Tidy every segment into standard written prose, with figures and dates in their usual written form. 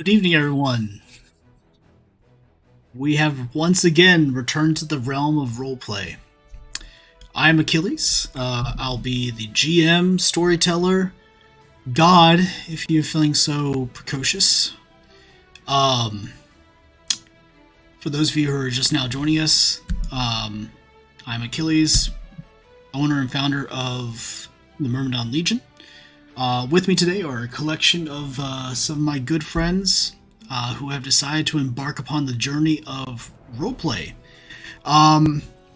Good evening, everyone. We have once again returned to the realm of roleplay. I'm Achilles. I'll be the GM, storyteller, god, if you're feeling so precocious. For those of you who are just now joining us, I'm Achilles, owner and founder of the Myrmidon Legion. With me today are a collection of some of my good friends who have decided to embark upon the journey of roleplay.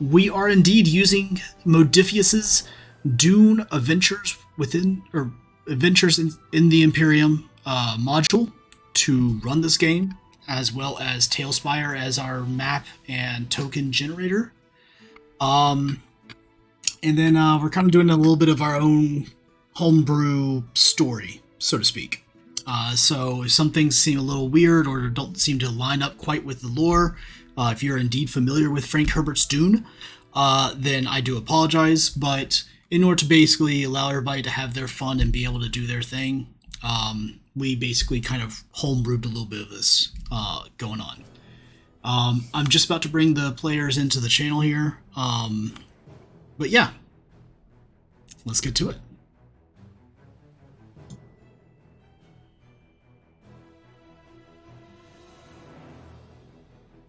We are indeed using Modifius's Dune Adventures Adventures in the Imperium module to run this game, as well as Tailspire as our map and token generator. And then we're kind of doing a little bit of our own homebrew story, so to speak. So if some things seem a little weird or don't seem to line up quite with the lore, if you're indeed familiar with Frank Herbert's Dune, then I do apologize. But in order to basically allow everybody to have their fun and be able to do their thing, we basically kind of homebrewed a little bit of this going on. I'm just about to bring the players into the channel here. But yeah, let's get to it.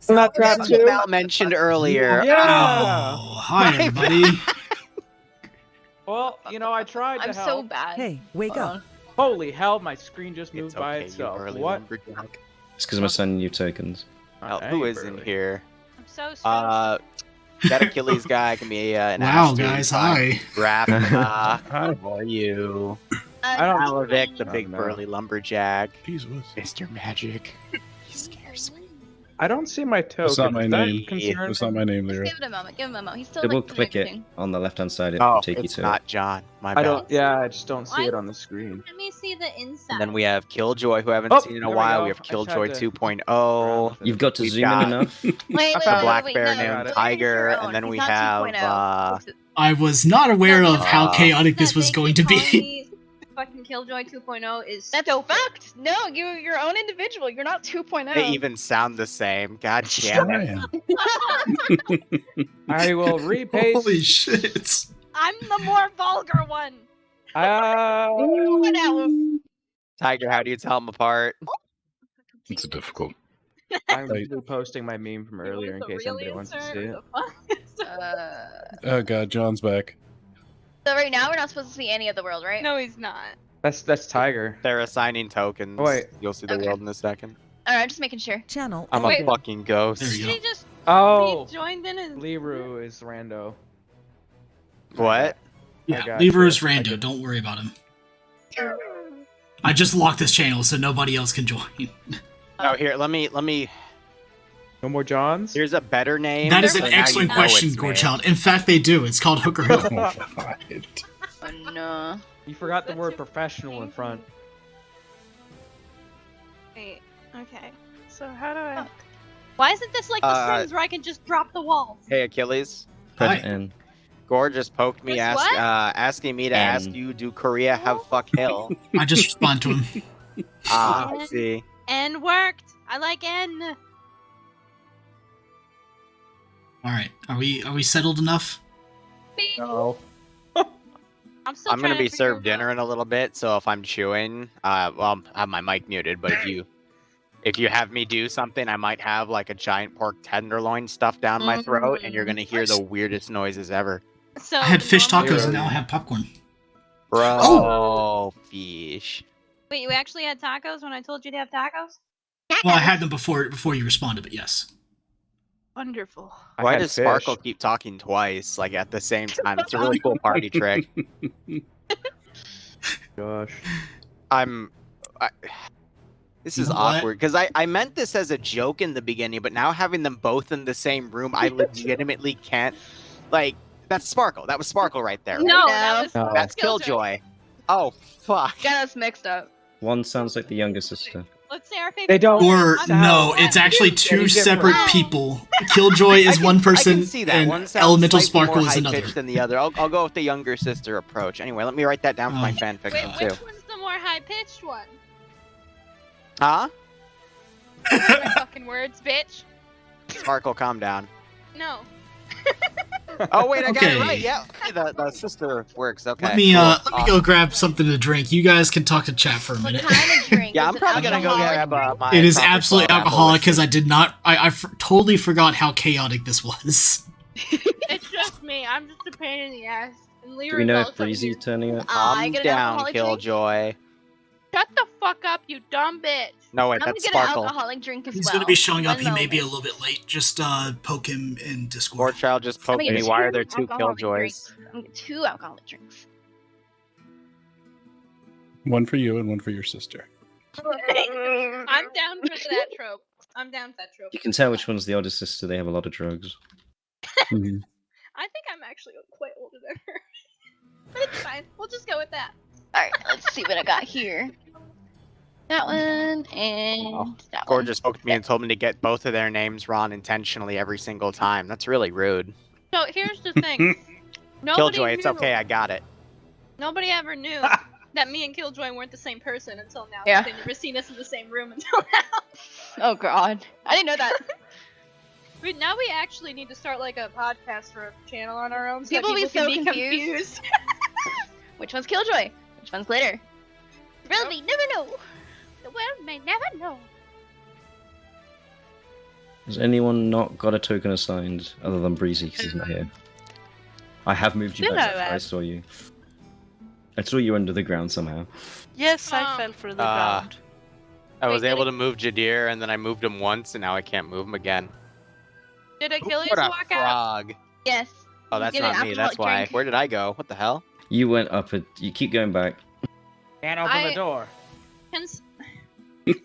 Not trap too. Mal mentioned earlier. Yeah. Oh, hi everybody. Well, you know, I tried to I'm help. so bad. Hey, wake up. Holy hell, my screen just moved It's by okay, you itself. early What? lumberjack. It's because I'm sending you tokens. Who is in here? I'm so stressed. That Achilles guy can be an Wow, Astute, guys, hi. Rap. How are you? I don't- Alaric, the I big don't know. burly lumberjack. Jesus. Mr. Magic. He scares me. I don't see my token. That's not my Does that name. concern That's not my name, Just Lyra. give it a moment. Give him a moment. He's still Double like click it connecting. on the left hand side, it Oh, will take you it's to not John. My I bad. don't. Yeah, I just don't see it What? on the screen. Let me see the inside. And then we have Killjoy, who I haven't Oh, seen in there a we while. go. We have I Killjoy tried to- 2.0. You've got to We've zoom in got- enough. Wait, A found black it. bear no, named no, Tiger, no, and then he's we not have 2.0. I was not aware of how chaotic this was going to be. Fucking Killjoy 2.0 is that's a fact. No, you're your own individual. You're not 2.0. They even sound the same. God damn it. I will repaste. Holy shit. I'm the more vulgar one. Uh, Tiger, how do you tell them apart? It's difficult. I'm Right. reposting my meme from earlier in case anybody wants to see it. Oh god, John's back. So right now we're not supposed to see any of the world, right? No, he's not. That's Tiger. They're assigning tokens. Oh, wait. You'll see the Okay. world in a second. Alright, just making sure. Channel. I'm Wait. a fucking ghost. There you Did go. he just Oh, he joined in and Liru is rando. What? Yeah, got Lever you. is rando. Don't worry about him. I just locked this channel so nobody else can join. Oh, here, let me. No more Johns? Here's a better name. That is so an now you excellent know question, it's me. Gorechild. In fact, they do. It's called Hooker Hill. Oh god. Oh no. You forgot the That's word your professional in name? front. wait. Okay. So how do I? Why isn't this like the Uh, Sims where I can just drop the walls? Hey, Achilles. Put Hi. it in. Gore just poked me, What's what? asking me to ask you, do Korea have fuck hill? I just respond to him. I see. N worked. I like N. All right, are we settled enough? No. I'm still I'm gonna trying be to figure served out- dinner in a little bit, so if I'm chewing, well, I have my mic muted, but if you have me do something, I might have like a giant pork tenderloin stuffed down my throat, and you're gonna hear the weirdest noises ever. So I had the fish normal- tacos and now I have popcorn. Bro, Oh! fish. Wait, you actually had tacos when I told you to have tacos? Well, I had them before you responded, but yes. Wonderful. I Why had does fish. Sparkle keep talking twice, like at the same time? It's a really cool party trick. Gosh. This is You know what? awkward because I meant this as a joke in the beginning, but now having them both in the same room, I legitimately can't. Like, that's Sparkle. That was Sparkle right there. Right? No, that was No. That's Killjoy. Oh fuck. Got us mixed up. One sounds like the younger sister. Let's say our favorite. They don't- Or sound no, it's actually two any different. separate people. Killjoy is one I person, can see that. and One sounds Elemental slightly Sparkle more is another. high-pitched than the other. I'll go with the younger sister approach. Anyway, let me write that down for my Oh. fan Wait, fiction which too. one's the more high pitched one? Huh? My fucking words, bitch. Sparkle, calm down. No. Oh wait, I got it Okay. right. Yeah, okay, the sister works. Okay. Let me cool. let me go grab something to drink. You guys can talk to chat for a What minute. kind of drink? Yeah, Is I'm it probably gonna go alcoholic grab drink? my. It is tropical absolutely apple alcoholic because whiskey. I did not. Totally forgot how chaotic this was. It's just me. I'm just a pain in the ass. And Do Lyra's we know if also Breezy's here. turning up? I Calm get an down, alcoholic drink. Killjoy. Shut the fuck up, you dumb bitch. No, wait, I'm gonna that's get an Sparkle. alcoholic drink as He's well. going to be showing up. One He may be a moment. little bit late. Just poke him in Discord. Poor child just I'm poked gonna me. get Why are two there two alcoholic Killjoys? drinks. I'm gonna get 2 alcoholic drinks. One for you and one for your sister. I'm down for that trope. I'm down for that trope. You can tell which one's the older sister. They have a lot of drugs. Mhm. I think I'm actually quite older than her. But it's fine. We'll just go with that. Alright, let's see what I got here. That one and Oh, that Gord one. just poked me and told me to get both of their names wrong intentionally every single time. That's really rude. So here's the thing. Nobody Killjoy, it's knew- okay. I got it. Nobody ever knew that me and Killjoy weren't the same person until now. Yeah. They've never seen us in the same room until now. Oh god. I didn't know that. Now we actually need to start like a podcast or a channel on our own so People that be people so can be confused. Which one's Killjoy? Which one's Glitter? Really, never know. The world may never know. Has anyone not got a token assigned other than Breezy because he's not here? I have moved you Still back. alive. I saw you. I saw you under the ground somehow. Yes, I Um, fell through the Ah. ground. I was Wait, able did to move Jadir, and then I moved him once, and now I can't move him again. Did Who Achilles put a walk out? frog? Yes. Oh, that's Get an not me. That's alcoholic why. drink. Where did I go? What the hell? You went up. You keep going back. Can't open the door. Hence,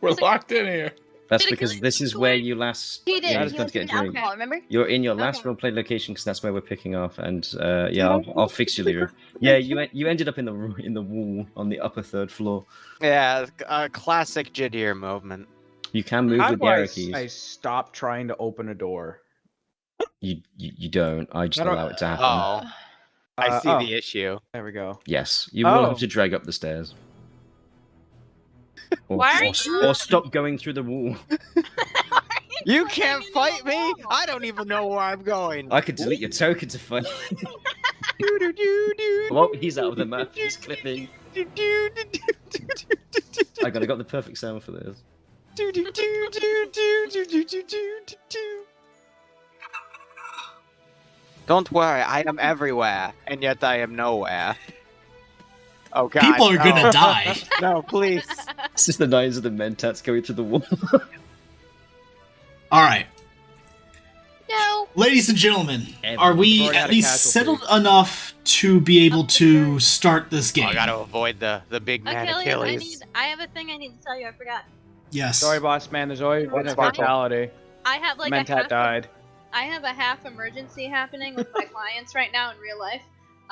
We're locked in here. That's Did because Achilles this is go where in? you last. He did. Yeah, He just went to get get a drink. alcohol, remember? You're in your last Okay. roleplay location because that's where we're picking off, and yeah, I'll fix you later. Yeah, you ended up in the wall on the upper 3rd floor. Yeah, a classic Jadir movement. You can move How with do the I, arrow keys. I stop trying to open a door? You don't. I just I don't- allow it to happen. Oh, I see oh, the issue. There we go. Yes, you will Oh. have to drag up the stairs. Or, Why are or, you- or stop going through the wall. You Like, can't I'm in fight the me. wall. I don't even know where I'm going. I could delete your token to find. Well, he's out of the map. He's clipping. I got the perfect sound for this. Don't worry, I am everywhere, and yet I am nowhere. Oh god. People are no. gonna die. No, please. It's just the nines of the mentats going through the wall. All right, No. ladies and gentlemen, are We've we already at had a least casualty. settled enough to be able to start this Oh, game? I gotta avoid the big man Achilles. I have a thing I need to tell you. I forgot. Yes. Sorry, boss man. There's always been a Sparkle? fatality. I have like a Mentat half. died. I have a half emergency happening with my clients right now in real life.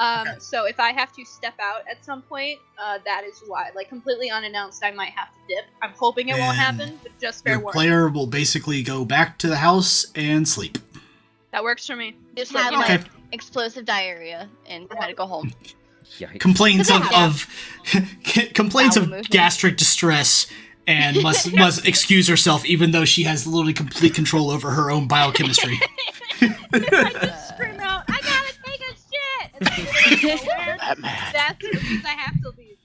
Okay. So if I have to step out at some point, that is why. Like completely unannounced, I might have to dip. I'm hoping it won't Then happen, but just fair Your warning. player will basically go back to the house and sleep. That works for me. Just let had you know. Okay. like explosive diarrhea and had to go home. Yeah. Complaints of, Yeah. of complaints Bowel of movement. gastric distress and must excuse herself even though she has literally complete control over her own biochemistry. I just scream out, I gotta take a shit! And then nowhere, That man. that's because I have to leave.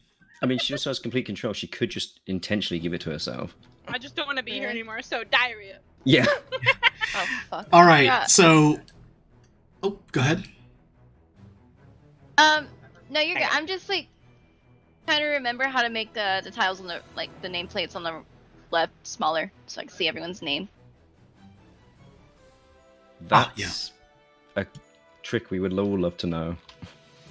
I mean, she also has complete control. She could just intentionally give it to herself. I just don't want to be here Really? anymore, so diarrhea. Yeah. Oh fuck. All right, Yeah. so oh, go ahead. No, you're good. I'm just like trying to remember how to make the tiles on the the nameplates on the left smaller so I can see everyone's name. That's a trick we would all love to know.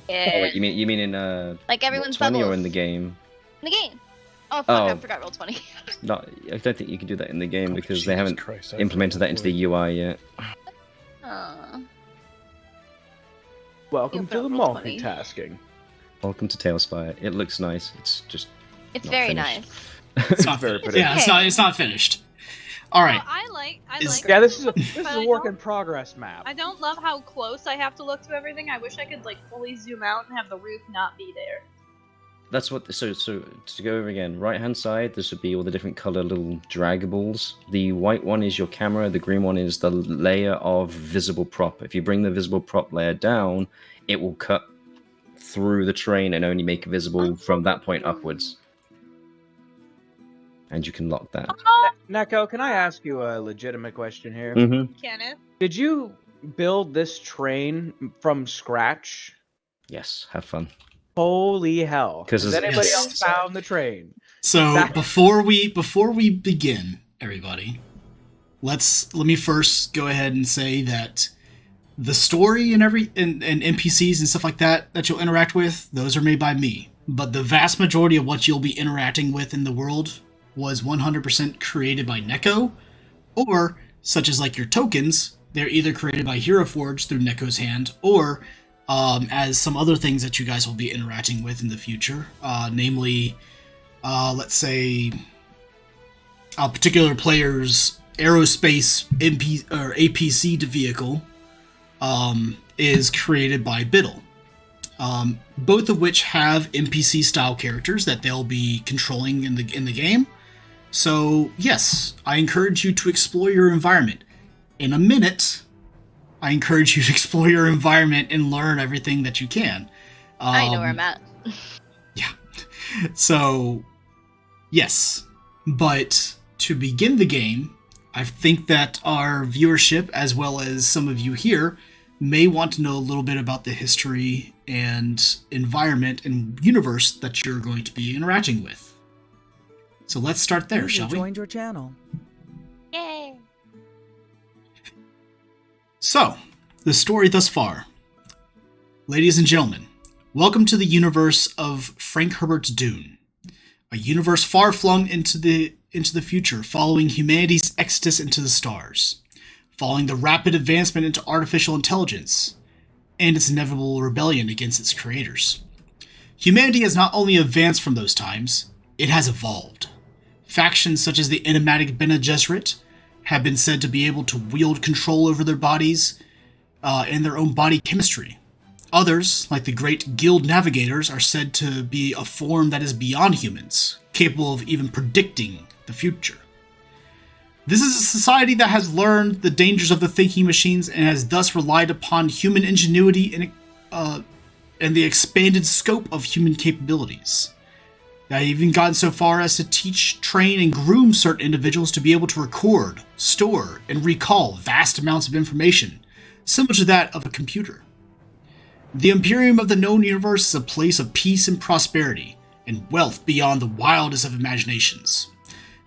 Yeah. Oh, wait, you mean in like everyone's 20 or bubbles. in the game? In the game. Oh fuck! I Oh. forgot roll 20. No, I don't think you can do that in the game because they Jesus haven't Christ, I implemented that into the UI yet. Aw. Welcome You to the roll 20. multitasking. Welcome to Tailspire. It looks nice. It's just It's Not very finished. nice. It's not Very finished. pretty. Yeah, it's not finished. All right. Well, I like. Is- Yeah, this is a But I work don't- in progress map. I don't love how close I have to look to everything. I wish I could like fully zoom out and have the roof not be there. That's what. So to go over again, right hand side, this would be all the different color little drag balls. The white one is your camera. The green one is the layer of visible prop. If you bring the visible prop layer down, it will cut through the terrain and only make it visible from that point upwards. And you can lock that. Neko, can I ask you a legitimate question here? Mm-hmm. Kenneth. Did you build this train from scratch? Yes. Have fun. Holy hell! 'Cause Has it's- anybody Yes. else found the train? So That- before we begin, everybody, let me first go ahead and say that the story and NPCs and stuff like that you'll interact with, those are made by me. But the vast majority of what you'll be interacting with in the world was 100% created by Neko, or such as like your tokens, they're either created by Hero Forge through Neko's hand, or as some other things that you guys will be interacting with in the future, namely, let's say, a particular player's aerospace APC vehicle is created by Biddle. Both of which have NPC style characters that they'll be controlling in the game. So yes, I encourage you to explore your environment. In a minute, I encourage you to explore your environment and learn everything that you can. I know where I'm at. Yeah. So, yes. But to begin the game, I think that our viewership, as well as some of you here, may want to know a little bit about the history and environment and universe that you're going to be interacting with. So let's start there, shall we? Joined your channel. Yay! So, the story thus far. Ladies and gentlemen, welcome to the universe of Frank Herbert's Dune, a universe far flung into the future, following humanity's exodus into the stars, following the rapid advancement into artificial intelligence, and its inevitable rebellion against its creators. Humanity has not only advanced from those times, it has evolved. Factions such as the enigmatic Bene Gesserit have been said to be able to wield control over their bodies and their own body chemistry. Others, like the Great Guild Navigators, are said to be a form that is beyond humans, capable of even predicting the future. This is a society that has learned the dangers of the thinking machines and has thus relied upon human ingenuity and the expanded scope of human capabilities. They have even gotten so far as to teach, train, and groom certain individuals to be able to record, store, and recall vast amounts of information, similar to that of a computer. The Imperium of the known universe is a place of peace and prosperity, and wealth beyond the wildest of imaginations.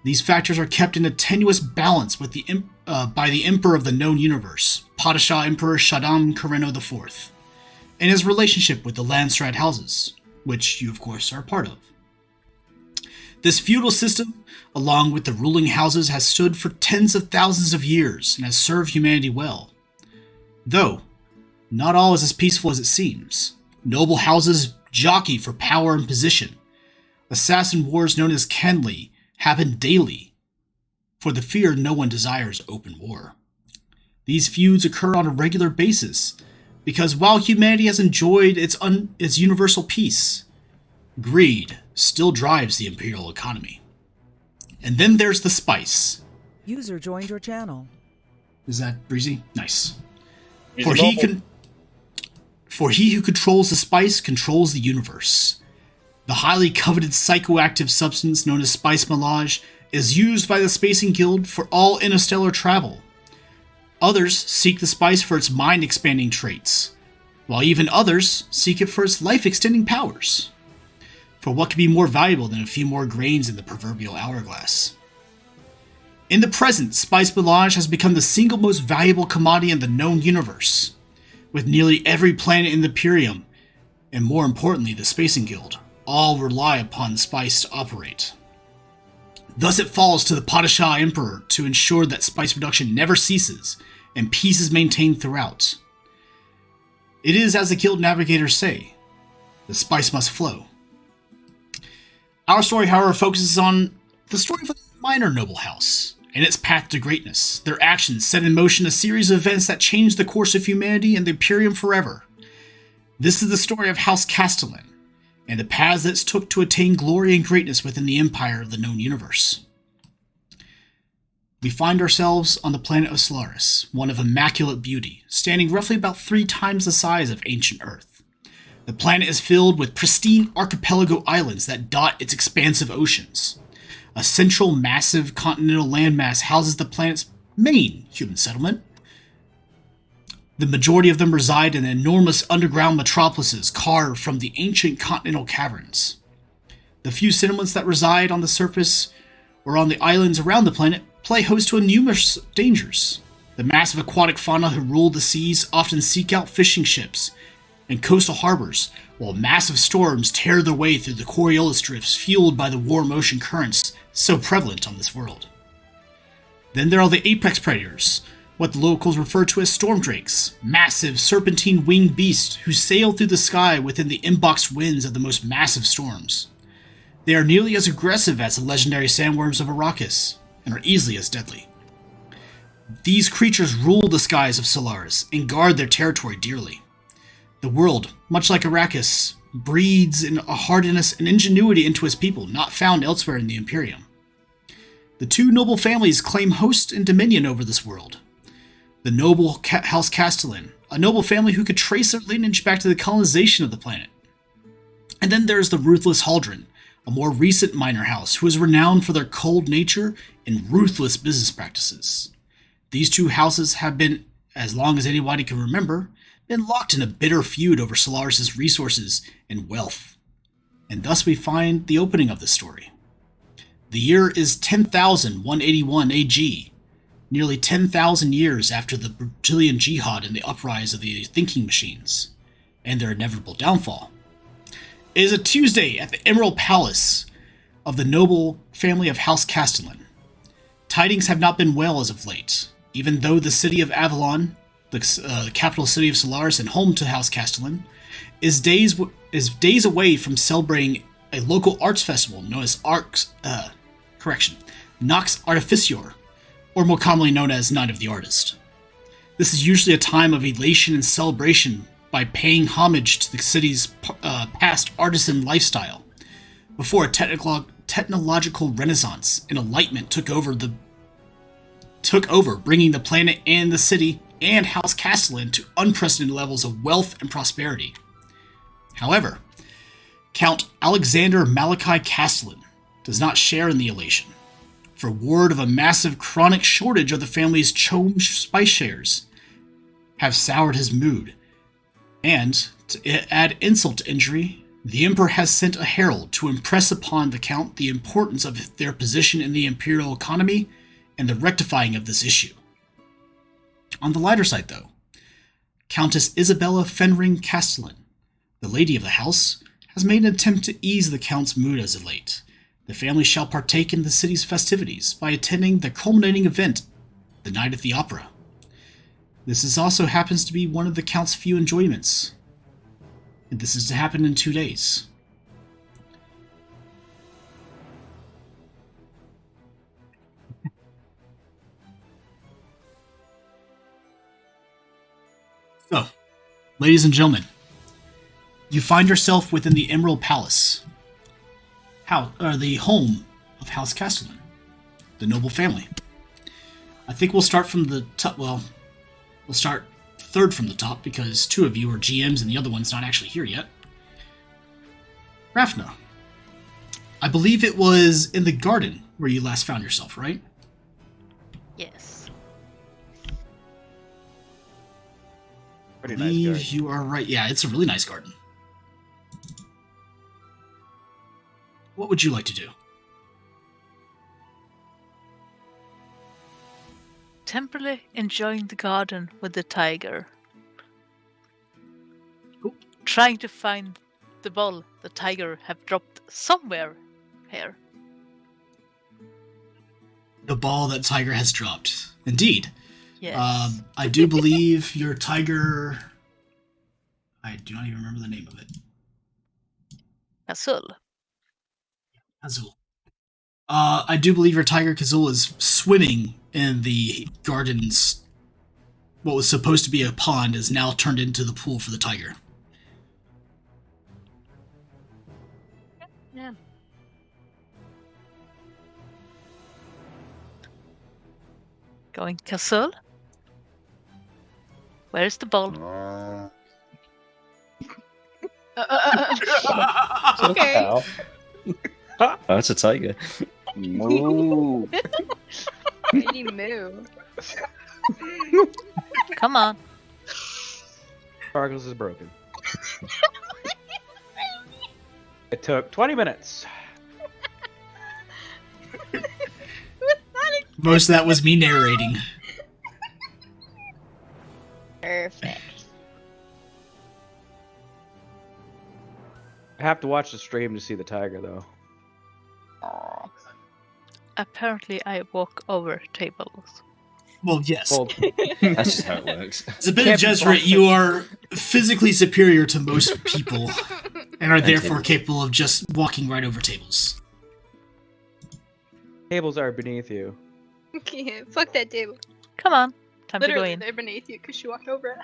These factors are kept in a tenuous balance with by the Emperor of the known universe, Padishah Emperor Shaddam Kareno IV, and his relationship with the Landstrat houses, which you of course are a part of. This feudal system, along with the ruling houses, has stood for tens of thousands of years and has served humanity well. Though, not all is as peaceful as it seems. Noble houses jockey for power and position. Assassin wars known as Kenley happen daily, for the fear no one desires open war. These feuds occur on a regular basis, because while humanity has enjoyed its universal peace, greed still drives the imperial economy. And then there's the spice. User joined your channel. Is that breezy? Nice. Easy For he who controls the spice controls the universe. The highly coveted psychoactive substance known as spice melange is used by the Spacing Guild for all interstellar travel. Others seek the spice for its mind-expanding traits, while even others seek it for its life-extending powers. For what could be more valuable than a few more grains in the proverbial hourglass? In the present, spice melange has become the single most valuable commodity in the known universe, with nearly every planet in the Imperium, and more importantly the Spacing Guild, all rely upon the spice to operate. Thus it falls to the Padishah Emperor to ensure that spice production never ceases, and peace is maintained throughout. It is as the Guild Navigators say, the spice must flow. Our story, however, focuses on the story of a minor noble house, and its path to greatness. Their actions set in motion a series of events that changed the course of humanity and the Imperium forever. This is the story of House Castelan, and the paths that it took to attain glory and greatness within the empire of the known universe. We find ourselves on the planet of Solaris, one of immaculate beauty, standing roughly about 3 times the size of ancient Earth. The planet is filled with pristine archipelago islands that dot its expansive oceans. A central massive continental landmass houses the planet's main human settlement. The majority of them reside in enormous underground metropolises carved from the ancient continental caverns. The few settlements that reside on the surface or on the islands around the planet play host to numerous dangers. The massive aquatic fauna who rule the seas often seek out fishing ships and coastal harbors, while massive storms tear their way through the Coriolis drifts fueled by the warm ocean currents so prevalent on this world. Then there are the apex predators, what the locals refer to as storm drakes, massive serpentine-winged beasts who sail through the sky within the inboxed winds of the most massive storms. They are nearly as aggressive as the legendary sandworms of Arrakis, and are easily as deadly. These creatures rule the skies of Solaris and guard their territory dearly. The world, much like Arrakis, breeds in a hardiness and ingenuity into its people not found elsewhere in the Imperium. The 2 noble families claim host and dominion over this world. The noble House Castelan, a noble family who could trace their lineage back to the colonization of the planet. And then there's the ruthless Haldren, a more recent minor house who is renowned for their cold nature and ruthless business practices. These 2 houses have been, as long as anybody can remember, been locked in a bitter feud over Solaris' resources and wealth. And thus we find the opening of this story. The year is 10,181 AG, nearly 10,000 years after the Brazilian Jihad and the uprise of the thinking machines, and their inevitable downfall. It is a Tuesday at the Emerald Palace of the noble family of House Castelan. Tidings have not been well as of late, even though the city of Avalon, the capital city of Solaris and home to House Castelan, is days away from celebrating a local arts festival known as Nox Artificior, or more commonly known as Night of the Artist. This is usually a time of elation and celebration by paying homage to the city's past artisan lifestyle, before a technological renaissance and enlightenment took over, bringing the planet and the city and House Castellan to unprecedented levels of wealth and prosperity. However, Count Alexander Malachi Castellan does not share in the elation, for word of a massive chronic shortage of the family's chome spice shares have soured his mood. And, to add insult to injury, the Emperor has sent a herald to impress upon the Count the importance of their position in the imperial economy and the rectifying of this issue. On the lighter side, though, Countess Isabella Fenring Castellan, the lady of the house, has made an attempt to ease the Count's mood as of late. The family shall partake in the city's festivities by attending the culminating event, the Night at the Opera. This also happens to be one of the Count's few enjoyments, and this is to happen in 2 days. So, ladies and gentlemen, you find yourself within the Emerald Palace, the home of House Castellan, the noble family. I think we'll start from the top. Well, we'll start third from the top because 2 of you are GMs and the other one's not actually here yet. Rafna, I believe it was in the garden where you last found yourself, right? Yes. Pretty I nice believe garden. you are right. Yeah, it's a really nice garden. What would you like to do? Temporarily enjoying the garden with the tiger. Cool. Trying to find the ball the tiger have dropped somewhere here. The ball that Tiger has dropped. Indeed. Yes. I do believe your tiger... I do not even remember the name of it. Azul. Azul. I do believe your tiger Kazul is swimming in the garden's... What was supposed to be a pond is now turned into the pool for the tiger. Yeah. Going Castle? Where's the ball? Okay. Cow. Oh, it's a tiger. Moo. Really move. Come on. Sparkles is broken. It took 20 minutes. Most of that was me narrating. Perfect. I have to watch the stream to see the tiger, though. Aw. Apparently, I walk over tables. Well, yes. Well, That's just how it works. As a bit of Can't be Jesuit, bothered. you are physically superior to most people, and are therefore tables. capable of just walking right over tables. tables are beneath you. Yeah, fuck that table. Come on. Time to go Literally, in. they're beneath you because she walked over it.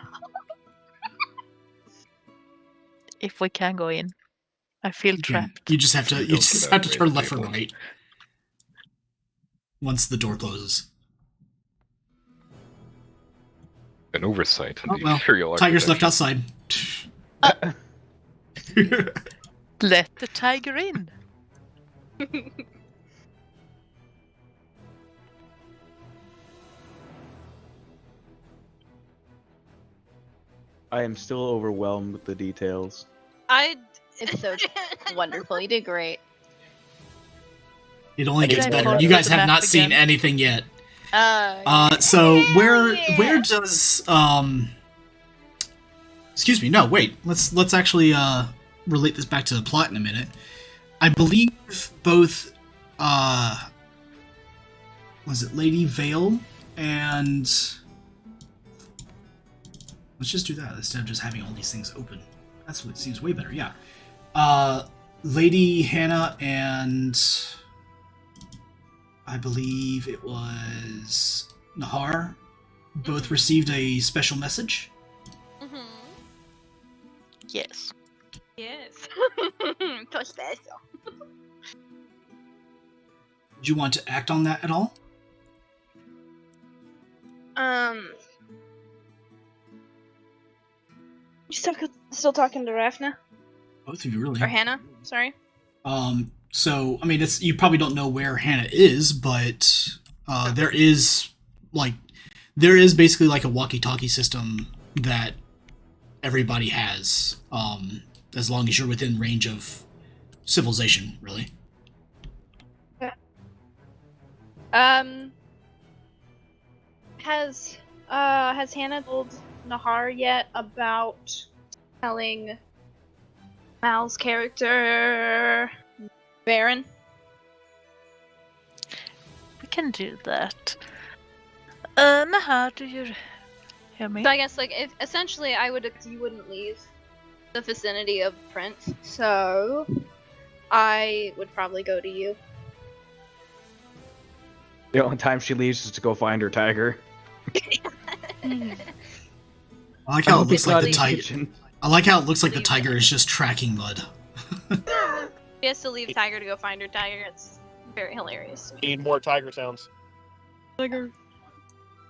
If we can go in. I feel trapped. You just have to. You You don't just get have to that turn way left to or table. right once the door closes. An oversight in Oh, the well, Imperial Tiger's left architecture. outside. Let the tiger in. I am still overwhelmed with the details. It's so wonderful. You did great. It only Did gets I better. fall You to guys the have map not seen again? anything yet. Yeah. So where Yeah. does excuse me, no, wait. Let's actually relate this back to the plot in a minute. I believe both was it Lady Vale and let's just do that instead of just having all these things open. That's what seems way better, yeah. Lady Hannah and I believe it was Nahar both received a special message. Mm-hmm. Yes. Yes. So special. Do you want to act on that at all? Still talking to Rafna Both of you, really. or Hannah? Sorry. So I mean, it's you probably don't know where Hannah is, but there is basically like a walkie-talkie system that everybody has, as long as you're within range of civilization, really. Has Hannah told Nahar yet about telling Mal's character Baron? We can do that. Naha, do you hear me? So I guess if essentially you wouldn't leave the vicinity of Prince, so I would probably go to you. The only time she leaves is to go find her tiger. I like how it looks like the tiger. Kitchen. I like how it looks like the tiger is just tracking mud. She has to leave Tiger to go find her tiger. It's very hilarious. Need more tiger sounds. Tiger.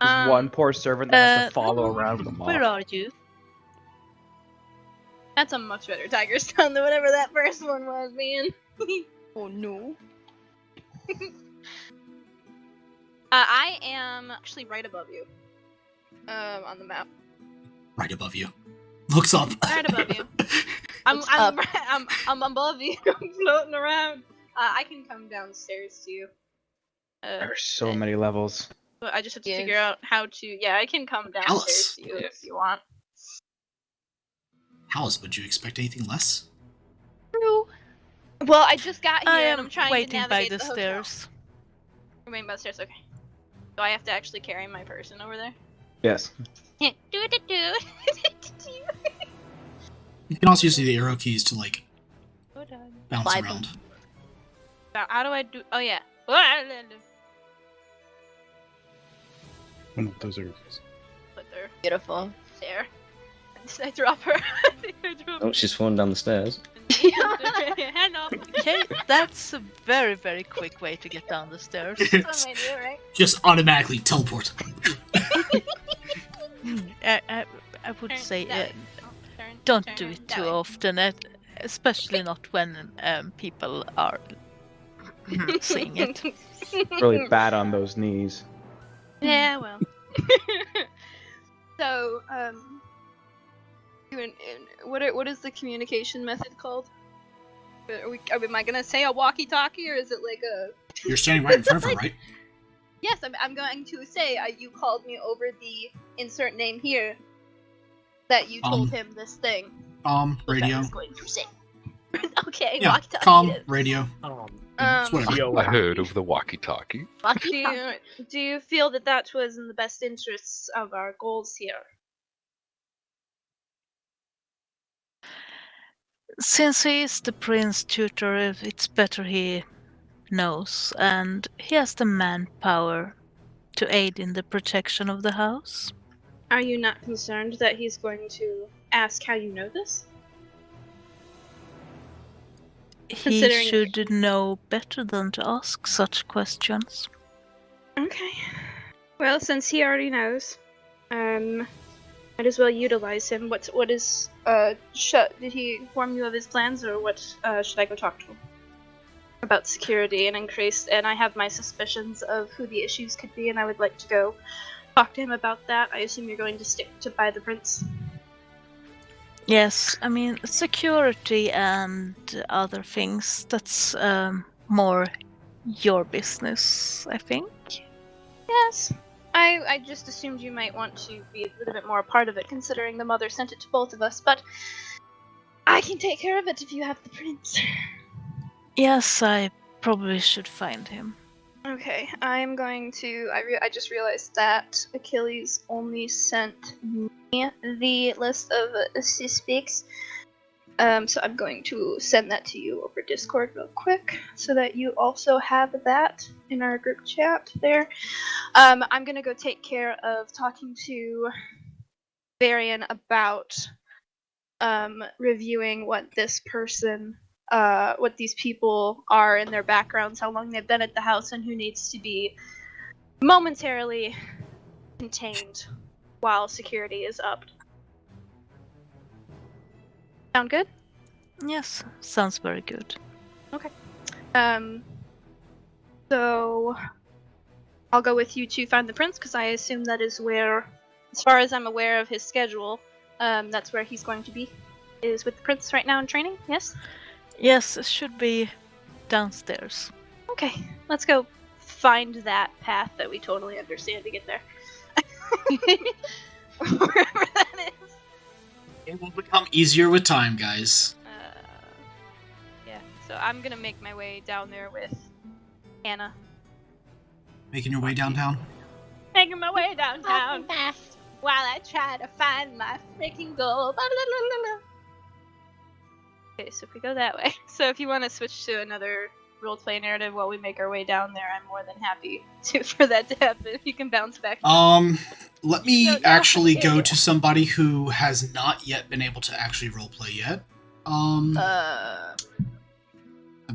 There's one poor servant that has to follow around with a Where mop. are you? That's a much better tiger sound than whatever that first one was, man. Oh no. I am actually right above you. On the map. Right above you. Looks up. Right above you. I'm Looks up. I'm above you. I'm floating around. I can come downstairs to you. There's so many levels. But I just have to Yes. figure out how to. Yeah, I can come downstairs Alice. to you if you want. Alice, would you expect anything less? True. Well, I just got here I and am I'm trying to waiting by navigate the hotel. stairs. Remain by the stairs. Okay. Do I have to actually carry my person over there? Yes. Do. You can also use the arrow keys to like bounce Slide them. around. How do I do? Oh yeah. Those are. Put her Beautiful. there. Did I drop her? I think I dropped Oh, she's falling down the stairs. her. Hand off. Okay, that's a very, very quick way to get down the stairs. Some idea, right? Just automatically teleport. I would Turn say that way. Turn, don't turn do it that too way. often, especially not when people are seeing it. Really bad on those knees. Yeah, well. So, what is the communication method called? Am I gonna say a walkie-talkie, or is it like a? You're standing right in front of her, right? Yes, I'm going to say you called me over the insert name here. That you told him this thing. What Radio. I was going to say. Okay, Yeah, walkie-talkie. it is. radio. It's whatever. I heard of the walkie-talkie. Do you feel that was in the best interests of our goals here? Since he is the prince tutor, it's better he knows, and he has the manpower to aid in the protection of the house. Are you not concerned that he's going to ask how you know this? He Considering- should know better than to ask such questions. Okay. Well, since he already knows, might as well utilize him. What is did he inform you of his plans, or what should I go talk to him about security and increase? And I have my suspicions of who the issues could be, and I would like to go talk to him about that. I assume you're going to stick to by the prince. Yes, I mean, security and other things, that's more your business, I think. Yes. I just assumed you might want to be a little bit more a part of it, considering the mother sent it to both of us, but I can take care of it if you have the prince. Yes, I probably should find him. Okay, I'm going to. I just realized that Achilles only sent me the list of suspects. So I'm going to send that to you over Discord real quick, so that you also have that in our group chat there. I'm gonna go take care of talking to Varian about reviewing what this person. What these people are in their backgrounds, how long they've been at the house, and who needs to be momentarily contained while security is upped. Sound good? Yes, sounds very good. Okay. So I'll go with you to find the prince, because I assume that is where, as far as I'm aware of his schedule, that's where he's going to be, is with the prince right now in training, yes? Yes, it should be downstairs. Okay, let's go find that path that we totally understand to get there. Wherever that is. It will become easier with time, guys. Yeah, so I'm gonna make my way down there with Anna. Making your way downtown. Making my way downtown while I try to find my freaking goal. Okay, so if we go that way. So if you want to switch to another roleplay narrative while we make our way down there, I'm more than happy for that to happen. You can bounce back. Let me No, actually yeah. go to somebody who has not yet been able to actually roleplay yet. I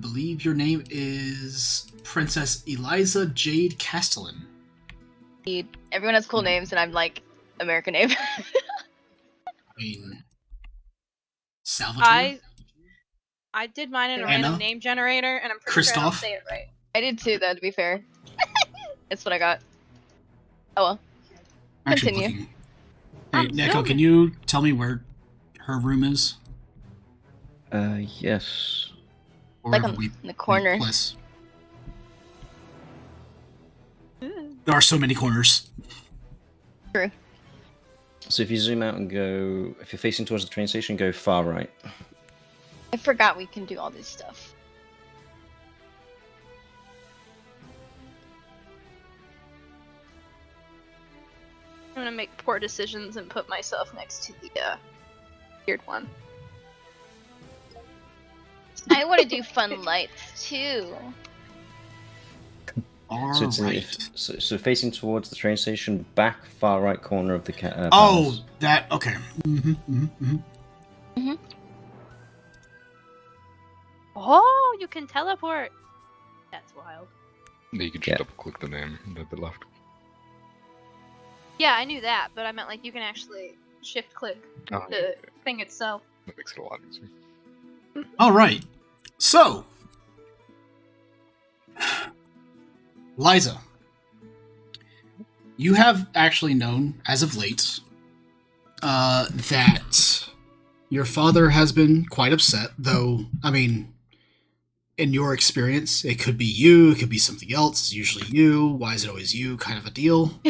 believe your name is Princess Eliza Jade Castelan. Everyone has cool names, and I'm like American name. I mean, Salvatore? I did mine in a Anna? random name generator, and I'm pretty sure I don't Christoph? say it right. I did too, though, to be fair. That's what I got. Oh well. Actually Continue. looking. Hey, I'm Neko, filming. can you tell me where her room is? Yes. Or Like wherever in the corner. place. There are so many corners. True. So if you zoom out and go, if you're facing towards the train station, go far right. I forgot we can do all this stuff. I'm gonna make poor decisions and put myself next to the weird one. I want to do fun lights too. So it's Alright. so facing towards the train station, back far right corner of the Oh, palace. that, okay. Oh, you can teleport. That's wild. Yeah, you can just double click the name at the left. Yeah, I knew that, but I meant like you can actually shift click Oh, the thing itself. That makes it a lot easier. All right. So, Liza, you have actually known as of late that your father has been quite upset, though, I mean, in your experience, it could be you, it could be something else, it's usually you, why is it always you, kind of a deal.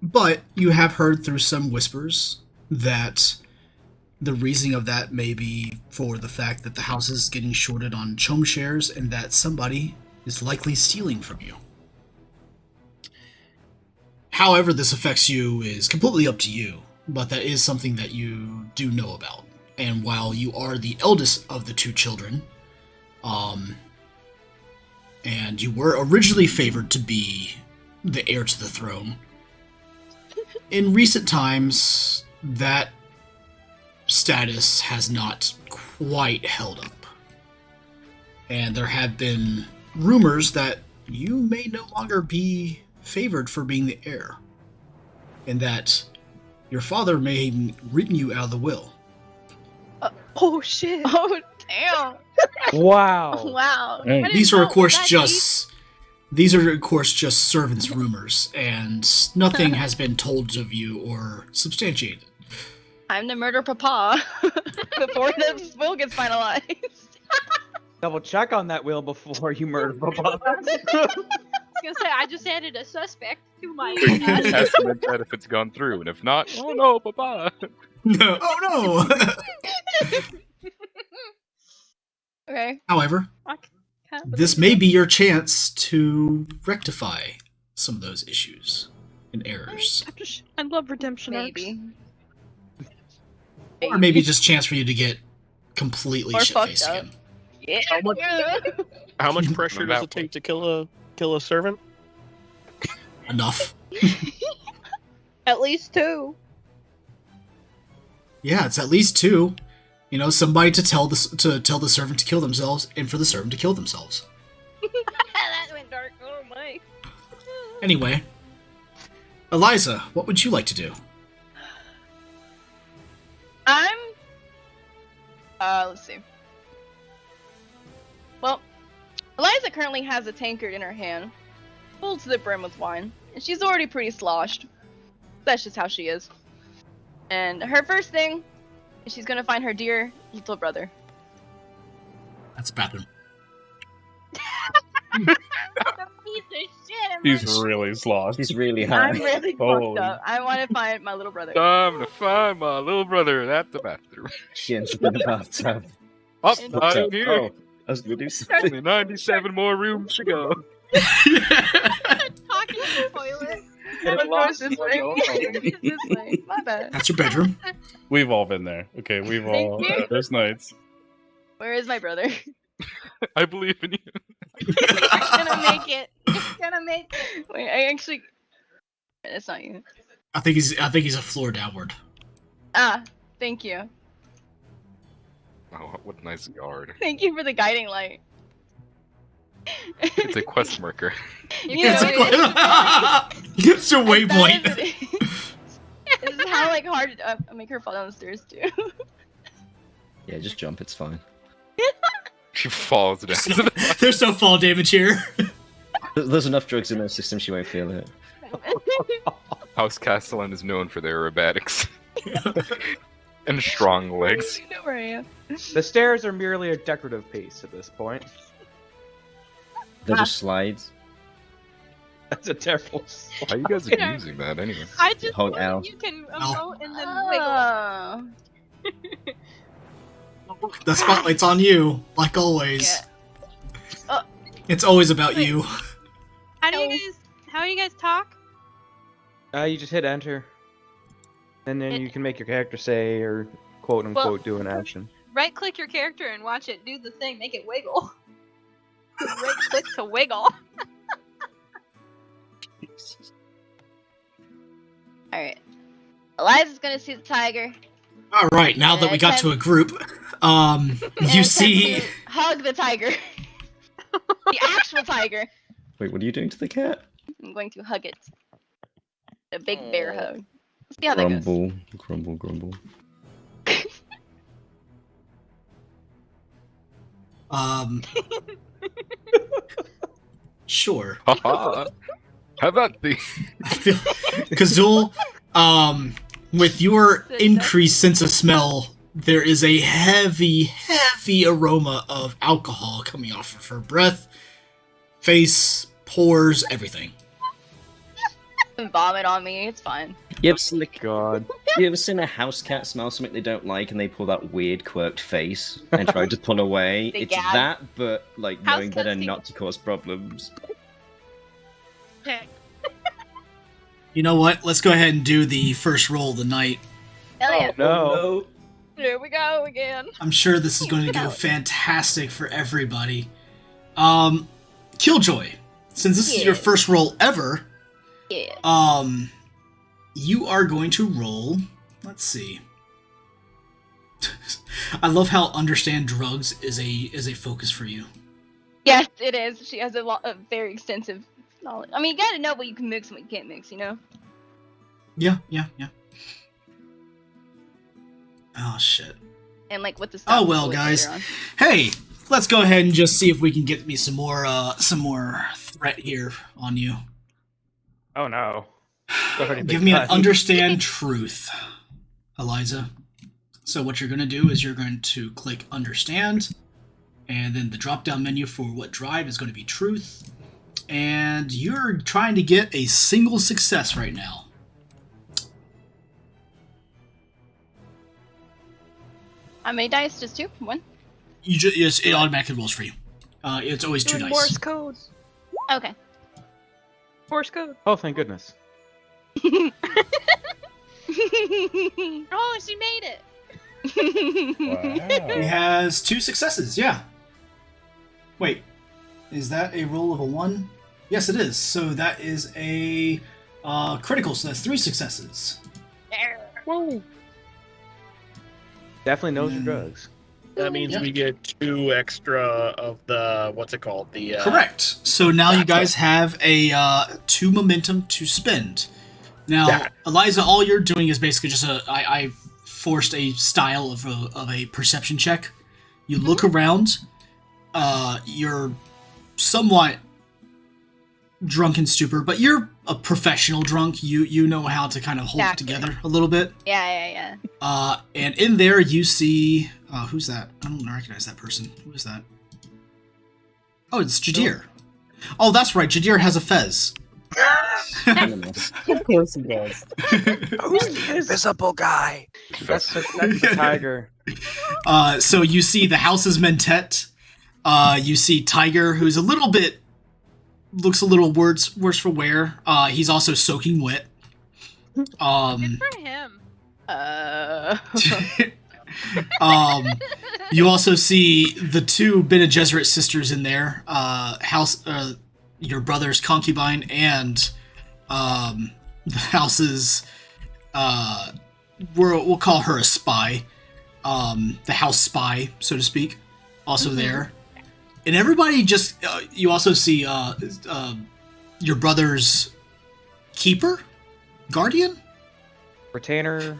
But you have heard through some whispers that the reasoning of that may be for the fact that the house is getting shorted on chom shares and that somebody is likely stealing from you. However this affects you is completely up to you, but that is something that you do know about. And while you are the eldest of the two children, and you were originally favored to be the heir to the throne, in recent times, that status has not quite held up. And there have been rumors that you may no longer be favored for being the heir, and that your father may have written you out of the will. Oh shit! Oh damn! Wow. Wow. These are, of course, just servants' rumors, and nothing has been told of you or substantiated. Time to murder Papa before the will gets finalized. Double check on that will before you murder Papa. I was gonna say I just added a suspect to my. Estimate that if it's gone through, and if not, oh no, Papa. No. Oh no. Okay. However, this may be your chance to rectify some of those issues and errors. I love redemption Maybe. Or maybe just a chance for you to get completely Or shit-faced fucked up. again. Yeah. How much pressure does it take to kill a servant? Enough. At least 2. Yeah, it's at least 2. You know, somebody to tell the servant to kill themselves, and for the servant to kill themselves. That went dark. Oh my. Anyway, Eliza, what would you like to do? Let's see. Well, Eliza currently has a tankard in her hand, full to the brim with wine, and she's already pretty sloshed. That's just how she is. And her first thing is she's gonna find her dear little brother. That's a bathroom. Piece of shit. He's really lost. He's really high. I'm really Holy. fucked up. I want to find my little brother. Time to find my little brother at the bathroom. She ends up in the bathtub. Up, not in here. Oh, I was gonna do something. Only 97 more rooms to go. Talking in the toilet. Of course, this way. This way. My bad. That's your bedroom. We've all been there. Okay, we've all you. had those nights. Where is my brother? I believe in you. I'm gonna make it. It's gonna make it. Wait, I actually. It's not you. I think he's a floor downward. Ah, thank you. Oh, what a nice yard. Thank you for the guiding light. It's a quest marker. You know, It's your waypoint. This is how hard to make her fall down the stairs too. Yeah, just jump. It's fine. She falls down. There's no fall damage here. There's enough drugs in her system. She won't feel it. House Castelan is known for their aerobatics. And strong legs. You know where I am. The stairs are merely a decorative piece at this point. They're just slides. That's a terrible. How you guys are using that anyway? I just Hold want L. you can L. emote and then wiggle. Oh. The spotlight's on you, like always. Yeah. It's always about you. How do you guys talk? You just hit enter. And then you can make your character say or quote unquote do an action. Right click your character and watch it do the thing, make it wiggle. Right click to wiggle. Alright. Eliza's gonna see the tiger. All right, now that we got to a group, you see. Hug the tiger. The actual tiger. Wait, what are you doing to the cat? I'm going to hug it. A big bear hug. Let's see how that goes. Grumble, grumble, grumble. Sure. How about the I feel Kazul, with your increased sense of smell, there is a heavy, heavy aroma of alcohol coming off of her breath, face, pores, everything. Vomit on me, it's fine. You ever seen the God? You ever seen a house cat smell something they don't like and they pull that weird quirked face and try to pull away? They It's gag. that, but like House knowing better cats not to cause problems. You know what? Let's go ahead and do the first roll of the night. Hell yeah. No. Here we go again. I'm sure this is going to go fantastic for everybody. Killjoy, since this is your first roll ever, Yeah. you are going to roll. Let's see. I love how understand drugs is a focus for you. Yes, it is. She has a very extensive knowledge. I mean, you gotta know what you can mix and what you can't mix, you know? Yeah. Oh shit. And like what the stuff Oh well, is guys. later on. Hey, let's go ahead and just see if we can get me some more threat here on you. Oh no. Go ahead and Give pick me an that. understand truth, Eliza. So what you're going to do is you're going to click understand, and then the drop-down menu for what drive is going to be truth, and you're trying to get a single success right now. How many dice? Just two? One? It automatically rolls for you. It's always two Doing dice. Morse code. Okay. Morse code. Oh, thank goodness. Oh, she made it. He has two successes, yeah. Wait, is that a roll of a 1? Yes, it is. So that is a critical, so that's 3 successes. Whoa. Definitely knows your drugs. That means we get 2 extra of the what's it called? The Correct. So now you guys have a 2 momentum to spend. Now, Eliza, all you're doing is basically just I forced a style of a perception check. You look around. You're somewhat drunk in stupor, but you're a professional drunk. You know how to kind of hold it together a little bit. Yeah. And in there you see who's that? I don't recognize that person. Who is that? Oh, it's Jadir. Oh, that's right. Jadir has a fez. Of course he does. Who's the invisible guy? That's the tiger. So you see the house's Mentet. You see Tiger, who's a little bit looks a little worse for wear. He's also soaking wet. Good for him. You also see the 2 Bene Gesserit sisters in there. Your brother's concubine and the house's we'll call her a spy. The house spy, so to speak, also there. And everybody just you also see your brother's keeper, guardian, Retainer.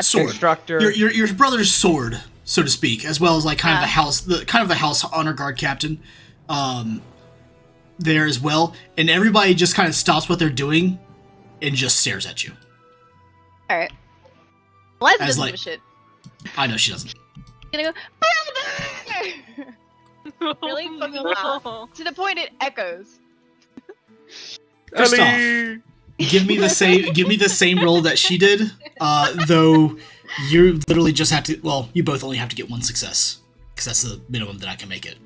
Sword. Instructor. Your brother's sword, so to speak, as well as like kind of the house honor guard captain, there as well. And everybody just kind of stops what they're doing and just stares at you. All right. Eliza As doesn't like- give a shit. I know she doesn't. Gonna go. Really fucking loud. To the point it echoes. Kristoff, give me the same roll that she did. Though you literally just have to. Well, you both only have to get 1 success because that's the minimum that I can make it.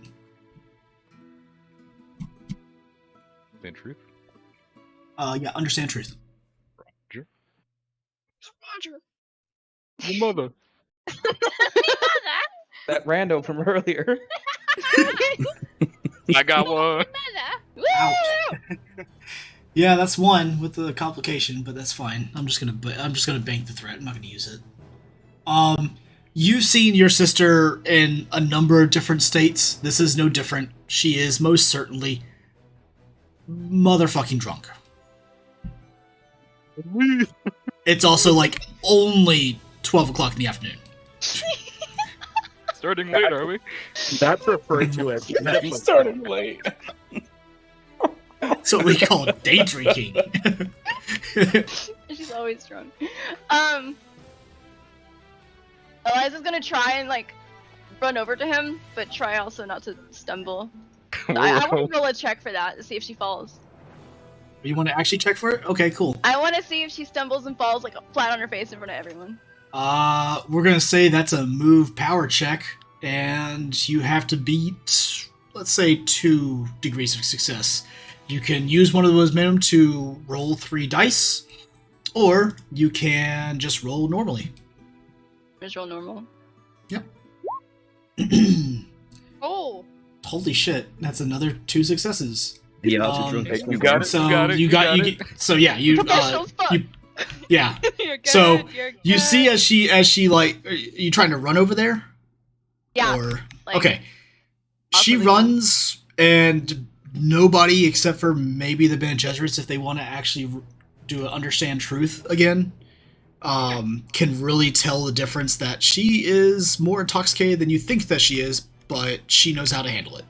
In truth? Yeah, understand truth. Roger. Your mother. That rando from earlier. I got one. Yeah, that's one with the complication, but that's fine. I'm just gonna bank the threat. I'm not gonna use it. You've seen your sister in a number of different states. This is no different. She is most certainly motherfucking drunk. It's also like only 12 o'clock in the afternoon. Starting late, are we? That's referred to as Starting late. That's what we call day drinking. She's always drunk. Eliza's gonna try and like run over to him, but try also not to stumble. I want to roll a check for that to see if she falls. You want to actually check for it? Okay, cool. I want to see if she stumbles and falls like flat on her face in front of everyone. We're gonna say that's a move power check, and you have to beat, let's say, 2 degrees of success. You can use one of those minimum to roll 3 dice, or you can just roll normally. Just roll normal. Yep. Oh. Holy shit! That's another 2 successes. The altitude drunk. You got it. So you got it. you got it. so yeah, you Professional fuck. yeah. You're good. So you're good. you see as she like, are you trying to run over there? Yeah. Or like, okay. She awkwardly. runs, and nobody except for maybe the Bene Gesserits, if they want to actually do understand truth again, can really tell the difference that she is more intoxicated than you think that she is, but she knows how to handle it.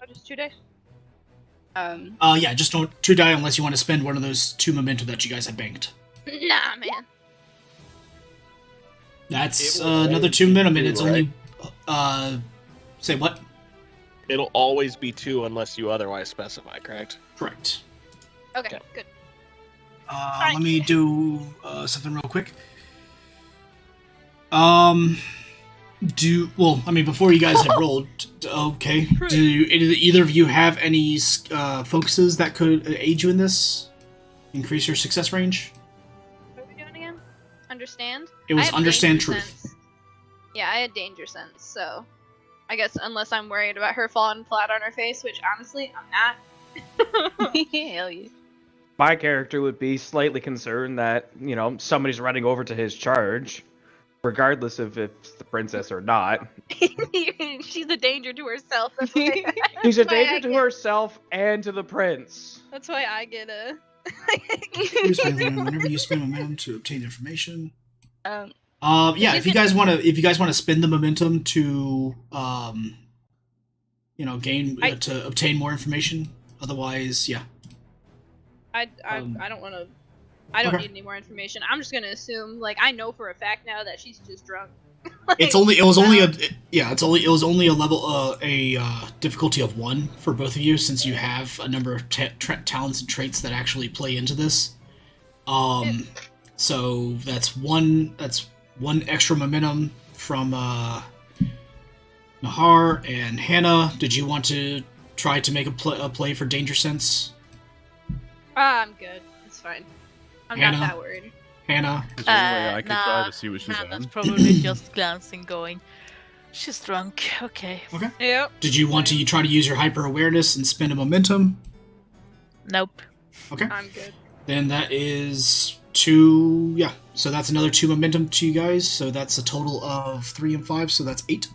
Just 2 days. Yeah, just don't 2 die unless you want to spend one of those 2 momentum that you guys had banked. Nah, man. That's It will another always 2 be minimum. 2, It's right? only say what? It'll always be 2 unless you otherwise specify, correct? Correct. Okay, Okay. good. Let me do something real quick. Before you guys have rolled, okay. Do either of you have any focuses that could aid you in this? Increase your success range? What are we doing again? Understand? It was I have understand danger truth. sense. Yeah, I had danger sense, so I guess unless I'm worried about her falling flat on her face, which honestly I'm not. Hell yeah. My character would be slightly concerned that, somebody's running over to his charge, regardless of if it's the princess or not. She's a danger to herself. That's why, She's a that's why I danger to get- herself and to the prince. That's why I get a. Whenever you spend momentum to obtain information. Um, Yeah, if you guys want to spend the momentum to gain to obtain more information. Otherwise, yeah. I don't want to. I don't Okay. need any more information. I'm just gonna assume, like, I know for a fact now that she's just drunk. It was only a level difficulty of 1 for both of you, since you have a number of talents and traits that actually play into this. So that's one extra momentum from Nahar and Hannah. Did you want to try to make a play for danger sense? I'm good. It's fine. I'm Hannah? not that worried. Hannah? Is there any way I could try Nah, to see what she's Hannah's in? probably just glancing, going, she's drunk. Okay. Okay. Yep. Did you want to try to use your hyper awareness and spend a momentum? Nope. Okay. I'm good. Then that is 2. Yeah. So that's another 2 momentum to you guys. So that's a total of 3 and 5. So that's 8.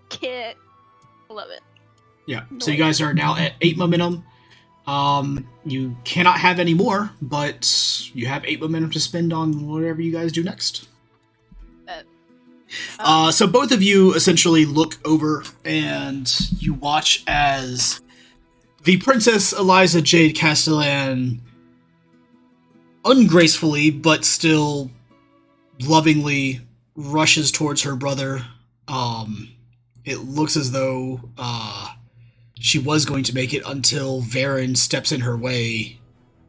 Kit. Love it. Yeah. So you guys are now at 8 momentum. You cannot have any more, but you have 8 momentum to spend on whatever you guys do next. So both of you essentially look over and you watch as the Princess Eliza Jade Castelan ungracefully but still lovingly rushes towards her brother. It looks as though she was going to make it until Varen steps in her way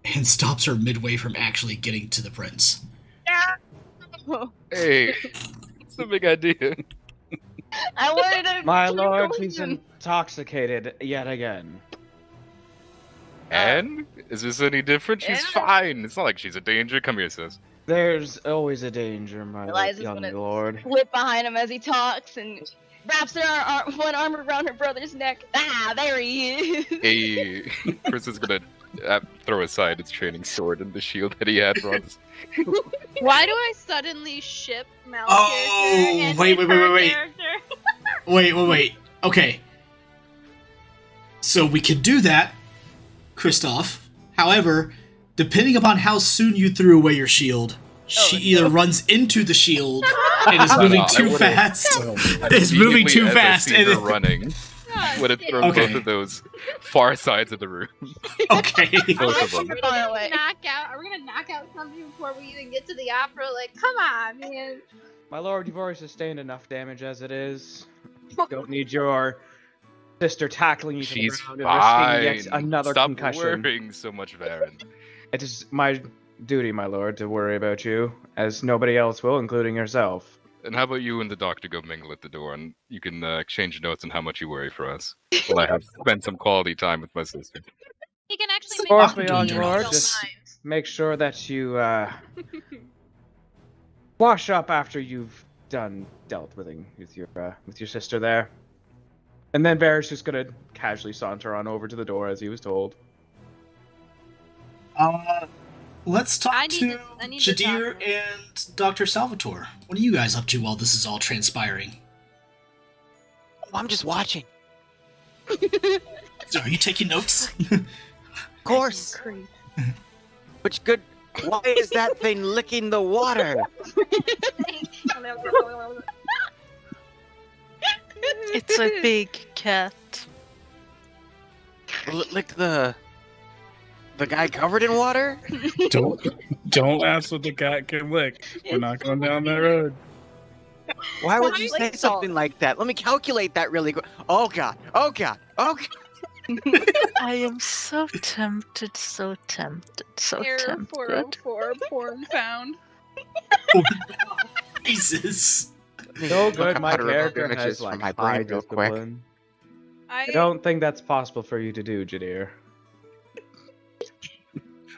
and stops her midway from actually getting to the prince. Hey, it's a big idea. I wanted to. My keep lord, going. she's intoxicated yet again. And? Is this any different? She's fine. It's not like she's a danger. Come here, sis. There's always a danger, my Eliza's young gonna lord. flip behind him as he talks and wraps one arm around her brother's neck. Ah, there he is. Hey, Chris is gonna throw aside his training sword and the shield that he had brought. Why do I suddenly ship Mal's Oh, character and wait. her character? Wait. Okay. So we could do that, Kristoff. However, depending upon how soon you threw away your shield, she either runs into the shield and is moving too fast. Is moving too fast. And her running. Would have thrown both of those far sides of the room. Okay. Both of them. Are we gonna knock out something before we even get to the opera? Like, come on, man. My lord, you've already sustained enough damage as it is. Don't need your sister tackling you to the She's ground and fine. risking yet another Stop concussion. worrying so much, Baron. It is my duty, my lord, to worry about you, as nobody else will, including yourself. And how about you and the doctor go mingle at the door, and you can exchange notes on how much you worry for us. While I have spent some quality time with my sister. He can actually make Force us me feel on, your lord. mind. Just make sure that you wash up after you've dealt with your sister there. And then Varys just gonna casually saunter on over to the door as he was told. Let's talk I need to to Jadir talk. and Dr. Salvatore. What are you guys up to while this is all transpiring? Oh, I'm just watching. So are you taking notes? Of course. Which good. Why is that thing licking the water? It's a big cat. Lick the guy covered in water? Don't ask what the cat can lick. We're not going down that road. Why would you say something like that? Let me calculate that really quick. Oh god. Oh god. Oh god. I am so tempted, so Error tempted. 404, porn found. Jesus. So Look good, up my how to remove character images has from like my high brain real quick. discipline. I I don't think that's possible for you to do, Jadir.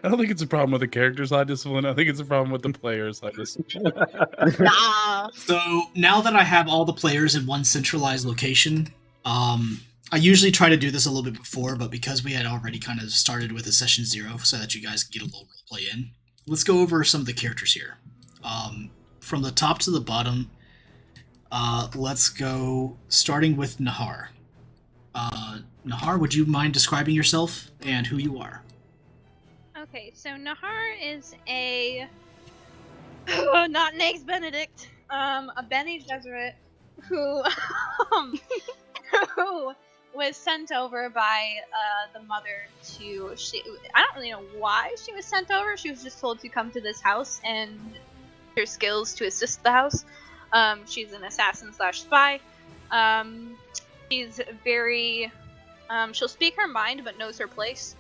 I don't think it's a problem with the character's high discipline. I think it's a problem with the player's high discipline. Nah. So now that I have all the players in one centralized location, I usually try to do this a little bit before, but because we had already kind of started with a session 0 so that you guys can get a little roleplay in, let's go over some of the characters here. From the top to the bottom, let's go starting with Nahar. Nahar, would you mind describing yourself and who you are? Okay, so Nahar is not an Eggs Benedict, a Bene Gesserit who who was sent over by the mother to I don't really know why she was sent over. She was just told to come to this house and her skills to assist the house. She's an assassin / spy. She's very she'll speak her mind but knows her place.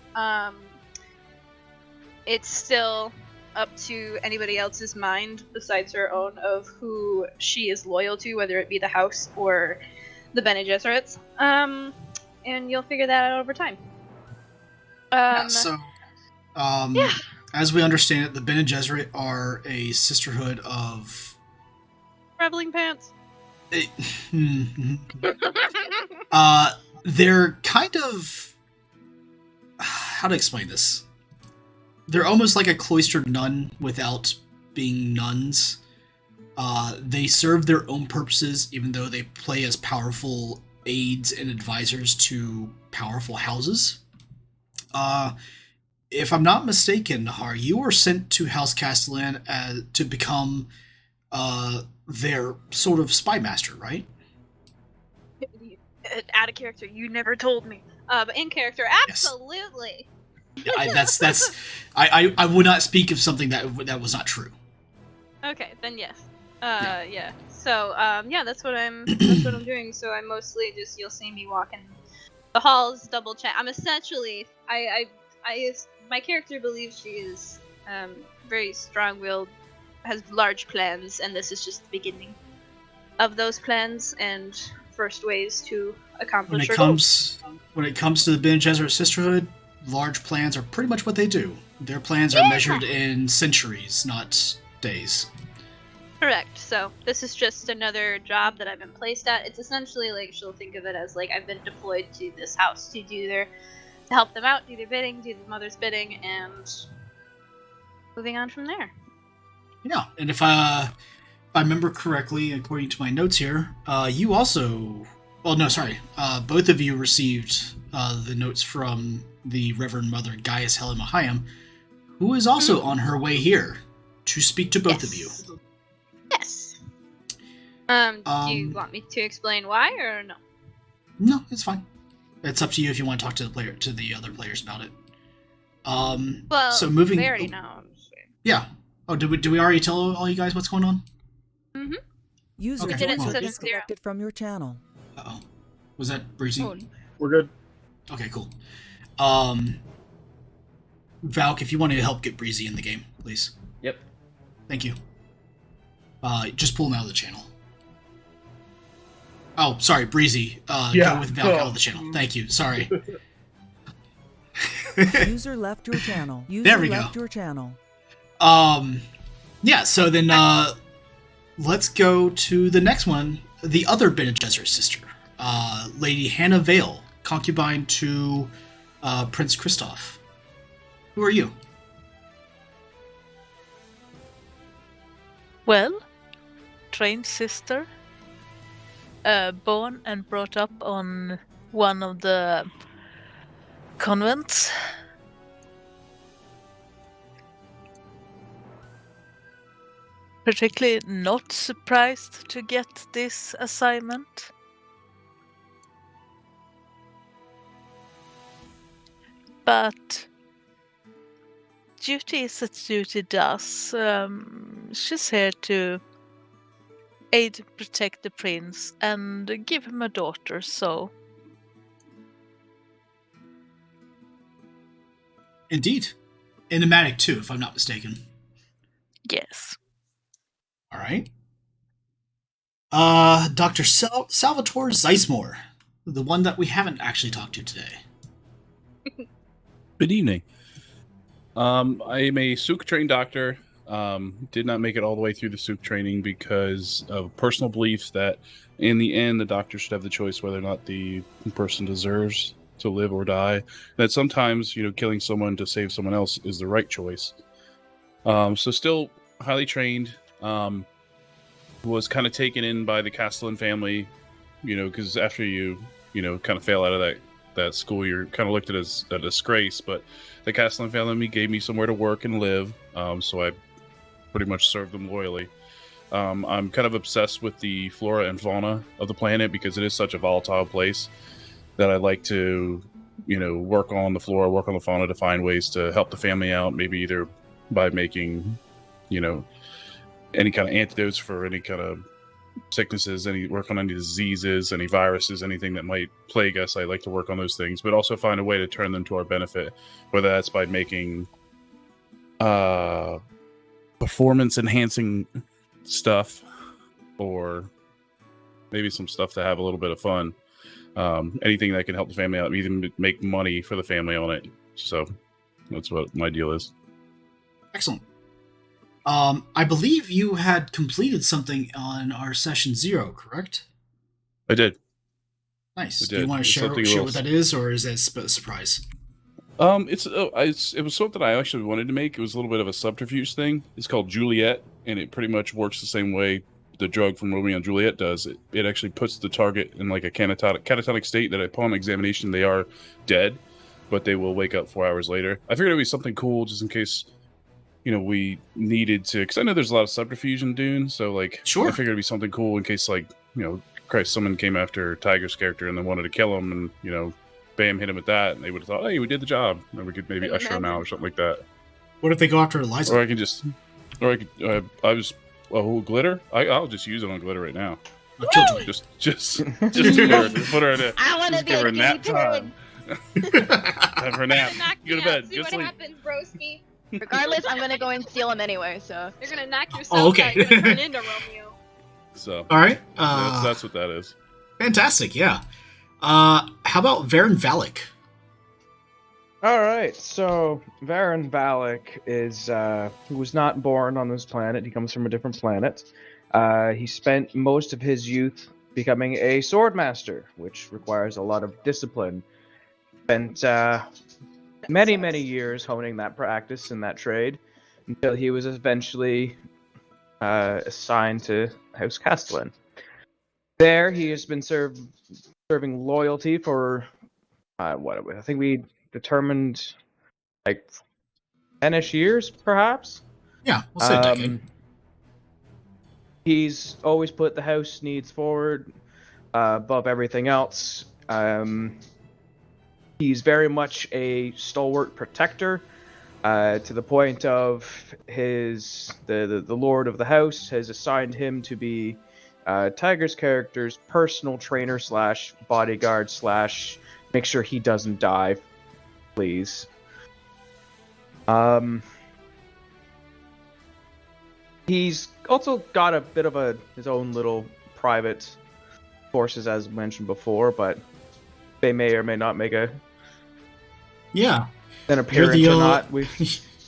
It's still up to anybody else's mind besides her own of who she is loyal to, whether it be the house or the Bene Gesserits. And you'll figure that out over time. As we understand it, the Bene Gesserit are a sisterhood of... Reveling Pants. They're kind of... How to explain this? They're almost like a cloistered nun without being nuns. They serve their own purposes, even though they play as powerful aides and advisors to powerful houses. If I'm not mistaken, Nahar, you were sent to House Castelan to become their sort of spy master, right? Out of character, you never told me. But in character, absolutely. I would not speak of something that was not true. Okay, then yes. Yeah. So, that's what I'm doing. So I mostly just, you'll see me walking the halls, double check. I'm essentially, my character believes she is very strong-willed, has large plans, and this is just the beginning of those plans and first ways to accomplish her goals. When it comes to the Bene Gesserit Sisterhood, large plans are pretty much what they do. Their plans are measured in centuries, not days. Correct. So this is just another job that I've been placed at. It's essentially like she'll think of it as like I've been deployed to this house to help them out, do their bidding, do the mother's bidding, and moving on from there. Yeah, and if I remember correctly, according to my notes here, you also... Well, no, sorry. Both of you received the notes from the Reverend Mother Gaius Helen Mahayam, who is also on her way here to speak to both of you. Yes. Do you want me to explain why or no? No, it's fine. It's up to you if you want to talk to the other players about it. Well, so moving. they already know. Yeah. Oh, did we already tell all you guys what's going on? Mm-hmm. User Okay. Did it joined set or us disconnected from your channel. Uh-oh. Was that Breezy? Oh, We're good. Okay, cool. Valk, if you want to help get Breezy in the game, please. Yep. Thank you. Just pull him out of the channel. Oh, sorry, Breezy. Go with Valk out of the channel. Thank you. Sorry. User left your channel. User There we left go. your channel. Yeah, so then let's go to the next one. The other Bene Gesserit sister. Lady Hannah Vale, concubine to Prince Christoph. Who are you? Well, trained sister, born and brought up on one of the convents. Particularly not surprised to get this assignment. But duty is as duty does. She's here to aid and protect the prince and give him a daughter, so... Indeed. Enigmatic too, if I'm not mistaken. Yes. All right. Dr. Salvatore Zeismore, the one that we haven't actually talked to today. Good evening. I am a Suk trained doctor. Did not make it all the way through the Suk training because of personal beliefs that in the end the doctor should have the choice whether or not the person deserves to live or die. That sometimes, killing someone to save someone else is the right choice. So still highly trained. Was kind of taken in by the Castelan family, because after you kind of fail out of that school, you're kind of looked at as a disgrace. But the Castellan family gave me somewhere to work and live, so I pretty much served them loyally. I'm kind of obsessed with the flora and fauna of the planet because it is such a volatile place that I like to, work on the flora, work on the fauna to find ways to help the family out, maybe either by making, any kind of antidotes for any kind of sicknesses, work on any diseases, any viruses, anything that might plague us. I like to work on those things, but also find a way to turn them to our benefit, whether that's by making performance enhancing stuff or maybe some stuff to have a little bit of fun. Anything that can help the family out, even make money for the family on it. So that's what my deal is. Excellent. I believe you had completed something on our session 0, correct? I did. Nice. I Do you did. want to share what that is, or is it a surprise? It was something I actually wanted to make. It was a little bit of a subterfuge thing. It's called Juliet, and it pretty much works the same way the drug from Romeo and Juliet does. It actually puts the target in like a catatonic state that upon examination they are dead, but they will wake up 4 hours later. I figured it would be something cool just in case, we needed to, because I know there's a lot of subterfuge in Dune, so sure. I figured it'd be something cool in case Christ, someone came after Tiger's character and they wanted to kill him, and bam, hit him with that, and they would have thought, hey, we did the job, and we could maybe usher him out or something like that. What if they go after Eliza? Or glitter. I'll just use it on glitter right now. Killjoy. Just put her in a. I want to be give her a a nap guinea time. Have her nap. Go to bed. See Go what sleep. happens, broski. Regardless, I'm gonna go and steal him anyway. So You're gonna knock yourself okay. out. You're gonna turn into Romeo. So. All right. That's what that is. Fantastic. Yeah. How about Varen Valak? All right, so Varen Valak is he was not born on this planet. He comes from a different planet. He spent most of his youth becoming a sword master, which requires a lot of discipline. Spent many years honing that practice and that trade until he was eventually assigned to House Castellan. There, he has been serving loyalty for what I think we determined like 10-ish years, perhaps. Yeah, we'll say a decade. He's always put the house needs forward above everything else. He's very much a stalwart protector, to the point of the lord of the house has assigned him to be Tiger's character's personal trainer slash bodyguard slash make sure he doesn't die, please. He's also got a bit of his own little private forces, as mentioned before, but they may or may not make an appearance or not.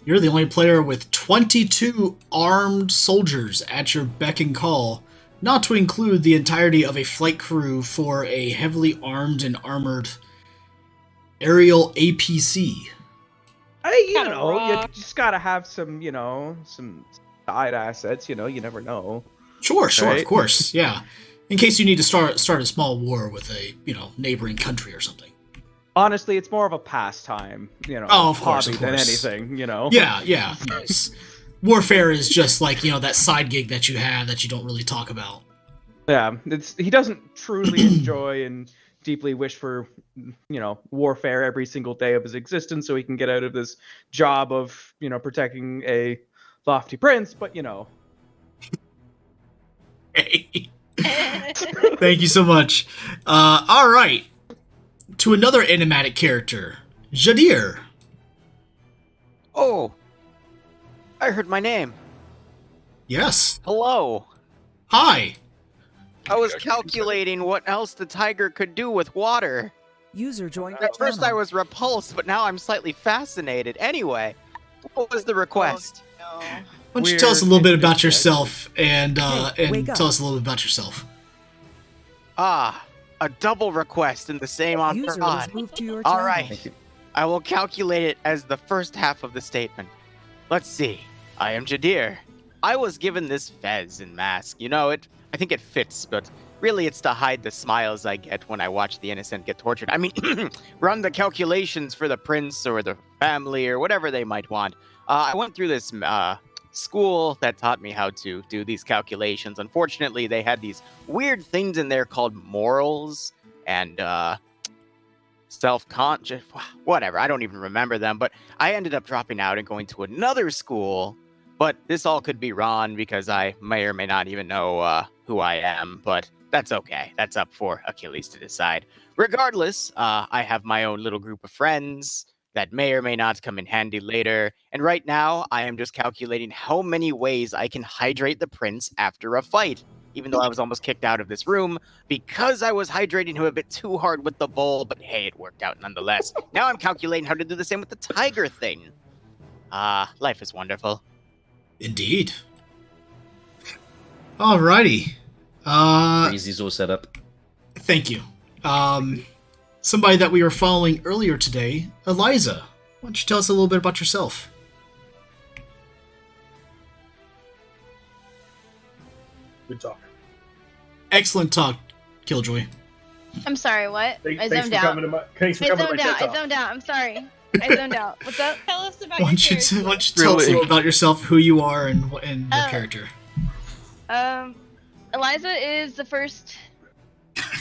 You're the only player with 22 armed soldiers at your beck and call, not to include the entirety of a flight crew for a heavily armed and armored aerial APC. You just gotta have some side assets. You never know. Sure, right? Of course, yeah. In case you need to start a small war with a neighboring country or something. Honestly, it's more of a pastime, of course. than anything, Yeah. Yes. Warfare is just like, that side gig that you have that you don't really talk about. Yeah, he doesn't truly enjoy and deeply wish for, warfare every single day of his existence so he can get out of this job of, protecting a lofty prince, but, Hey. Thank you so much. All right. To another enigmatic character, Jadir. Oh, I heard my name. Yes. Hello. Hi. I was calculating what else the tiger could do with water. User joined. At first I was repulsed, but now I'm slightly fascinated. Anyway, what was the request? Why don't you tell us a little bit about yourself and tell us a little bit about yourself? A double request in the same User was moved to your All channel. right. I will calculate it as the first half of the statement. Let's see. I am Jadir. I was given this fez and mask. I think it fits, but really it's to hide the smiles I get when I watch the innocent get tortured. I mean, run the calculations for the prince or the family or whatever they might want. I went through this school that taught me how to do these calculations. Unfortunately, they had these weird things in there called morals and self-conscious, whatever. I don't even remember them, but I ended up dropping out and going to another school. But this all could be wrong because I may or may not even know who I am, but that's okay. That's up for Achilles to decide. Regardless, I have my own little group of friends that may or may not come in handy later. And right now, I am just calculating how many ways I can hydrate the prince after a fight. Even though I was almost kicked out of this room because I was hydrating him a bit too hard with the bowl. But hey, it worked out nonetheless. Now I'm calculating how to do the same with the tiger thing. Life is wonderful. Indeed. Alrighty. Breezy's all set up. Thank you. Somebody that we were following earlier today, Eliza. Why don't you tell us a little bit about yourself? Good talk. Excellent talk, Killjoy. I'm sorry, what? I Thanks zoned for out. coming to my TED I Talk. zoned out. I'm sorry. I zoned out. What's up? Tell us about Why don't you tell us a little about yourself, who you are, and your character? Eliza is the first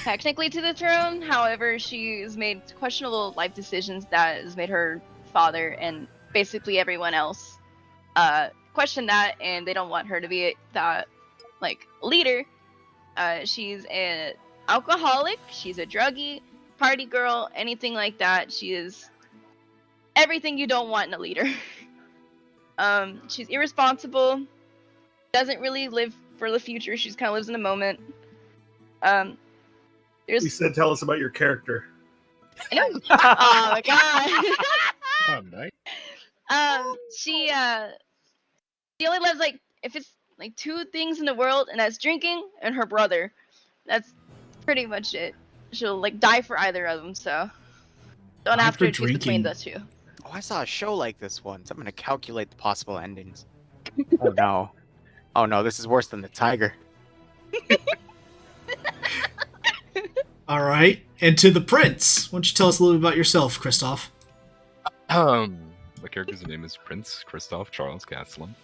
technically to the throne. However, she's made questionable life decisions that has made her father and basically everyone else question that, and they don't want her to be that leader. She's an alcoholic. She's a druggie, party girl, anything like that. She is everything you don't want in a leader. She's irresponsible. Doesn't really live for the future. She just kind of lives in the moment. You said tell us about your character. Oh my god. Oh, nice. She only loves like if it's like two things in the world, and that's drinking and her brother. That's pretty much it. She'll like die for either of them. So don't Die have for to choose between drinking. the two. Oh, I saw a show like this once. I'm gonna calculate the possible endings. Oh no. Oh no, this is worse than the tiger. All right, and to the prince. Why don't you tell us a little bit about yourself, Christoph? My character's name is Prince Christoph Charles Castelan,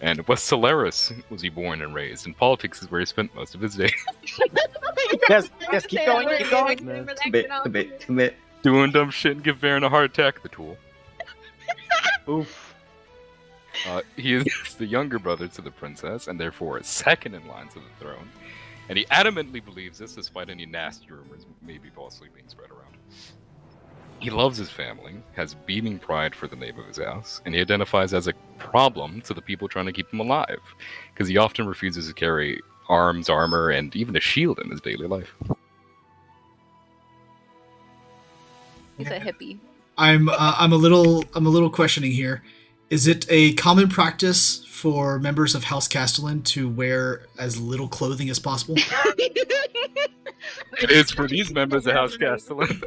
and West Solaris was he born and raised. And politics is where he spent most of his day. Yes, keep going, keep going. Commit. Doing dumb shit and give Varen a heart attack. The tool. Oof. He is the younger brother to the princess, and therefore second in line to the throne. And he adamantly believes this, despite any nasty rumors maybe falsely being spread around. He loves his family, has beaming pride for the name of his house, and he identifies as a problem to the people trying to keep him alive, because he often refuses to carry arms, armor, and even a shield in his daily life. He's a hippie. I'm a little questioning here. Is it a common practice for members of House Castellan to wear as little clothing as possible? It is for these members of House Castellan.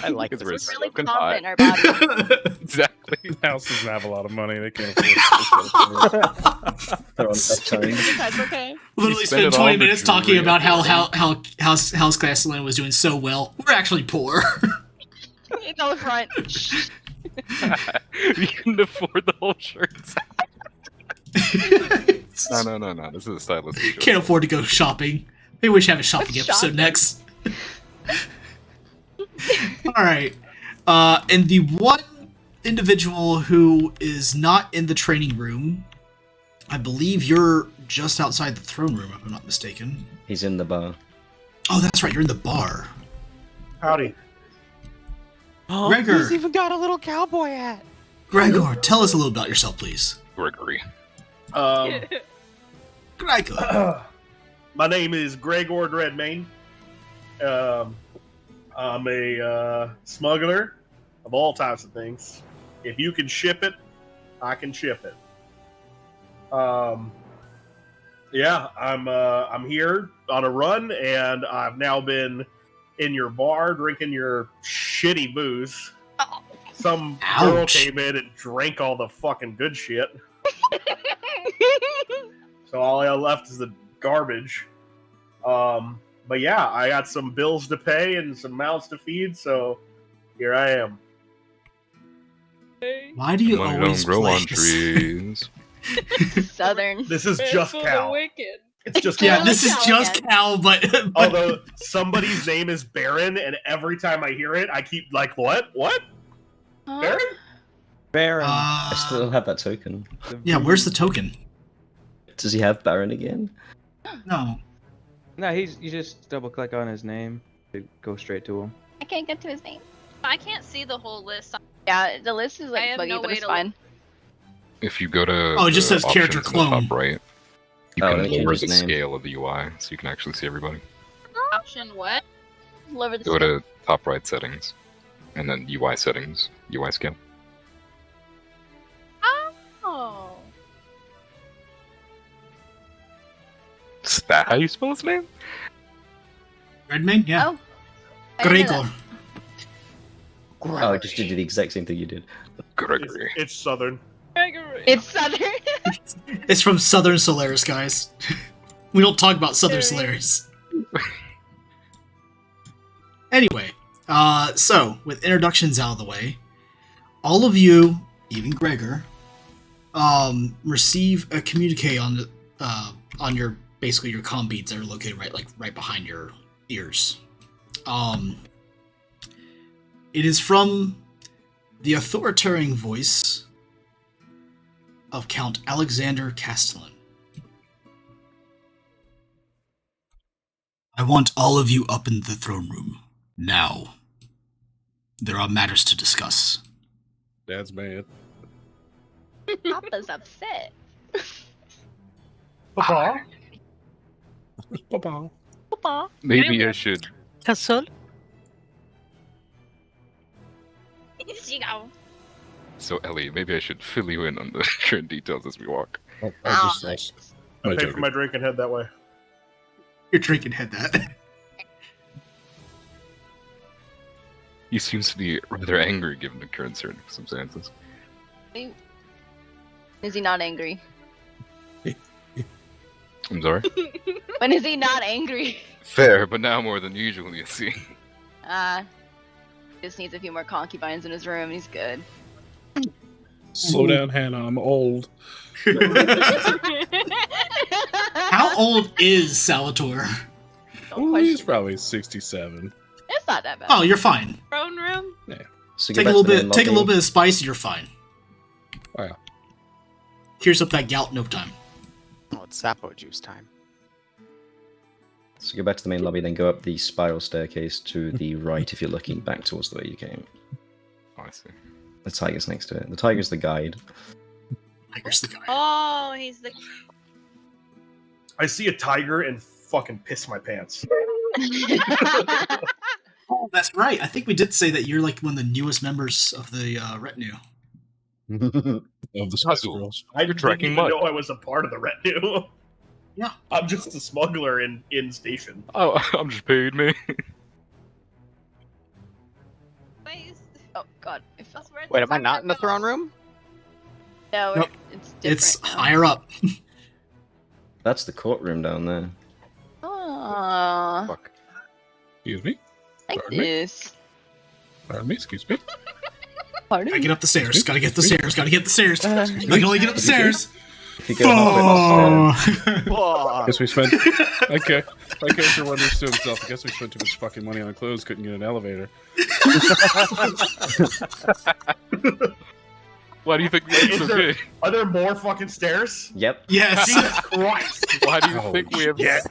I like Because this. we're Really smoking confident hot. in our body. Exactly. House doesn't have a lot of money. They can't afford to. They're on tough times. That's okay. Literally spend spent it all 20 on the minutes talking jewelry about and how House Castellan was doing so well. We're actually poor. It's on the front. We couldn't afford the whole shirts. No. This is a stylistic choice. Can't afford to go shopping. Maybe we should have a shopping What's episode shopping? next. All right. And the one individual who is not in the training room, I believe you're just outside the throne room, if I'm not mistaken. He's in the bar. Oh, that's right. You're in the bar. Howdy. Oh, Gregor. he's even got a little cowboy hat. Gregor, tell us a little about yourself, please. Gregory. Gregor. My name is Gregor Dreadmane. I'm a smuggler of all types of things. If you can ship it, I can ship it. Yeah, I'm here on a run, and I've now been in your bar drinking your shitty booze. Oh. Some girl Ouch. came in and drank all the fucking good shit. So all I left is the garbage. But yeah, I got some bills to pay and some mouths to feed, so here I am. Why do you Money always don't grow play on trees. Southern. This is just Cal. Wicked. It's just Yeah, Cal. this is Cal just again. Cal, but Although somebody's name is Baron, and every time I hear it, I keep like, what? What? Huh? Baron? Baron. I still have that token. yeah, where's the token? Does he have Baron again? No. No, you just double click on his name to go straight to him. I can't get to his name. I can't see the whole list. Yeah, the list is I like have buggy, no but way it's to fine. If you go to Oh, it just the says character options in the clone. top right, you Oh, can they lower changed the his name. scale of the UI, so you can actually see everybody. Option what? Lower the Go to top right settings, and then UI settings, UI scale. Oh. Is that how you spell his name? Redman? Yeah. Oh. I didn't know Gregor. Oh, I just did the exact same thing you did. Gregory. It's Southern. Gregory. It's Southern. It's from Southern Solaris, guys. We don't talk about Southern Solaris. Anyway, so with introductions out of the way, all of you, even Gregor, receive a communique on your basically your comm beads that are located right behind your ears. It is from the authoritarian voice of Count Alexander Castelan. I want all of you up in the throne room now. There are matters to discuss. Dad's mad. Papa's upset. Papa. Papa. Maybe I should. Castle? So, Ellie, maybe I should fill you in on the current details as we walk. I just lost I my pay for token. my drink and head that way. You're drinking head that. He seems to be rather angry given the current circumstances. Is he not angry? I'm sorry? When is he not angry? Fair, but now more than usual, you see. Just needs a few more concubines in his room. He's good. Slow down, Hannah. I'm old. How old is Salvatore? Ooh, he's probably 67. It's not that bad. Oh, you're fine. Throne room? So Take go a back little to the main bit. Take a little lobby. bit of spice, and you're fine. Wow. Here's up that gout, no time. Oh, it's Sapo juice time. So go back to the main lobby, then go up the spiral staircase to the right if you're looking back towards the way you came. Oh, I see. The tiger's next to it. The tiger's the guide. Tiger's the guy. Oh, he's the. I see a tiger and fucking piss my pants. Oh, that's right. I think we did say that you're like one of the newest members of the retinue. Of the Spice Azul. Girls. I didn't tracking even mud. know I was a part of the retinue. Yeah. I'm just a smuggler in station. Oh, I'm just paid, man. Oh God. I fell. That's where Wait, am I not in the throne room? No, Nope. it's different. It's now. higher up. That's the courtroom down there. Aww. Fuck. Excuse me? Like Pardon me? this. Pardon me? Excuse me? Pardon Gotta me. get up the stairs. Gotta get up the stairs. Gotta get up the stairs. I can only get up the stairs. If you go halfway upstairs, Whoa. Guess we spent. Okay. My character wonders to himself. I guess we spent too much fucking money on clothes, couldn't get an elevator. Why do you think that's Is there- okay? Are there more fucking stairs? Yep. Yes. Jesus Christ! Why do you Oh, think we have shit.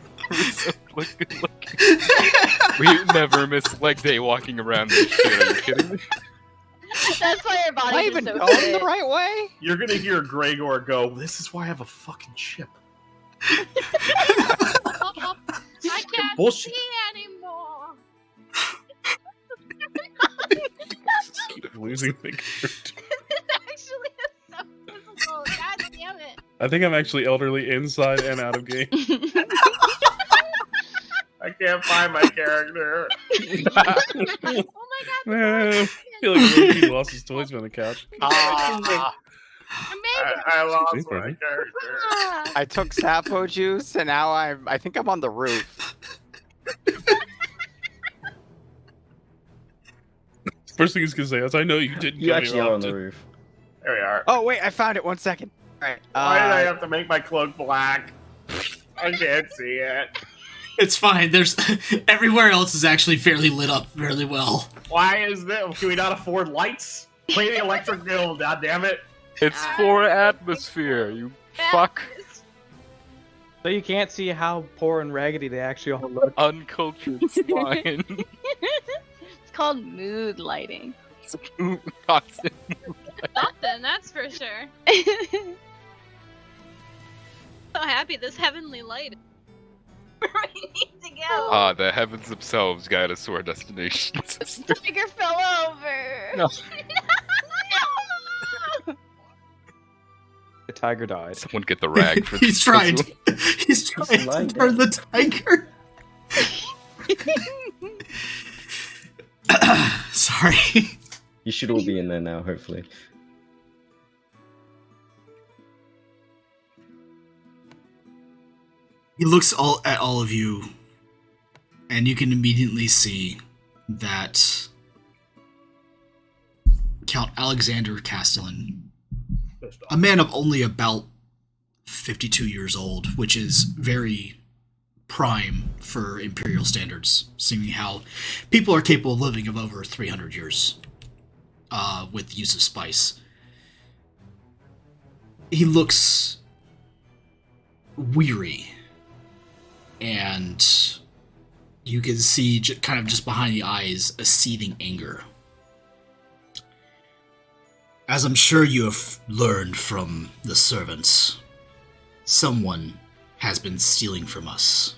look. We never miss leg day walking around this shit. Are you kidding me? That's why your Am I body's even so going fit. the right way? You're gonna hear Gregor go, "This is why I have a fucking chip." I can't Bullshit. see anymore. Keep losing the character. Actually, it's so difficult. God damn it. I think I'm actually elderly inside and out of game. I can't find my character. Oh my god. I feel like Loki lost his toys on the couch. Ah, I lost Excuse me, my pardon? character. I took Sapo juice and now I think I'm on the roof. First thing he's gonna say is, "I know you didn't You come actually here are on the often." roof. There we are. Oh wait, I found it. 1 second. Alright. Why did I have to make my cloak black? I can't see it. It's fine. There's everywhere else is actually fairly lit up fairly well. Why is this? Can we not afford lights? Play the electric bill, god damn it. It's for atmosphere, you fuck. So you can't see how poor and raggedy they actually all look. Uncultured swine. It's called mood lighting. Constant. Something, that's for sure. So happy this heavenly light. Where we need to go. Ah, the heavens themselves guide us to our destination. Tiger fell over. No. The tiger died. Someone get the rag for He's this. trying. He's trying lying to turn the tiger. Sorry. You should all be in there now, hopefully. He looks at all of you, and you can immediately see that Count Alexander Castelan, a man of only about 52 years old, which is very prime for Imperial standards, seeing how people are capable of living of over 300 years with the use of spice. He looks weary, and you can see kind of just behind the eyes a seething anger. As I'm sure you have learned from the servants, someone has been stealing from us.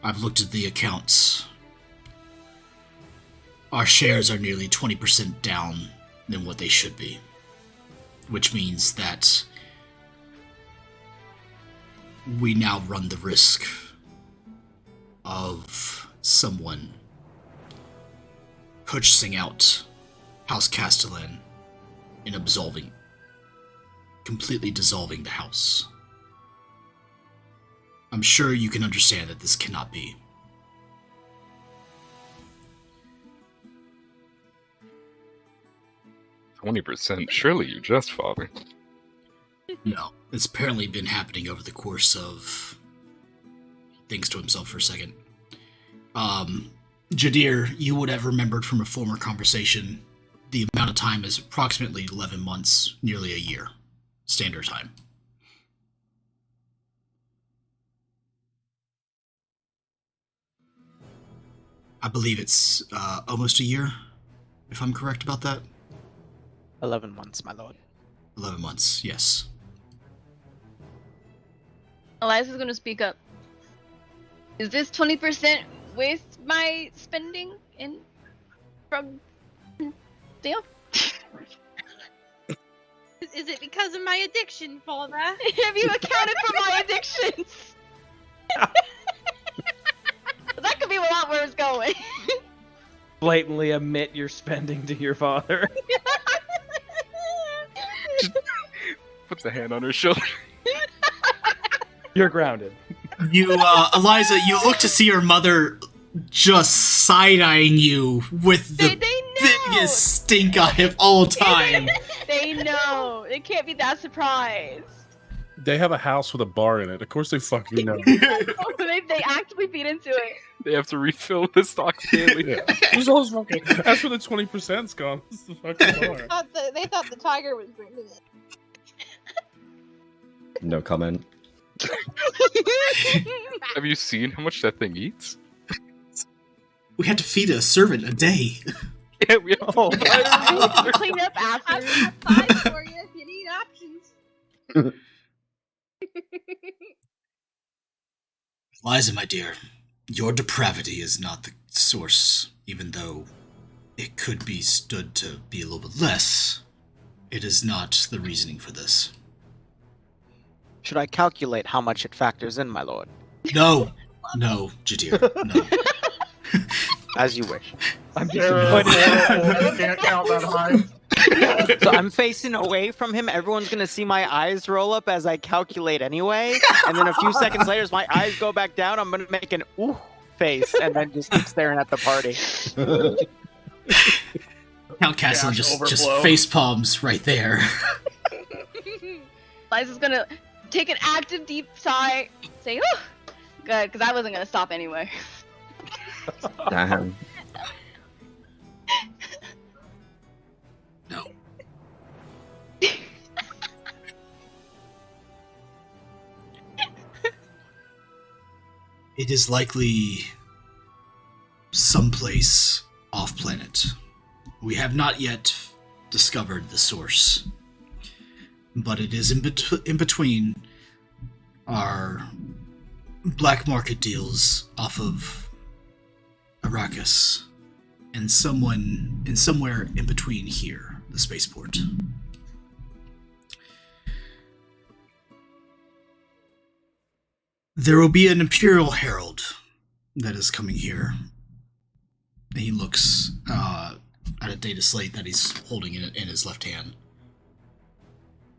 I've looked at the accounts. Our shares are nearly 20% down than what they should be. Which means that we now run the risk of someone purchasing out House Castelan and completely dissolving the house. I'm sure you can understand that this cannot be. 20%. Surely you just, Father. No, it's apparently been happening over the course of... Thinks to himself for a second. Jadir, you would have remembered from a former conversation, the amount of time is approximately 11 months, nearly a year. Standard time. I believe it's almost a year, if I'm correct about that. 11 months, my lord. 11 months, yes. Eliza's gonna speak up. Is this 20% waste my spending from Theo? Is it because of my addiction, Father? Have you accounted for my addictions? That could be a lot where it's going. Blatantly admit your spending to your father. Puts a hand on her shoulder. You're grounded. You, Eliza, you look to see your mother just side-eyeing you with the biggest stink eye of all time. They know. They can't be that surprised. They have a house with a bar in it. Of course they fucking know. they actively feed into it. They have to refill the stock daily. Yeah. There's always fucking... That's where the 20%'s gone. This is the fucking bar. They thought the tiger was bringing it. No comment. Have you seen how much that thing eats? We had to feed a servant a day. Yeah, we have to Clean up after. I've got 5 for you if you need options. Eliza, my dear, your depravity is not the source, even though it could be stood to be a little bit less. It is not the reasoning for this. Should I calculate how much it factors in, my lord? No, Jadir, no. As you wish. I'm disappointed. You can't count that high. So I'm facing away from him. Everyone's gonna see my eyes roll up as I calculate anyway, and then a few seconds later, as my eyes go back down, I'm gonna make an ooh face, and then just keep staring at the party. Count Castelan just overflow. face palms right there. Liza's gonna take an active deep sigh, say, "Oh, good," because I wasn't gonna stop anyway. Damn. No. It is likely someplace off planet. We have not yet discovered the source, but it is in between our black market deals off of Arrakis and somewhere in between here, the spaceport. There will be an Imperial Herald that is coming here. And he looks at a data slate that he's holding in his left hand.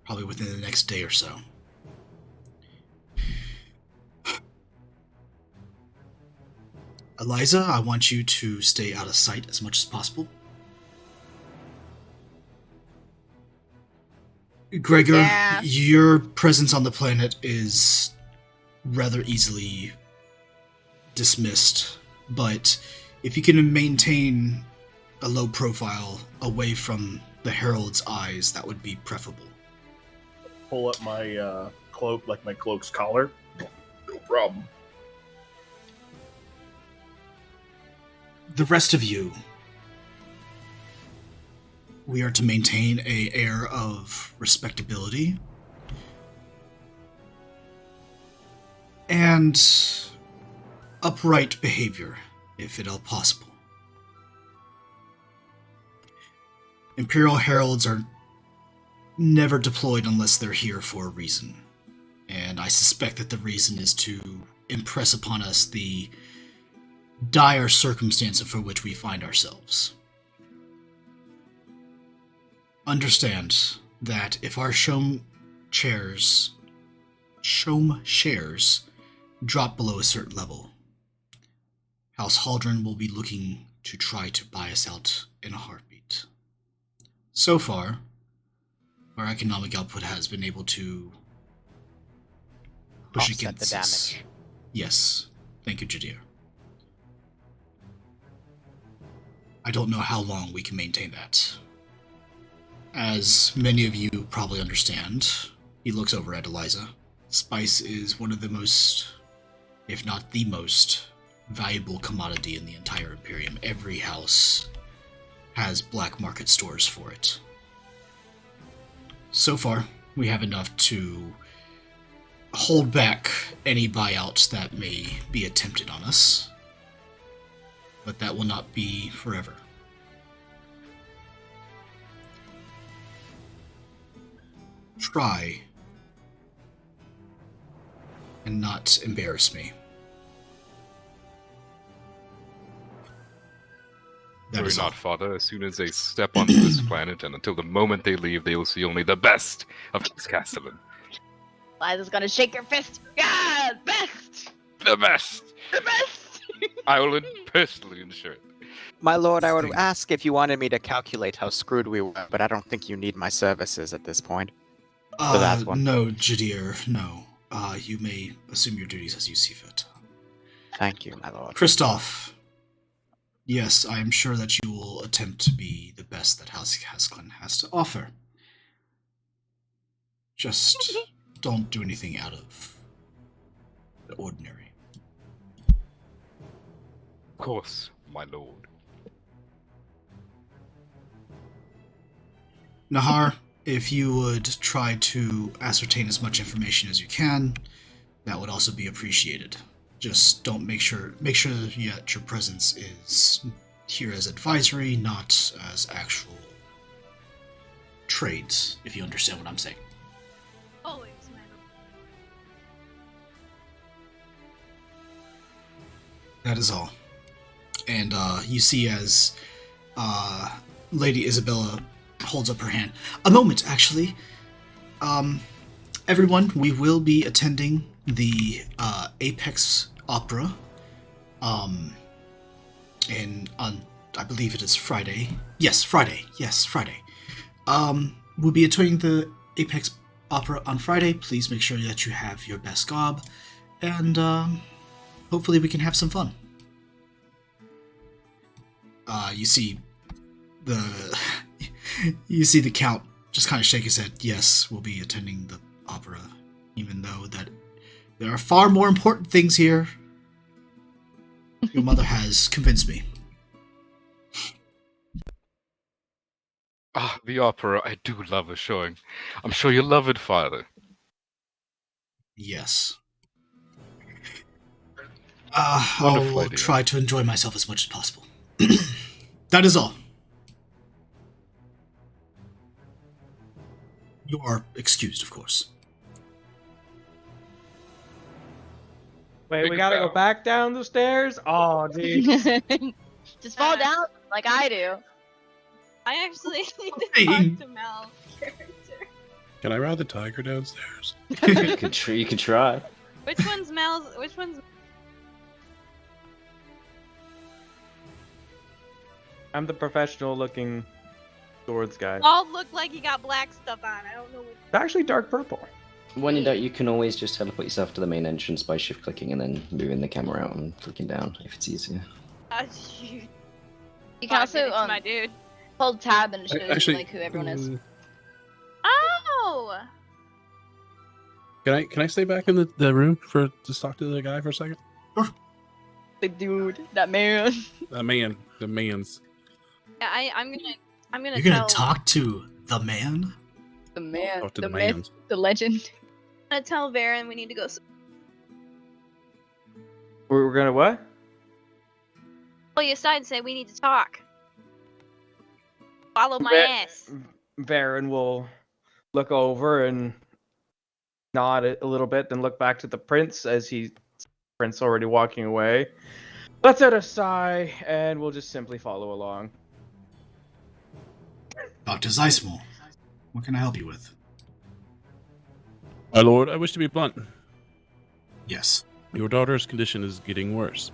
Probably within the next day or so. Eliza, I want you to stay out of sight as much as possible. Gregor, Yeah. your presence on the planet is rather easily dismissed, but if you can maintain a low profile away from the Herald's eyes, that would be preferable. Pull up my cloak, like my cloak's collar. No problem. The rest of you, we are to maintain an air of respectability and upright behavior, if at all possible. Imperial heralds are never deployed unless they're here for a reason. And I suspect that the reason is to impress upon us the dire circumstance for which we find ourselves. Understand that if our Shome shares drop below a certain level, House Haldren will be looking to try to buy us out in a heartbeat. So far, our economic output has been able to push Offset against the us. damage. Yes. Thank you, Jadir. I don't know how long we can maintain that. As many of you probably understand, he looks over at Eliza. Spice is one of the most, if not the most, valuable commodity in the entire Imperium. Every house has black market stores for it. So far, we have enough to hold back any buyouts that may be attempted on us, but that will not be forever. Try and not embarrass me. That Worry is all. not, Father. As soon as they step onto this planet, and until the moment they leave, they will see only the best of Castelan. Liza's gonna shake her fist. Yeah, best! The best! The best! I will personally ensure it. My lord, I would ask if you wanted me to calculate how screwed we were, but I don't think you need my services at this point. For that one. No, Jadir, no. You may assume your duties as you see fit. Thank you, my lord. Christoph, yes, I am sure that you will attempt to be the best that House Castelan has to offer. Just don't do anything out of the ordinary. Of course, my lord. Nahar, if you would try to ascertain as much information as you can, that would also be appreciated. Just don't make sure that your presence is here as advisory, not as actual trades, if you understand what I'm saying. Always, my lord. That is all. And you see as Lady Isabella holds up her hand. A moment, actually. Everyone, we will be attending the Apex Opera on I believe it is Friday. Yes, Friday. We'll be attending the Apex Opera on Friday. Please make sure that you have your best garb, and hopefully we can have some fun. You see the Count just kind of shake his head. Yes, we'll be attending the opera, even though that there are far more important things here. Your mother has convinced me. Ah, the opera. I do love a showing. I'm sure you'll love it, Father. Yes. Wonderful I'll idea. try to enjoy myself as much as possible. That is all. You are excused, of course. Wait, Take we it gotta go down. back down the stairs? Oh, geez. Just fall down like I do. I actually need to Hey. talk to Mal's character. Can I ride the tiger downstairs? You could try. Which one's Mal's? Which one's? I'm the professional-looking swords guy. All look like he got black stuff on. I don't know what. It's actually dark purple. When in doubt, you can always just teleport yourself to the main entrance by shift-clicking and then moving the camera out and clicking down if it's easier. Shoot. You can 5 also minutes, my dude. hold tab and it shows Actually, like who everyone is. Oh. Can I stay back in the room to talk to the guy for a second? The dude, that man. The man's. Yeah, I'm gonna. You're gonna tell, talk to the man? The man. Talk to the the myth, mans. the legend. I'm gonna tell Varen we need to go. We're gonna what? Pull you aside and say we need to talk. Follow my Ve- ass. Varen will look over and nod a little bit, then look back to the prince as prince already walking away. Let's out a sigh, and we'll just simply follow along. Dr. Zeismore, what can I help you with? My lord, I wish to be blunt. Yes. Your daughter's condition is getting worse.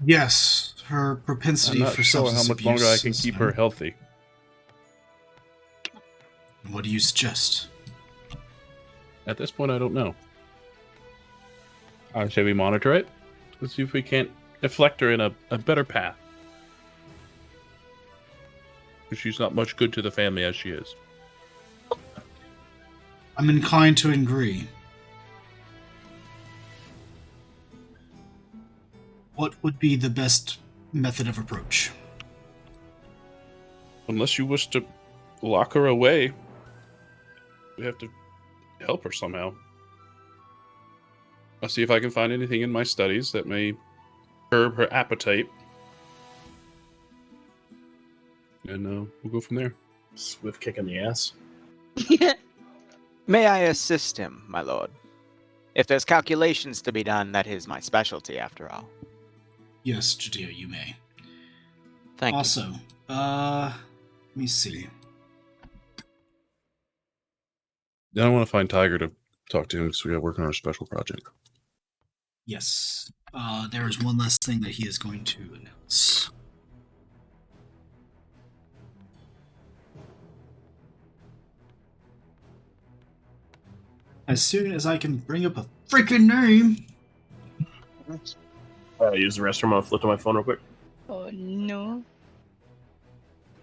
Yes, her propensity I'm not for sure how substance much abuse longer I can is- keep her healthy. What do you suggest? At this point, I don't know. Shall we monitor it? Let's see if we can't deflect her in a better path. She's not much good to the family as she is. I'm inclined to agree. What would be the best method of approach? Unless you wish to lock her away, we have to help her somehow. I'll see if I can find anything in my studies that may curb her appetite. And we'll go from there. Swift kick in the ass. May I assist him, my lord? If there's calculations to be done, that is my specialty, after all. Yes, Judea, you may. Thank also, you. let me see. Then I want to find Tiger to talk to him because we got to work on our special project. Yes. There is one last thing that he is going to announce. As soon as I can bring up a freaking name. Use the restroom. I'll flip to my phone real quick. Oh no.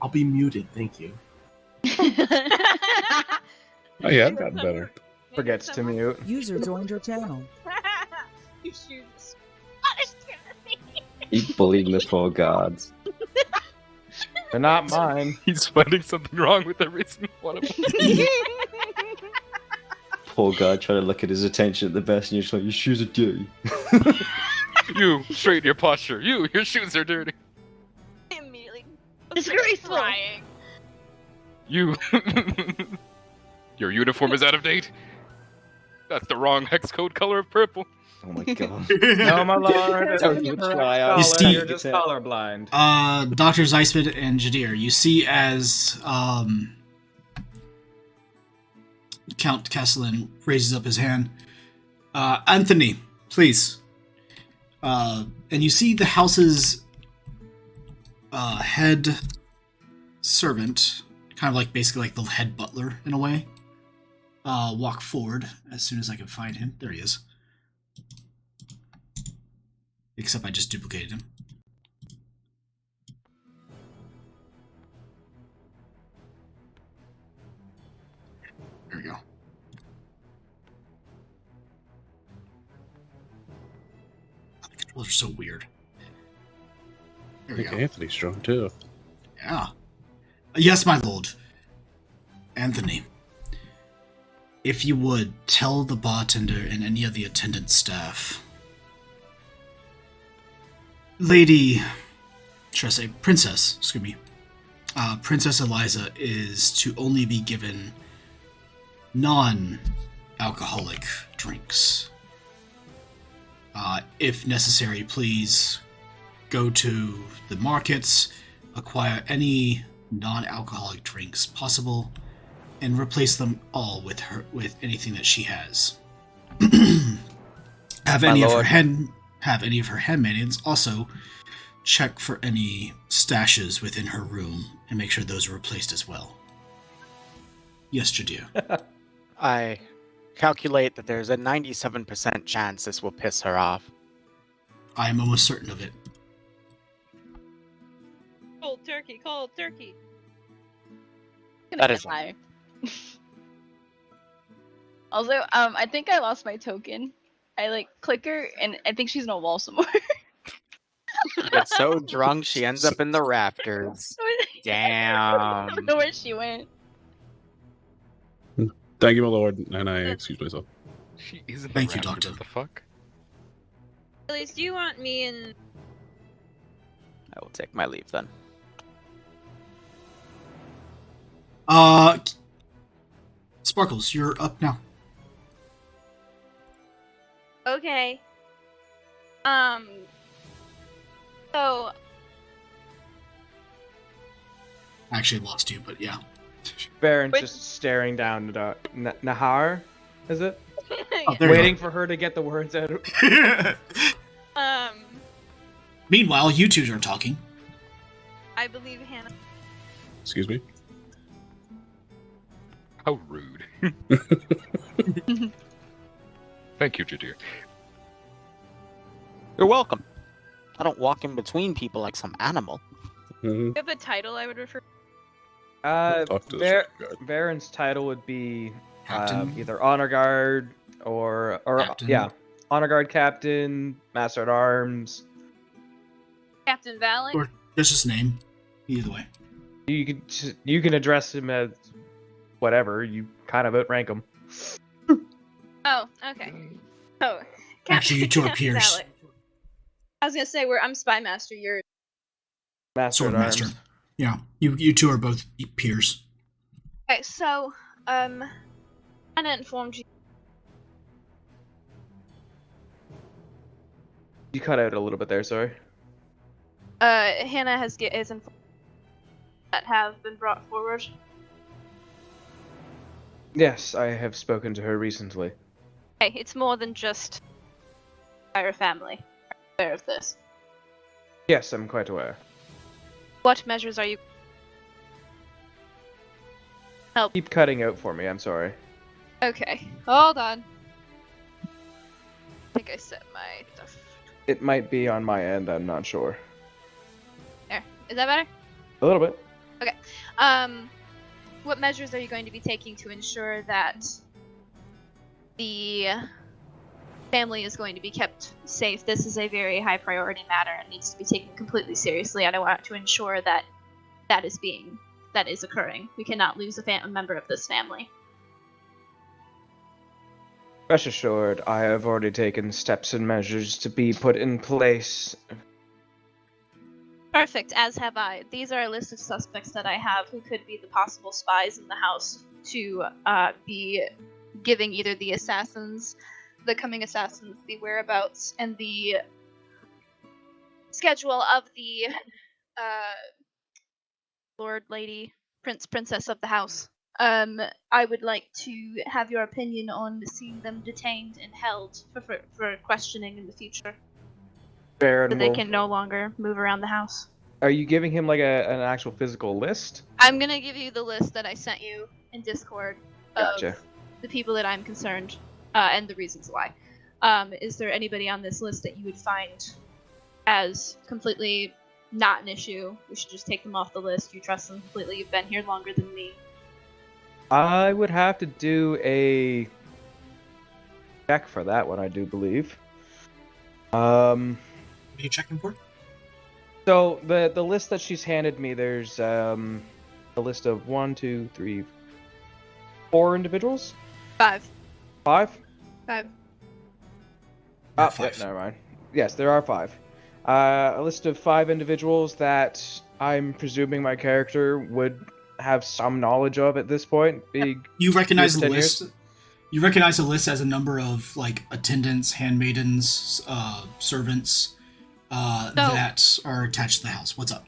I'll be muted. Thank you. Oh yeah, I've gotten better. Forgets to mute. User joined your channel. You shoot. Keep bullying the poor guards. They're not mine. He's finding something wrong with every single one of them. Poor guard trying to look at his attention at the best, and you're just like, your shoes are dirty. You, straighten your posture. Your shoes are dirty. Immediately. Disgraceful. Crying. You, your uniform is out of date. That's the wrong hex code color of purple. Oh my god. No, my lord. Don't you try out. You see- You're just colorblind. Dr. Zeisman and Jadir, you see as Count Castelan raises up his hand. Anthony, please. And you see the house's head servant, kind of like basically like the head butler in a way, walk forward as soon as I can find him. There he is. Except I just duplicated him. There we go. The controls are so weird. There I we think go. Anthony's strong too. Yeah. Yes, my lord. Anthony. If you would, tell the bartender and any of the attendant staff. Lady... Should I say Princess? Excuse me. Princess Eliza is to only be given non-alcoholic drinks. If necessary, please go to the markets, acquire any non-alcoholic drinks possible, and replace them all with anything that she has. Have any of her handmaidens also check for any stashes within her room and make sure those are replaced as well. Yes, Jadir. I calculate that there's a 97% chance this will piss her off. I am almost certain of it. Cold turkey, cold turkey. Gonna That get is- high. Also, I think I lost my token. I click her, and I think she's in a wall somewhere. She gets so drunk she ends up in the rafters. I Damn. don't know where she went. Thank you, my lord, and I excuse myself. She is in the Thank you, rafters, Doctor. What the fuck? At least, do you want me and I will take my leave then. Sparkles, you're up now. Okay. So I actually lost you, but yeah. Baron's Wait. just staring down at Nahar, is it? Oh, there you Waiting for her to get the words out. Meanwhile, you two are talking. I believe Hannah. Excuse me. How rude. Thank you, Jadir. You're welcome. I don't walk in between people like some animal. Mm-hmm. You have a title I would refer. Talk to the Baron's title would be Captain. either honor guard or Captain. yeah, honor guard captain, master at arms. Captain Valak. Or just his name. Either way. You can address him as whatever. You kind of outrank him. Oh, okay. Oh, Actually, you two are Captain peers. Valak. I was gonna say I'm spy master. You're Master Sword at master. arms. Yeah, you two are both peers. okay. So Hannah informed you. You cut out a little bit there. Sorry. Hannah is informed that have been brought forward. Yes, I have spoken to her recently. Okay, it's more than just our family. Are you aware of this? Yes, I'm quite aware. What measures are you? Help. Keep cutting out for me. I'm sorry. Okay, hold on. I think I set my stuff. It might be on my end. I'm not sure. There. Is that better? A little bit. Okay. What measures are you going to be taking to ensure that the family is going to be kept safe? This is a very high priority matter and needs to be taken completely seriously, and I want to ensure that that is occurring. We cannot lose a member of this family. Rest assured, I have already taken steps and measures to be put in place. Perfect, as have I. These are a list of suspects that I have who could be the possible spies in the house to be giving either the coming assassins, the whereabouts and the schedule of the lord, lady, princess of the house. I would like to have your opinion on seeing them detained and held for questioning in the future. Baron, So they can no longer move around the house. Are you giving him like an actual physical list? I'm gonna give you the list that I sent you in Discord Gotcha. of the people that I'm concerned, and the reasons why. Is there anybody on this list that you would find as completely not an issue? We should just take them off the list. You trust them completely. You've been here longer than me. I would have to do a check for that one, I do believe. What are you checking for? So the list that she's handed me, there's a list of 1, 2, 3, 4 individuals. 5. 5? 5. Oh, Five. yeah, never mind. Yes, there are 5. A list of 5 individuals that I'm presuming my character would have some knowledge of at this point. You recognize the 10 list. years? You recognize the list as a number of like attendants, handmaidens, servants that are attached to the house. What's up?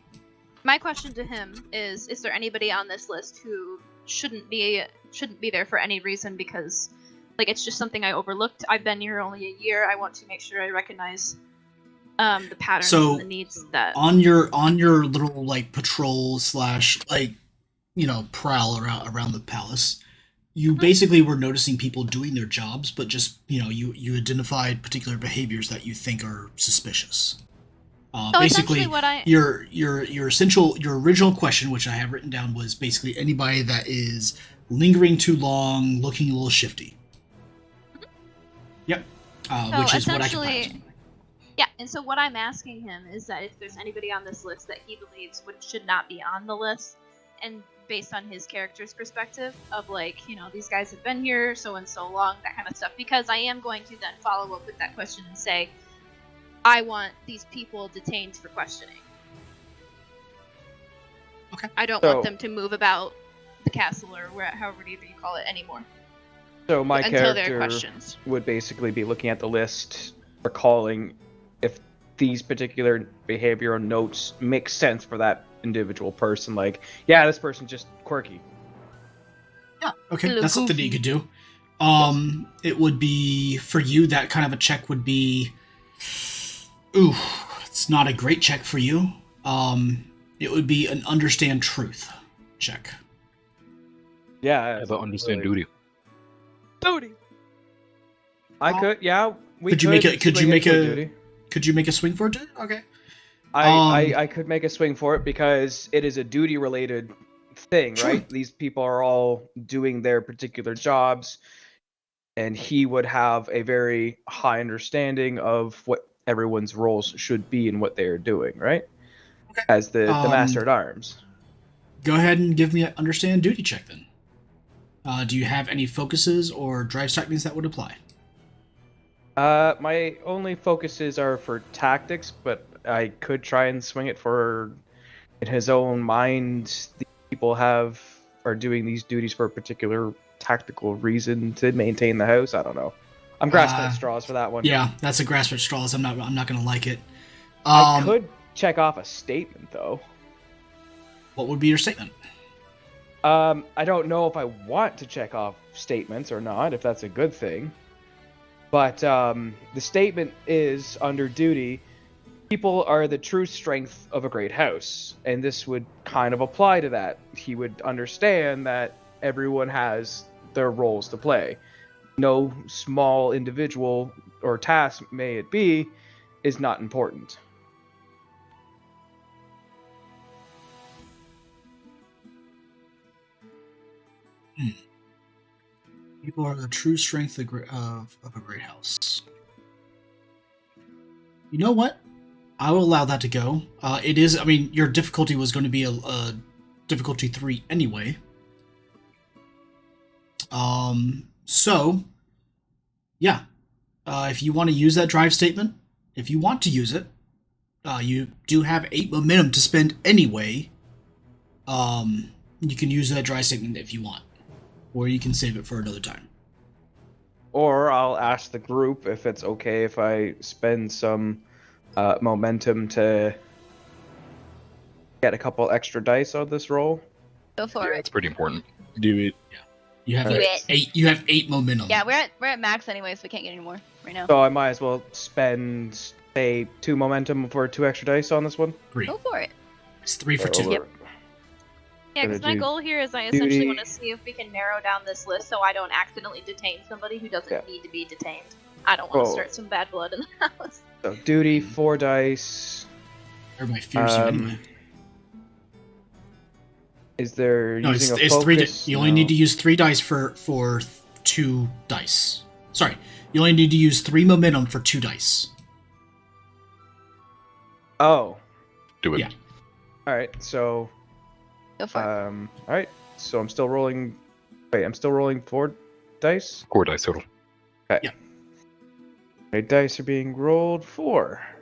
My question to him is there anybody on this list who shouldn't be there for any reason because like it's just something I overlooked? I've been here only a year. I want to make sure I recognize the patterns and the needs that on your little like patrol / like prowl around the palace. You basically were noticing people doing their jobs, but just you identified particular behaviors that you think are suspicious. Basically, what I your original question, which I have written down, was basically anybody that is lingering too long, looking a little shifty. Yep, which is what I compiled. Yeah, and so what I'm asking him is that if there's anybody on this list that he believes should not be on the list, and based on his character's perspective of like, these guys have been here so and so long, that kind of stuff, because I am going to then follow up with that question and say, I want these people detained for questioning. Okay. I don't want them to move about the castle or however you call it anymore. So my Until there are character questions. would basically be looking at the list, recalling if these particular behavioral notes make sense for that individual person. Like, yeah, this person's just quirky. Yeah, okay, Hello, that's something that you Goofy. could do. It would be, for you, that kind of a check would be, ooh, it's not a great check for you. It would be an understand truth check. Yeah, How about understand absolutely. duty? I could, yeah. We Could you make a- could you swing make into a- duty. Could you make a swing for it? Okay. I could make a swing for it because it is a duty related thing, Sure. right? These people are all doing their particular jobs, and he would have a very high understanding of what everyone's roles should be and what they are doing, right? Okay. As the master at arms. Go ahead and give me an understand duty check then. Do you have any focuses or drive statements that would apply? My only focuses are for tactics, but I could try and swing it for, in his own mind, the people are doing these duties for a particular tactical reason to maintain the house. I don't know. I'm grasping at straws for that one. Yeah, that's a grasp at straws. I'm not gonna like it. I could check off a statement though. What would be your statement? I don't know if I want to check off statements or not, if that's a good thing. But the statement is, under duty, people are the true strength of a great house. And this would kind of apply to that. He would understand that everyone has their roles to play. No small individual or task, may it be, is not important. People are the true strength of a great house. You know what? I will allow that to go. It is. I mean, your difficulty was going to be a difficulty 3 anyway. So, yeah. If you want to use that drive statement, if you want to use it, you do have 8 momentum to spend anyway. You can use that drive statement if you want, or you can save it for another time. Or I'll ask the group if it's okay if I spend some momentum to get a couple extra dice on this roll. Go for Yeah, it. it's pretty important. Do it. You have Do like it. You have 8 momentum. Yeah, we're at max anyway, so we can't get any more right now. So I might as well spend, say, 2 momentum for 2 extra dice on this one. 3. Go for it. It's 3 for 2. Yep. Yeah, because Gonna my do goal here is I essentially duty. want to see if we can narrow down this list so I don't accidentally detain somebody who doesn't Yeah. need to be detained. I don't want to Oh. start some bad blood in the house. So duty, 4 dice. Everybody fears you anyway. Is there No, using it's a 3. focus? You only No. need to use 3 dice for 2 dice. Sorry, you only need to use 3 momentum for 2 dice. Oh. Do it. Yeah. All right. So Go for it. all right. So I'm still rolling. Wait, I'm still rolling 4 dice. 4 dice total. Okay. Yeah. My dice are being rolled 4. Am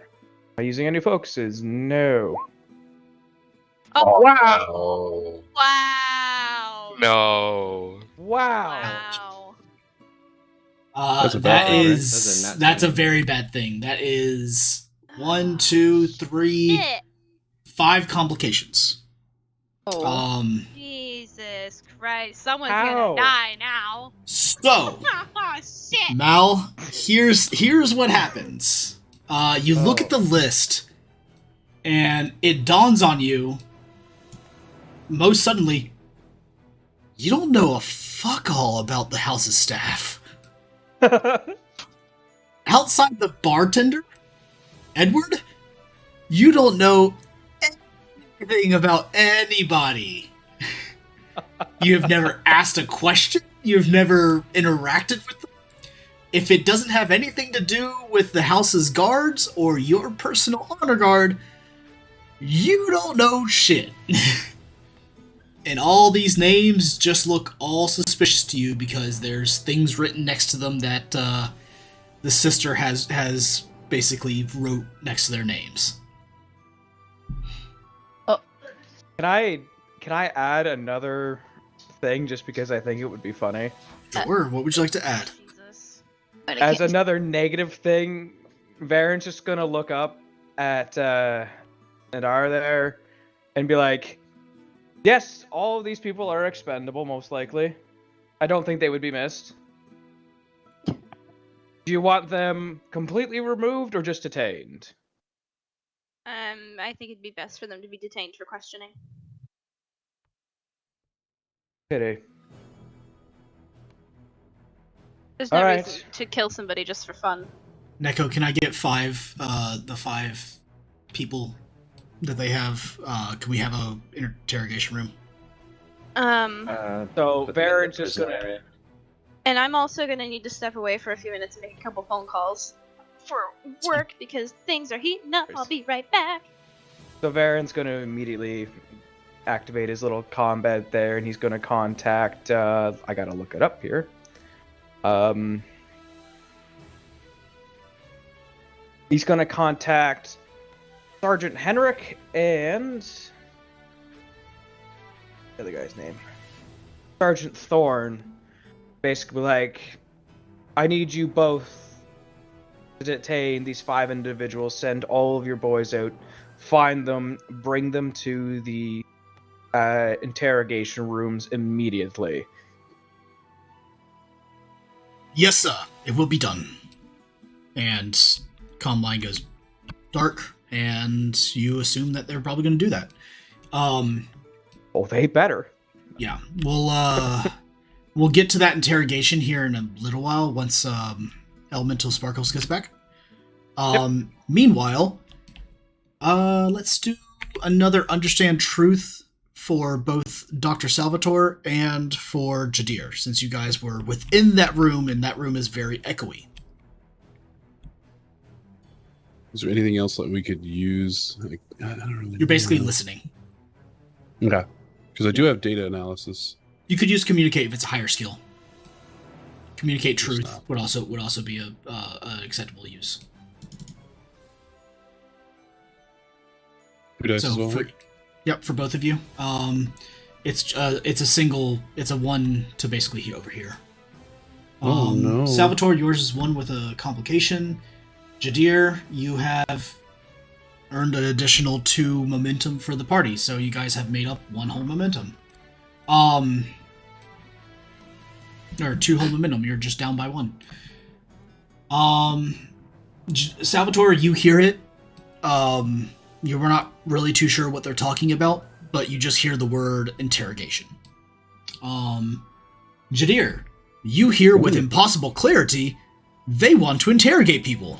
I using any focuses? No. Oh, Wow. Oh. wow. No. Wow. That's a bad thing, right? That's a very bad thing. That is 1, 2, 3, Shit. 5 complications. Oh. Jesus Christ. Someone's Ow. gonna die now. So, Oh, shit. Mal, here's what happens. You look Oh. at the list, and it dawns on you, most suddenly, you don't know a fuck all about the house's staff. Outside the bartender, Edward, you don't know anything about anybody. You have never asked a question. You've never interacted with them. If it doesn't have anything to do with the house's guards or your personal honor guard, you don't know shit. And all these names just look all suspicious to you because there's things written next to them that the sister has basically wrote next to their names. Can I add another thing just because I think it would be funny. Sure. What would you like to add? Jesus. But I As can't- another negative thing, Varen's just gonna look up at Nadar there and be like, yes, all of these people are expendable, most likely. I don't think they would be missed. Do you want them completely removed or just detained? I think it'd be best for them to be detained for questioning. Pity. There's no Alright. reason to kill somebody just for fun. Neko, can I get the 5 people that they have? Can we have a interrogation room? So Put them in the Varen's just prison gonna. area. And I'm also gonna need to step away for a few minutes and make a couple phone calls for work because things are heating up. I'll be right back. So Varen's gonna immediately activate his little combat there, and he's gonna contact. I gotta look it up here. He's gonna contact Sergeant Henrik and the other guy's name, Sergeant Thorne. Basically, like, I need you both to detain these 5 individuals. Send all of your boys out, find them, bring them to the interrogation rooms immediately. Yes, sir. It will be done. And comm line goes dark, and you assume that they're probably going to do that. Oh, they better. Yeah, we'll get to that interrogation here in a little while once Elemental Sparkles gets back. Meanwhile, let's do another Understand Truth for both Dr. Salvatore and for Jadir, since you guys were within that room, and that room is very echoey. Is there anything else that we could use? Like, I don't really You're basically know. listening. Okay. Because I do have data analysis. You could use Communicate if it's a higher skill. Communicate Truth Stop. would also be a acceptable use. Who does as well? For both of you. It's a 1 to basically over here. Oh, no. Salvatore, yours is 1 with a complication. Jadir, you have earned an additional 2 momentum for the party, so you guys have made up 1 whole momentum. Or 2 whole momentum. You're just down by 1. Salvatore, you hear it. You were not really too sure what they're talking about, but you just hear the word interrogation. Jadir, you hear with impossible clarity, they want to interrogate people.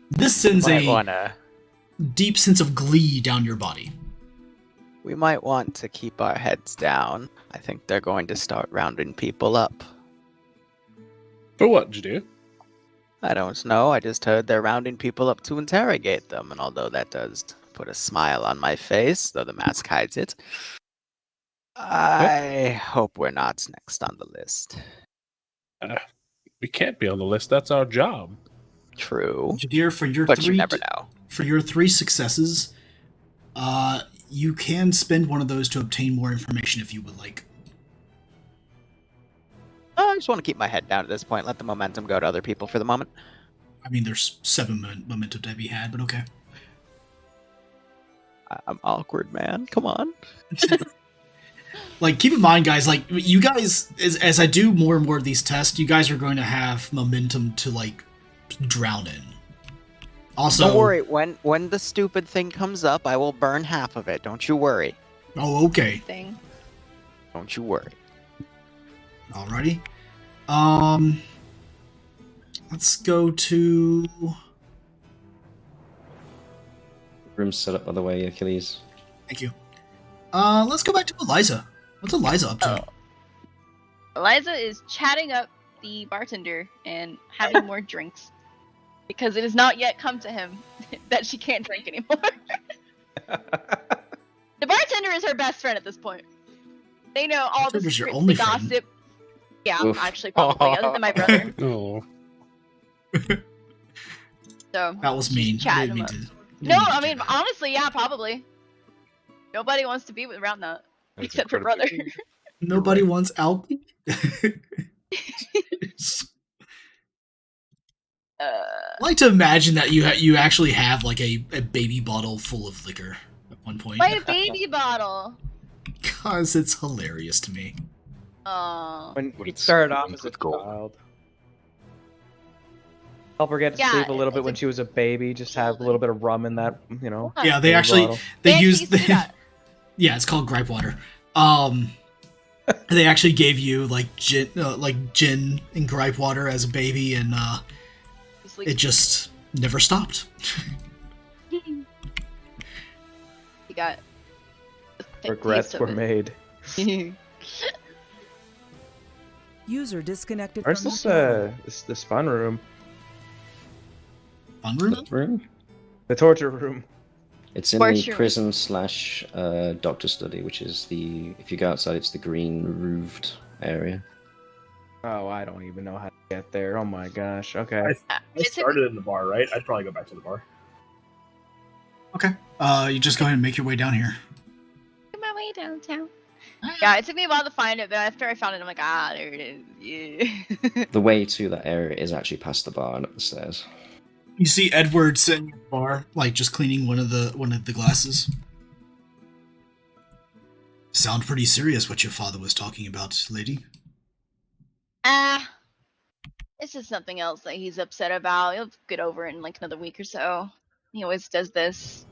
This sends a deep sense of glee down your body. We might want to keep our heads down. I think they're going to start rounding people up. For what, Jadir? I don't know. I just heard they're rounding people up to interrogate them, and although that does put a smile on my face, though the mask hides it, I hope we're not next on the list. We can't be on the list. That's our job. True. Jadir, for your But 3 you never know. For your 3 successes, you can spend one of those to obtain more information if you would like. I just want to keep my head down at this point. Let the momentum go to other people for the moment. I mean, there's 7 momentum to be had, but okay. I'm awkward, man. Come on. Like, keep in mind, guys, like, you guys, as I do more and more of these tests, you guys are going to have momentum to, like, drown in. Also, Don't worry. When the stupid thing comes up, I will burn half of it. Don't you worry. Oh, okay. Thing. Don't you worry. Alrighty. Let's go to... Room's set up by the way, Achilles. Thank you. Let's go back to Eliza. What's Eliza up to? Eliza is chatting up the bartender and having more drinks. Because it has not yet come to him that she can't drink anymore. The bartender is her best friend at this point. They know all the Bartender's your secrets, only the friend. gossip. Yeah, Oof. actually, probably, other than my brother. Oh. So That was she's mean. I chatting didn't mean him to. up. No, didn't mean I to mean, do that. honestly, yeah, probably. Nobody wants to be around that. That's Except for incredibly- brother. Nobody right. wants alcohol. I like to imagine that you actually have like a baby bottle full of liquor at one point. Why a baby bottle? Because it's hilarious to me. Oh. When But he it's started off linked as a with gold. child. Help her get to Yeah, sleep a little bit it's when a- she was a baby. Just have a little bit of rum in that, you know. What? Yeah, they baby actually bottle. they actually used used to do that. yeah, it's called gripe water. They actually gave you like gin and gripe water as a baby, and Just like- it just never stopped. You got the Regrets taste were of made. it. User disconnected Where's from this the this fun room? Fun room? Room? The torture room. It's in Torture. the prison slash doctor study, which is if you go outside, it's the green roofed area. Oh, I don't even know how to get there. Oh my gosh. Okay. I It's started in the bar, right? I'd probably go back to the bar. Okay. You just go ahead and make your way down here. Make my way downtown. Yeah, it took me a while to find it, but after I found it, I'm like, ah, there it is. Yeah. The way to that area is actually past the bar and up the stairs. You see Edward sitting at the bar, like just cleaning one of the glasses. Sound pretty serious what your father was talking about, lady. It's just something else that he's upset about. He'll get over it in like another week or so. He always does this.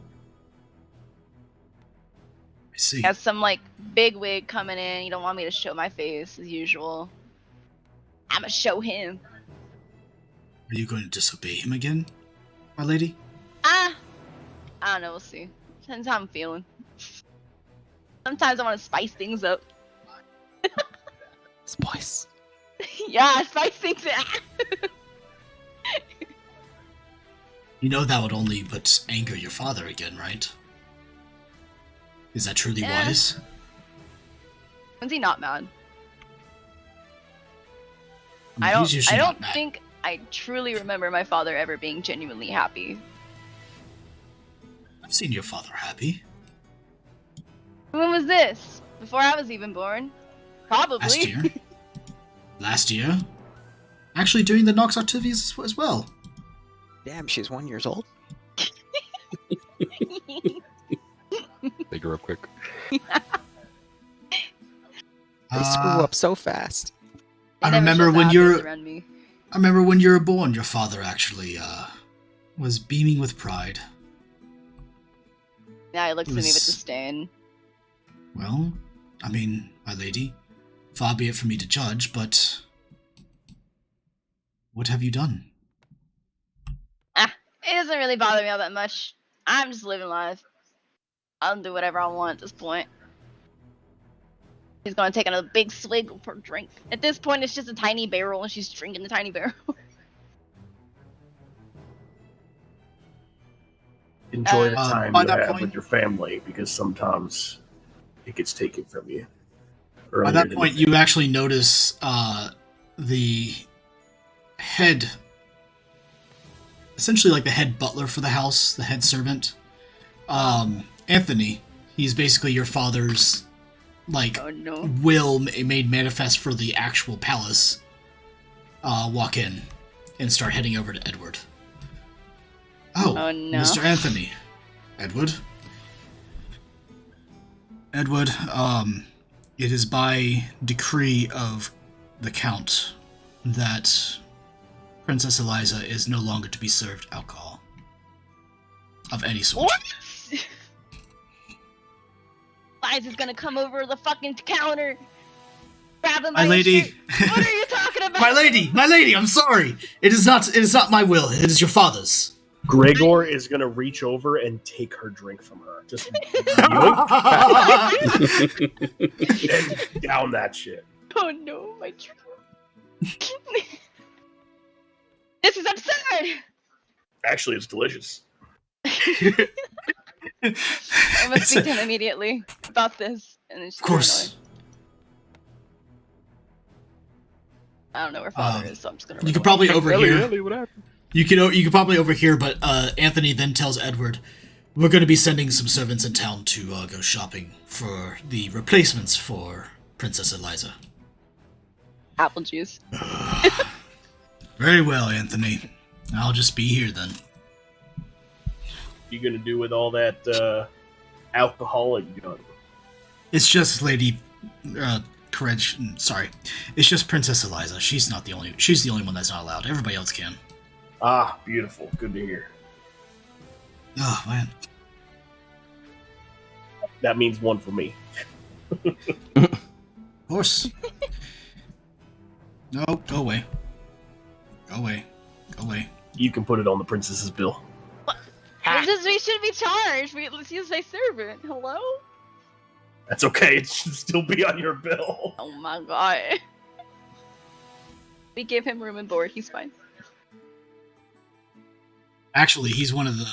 I see. He has some like big wig coming in. You don't want me to show my face as usual. I'ma show him. Are you going to disobey him again, my lady? I don't know. We'll see. Depends how I'm feeling. Sometimes I want to spice things up. Spice. Yeah, spice things up. You know that would only but anger your father again, right? Is that truly Yeah. wise? When's he not mad? I mean, he's usually I not don't mad. think I truly remember my father ever being genuinely happy. I've seen your father happy. When was this? Before I was even born? Probably. Last year. Last year. Actually doing the Nox activities as well. Damn, she's 1 year old. They grew up quick. They screw up so fast. They I never remember showed when the you're obvious around me. I remember when you were born, your father actually was beaming with pride. Yeah, he looks at me with was- disdain. Well, I mean, my lady, far be it from me to judge, but what have you done? It doesn't really bother me all that much. I'm just living life. I'll do whatever I want at this point. She's gonna take another big swig of her drink. At this point, it's just a tiny barrel, and she's drinking the tiny barrel. Enjoy the Uh, time by you that have point- with your family, because sometimes it gets taken from you. By earlier that than point, think. you actually notice the head, essentially like the head butler for the house, the head servant, Anthony. He's basically your father's, like, Oh no. will made manifest for the actual palace. Walk in and start heading over to Edward. Oh, Oh, no. Mr. Anthony. Edward? Edward, it is by decree of the Count that Princess Eliza is no longer to be served alcohol. Of any sort. What? Liza's gonna come over the fucking counter, grab him by My lady. his shirt. What are you talking about? My lady, I'm sorry. It is not my will. It is your father's. Gregor is gonna reach over and take her drink from her. Just and down that shit. Oh no, my drink. This is absurd. Actually, it's delicious. I must speak to him immediately about this. And it's Of course. I don't know where father is, so I'm just gonna. You could probably overhear. Ellie, what happened? You could probably overhear, but Anthony then tells Edward, We're going to be sending some servants in town to go shopping for the replacements for Princess Eliza. Apple juice. Very well, Anthony. I'll just be here then. You gonna do with all that alcoholic gun? It's just Lady Courage. Sorry, it's just Princess Eliza. She's the only one that's not allowed. Everybody else can. Ah, beautiful. Good to hear. Oh man, that means one for me. Of course. No, go away. Go away. Go away. You can put it on the princess's bill. We should be charged. Let's use my servant. Hello? That's okay. It should still be on your bill. Oh my god. We give him room and board. He's fine. Actually, he's one of the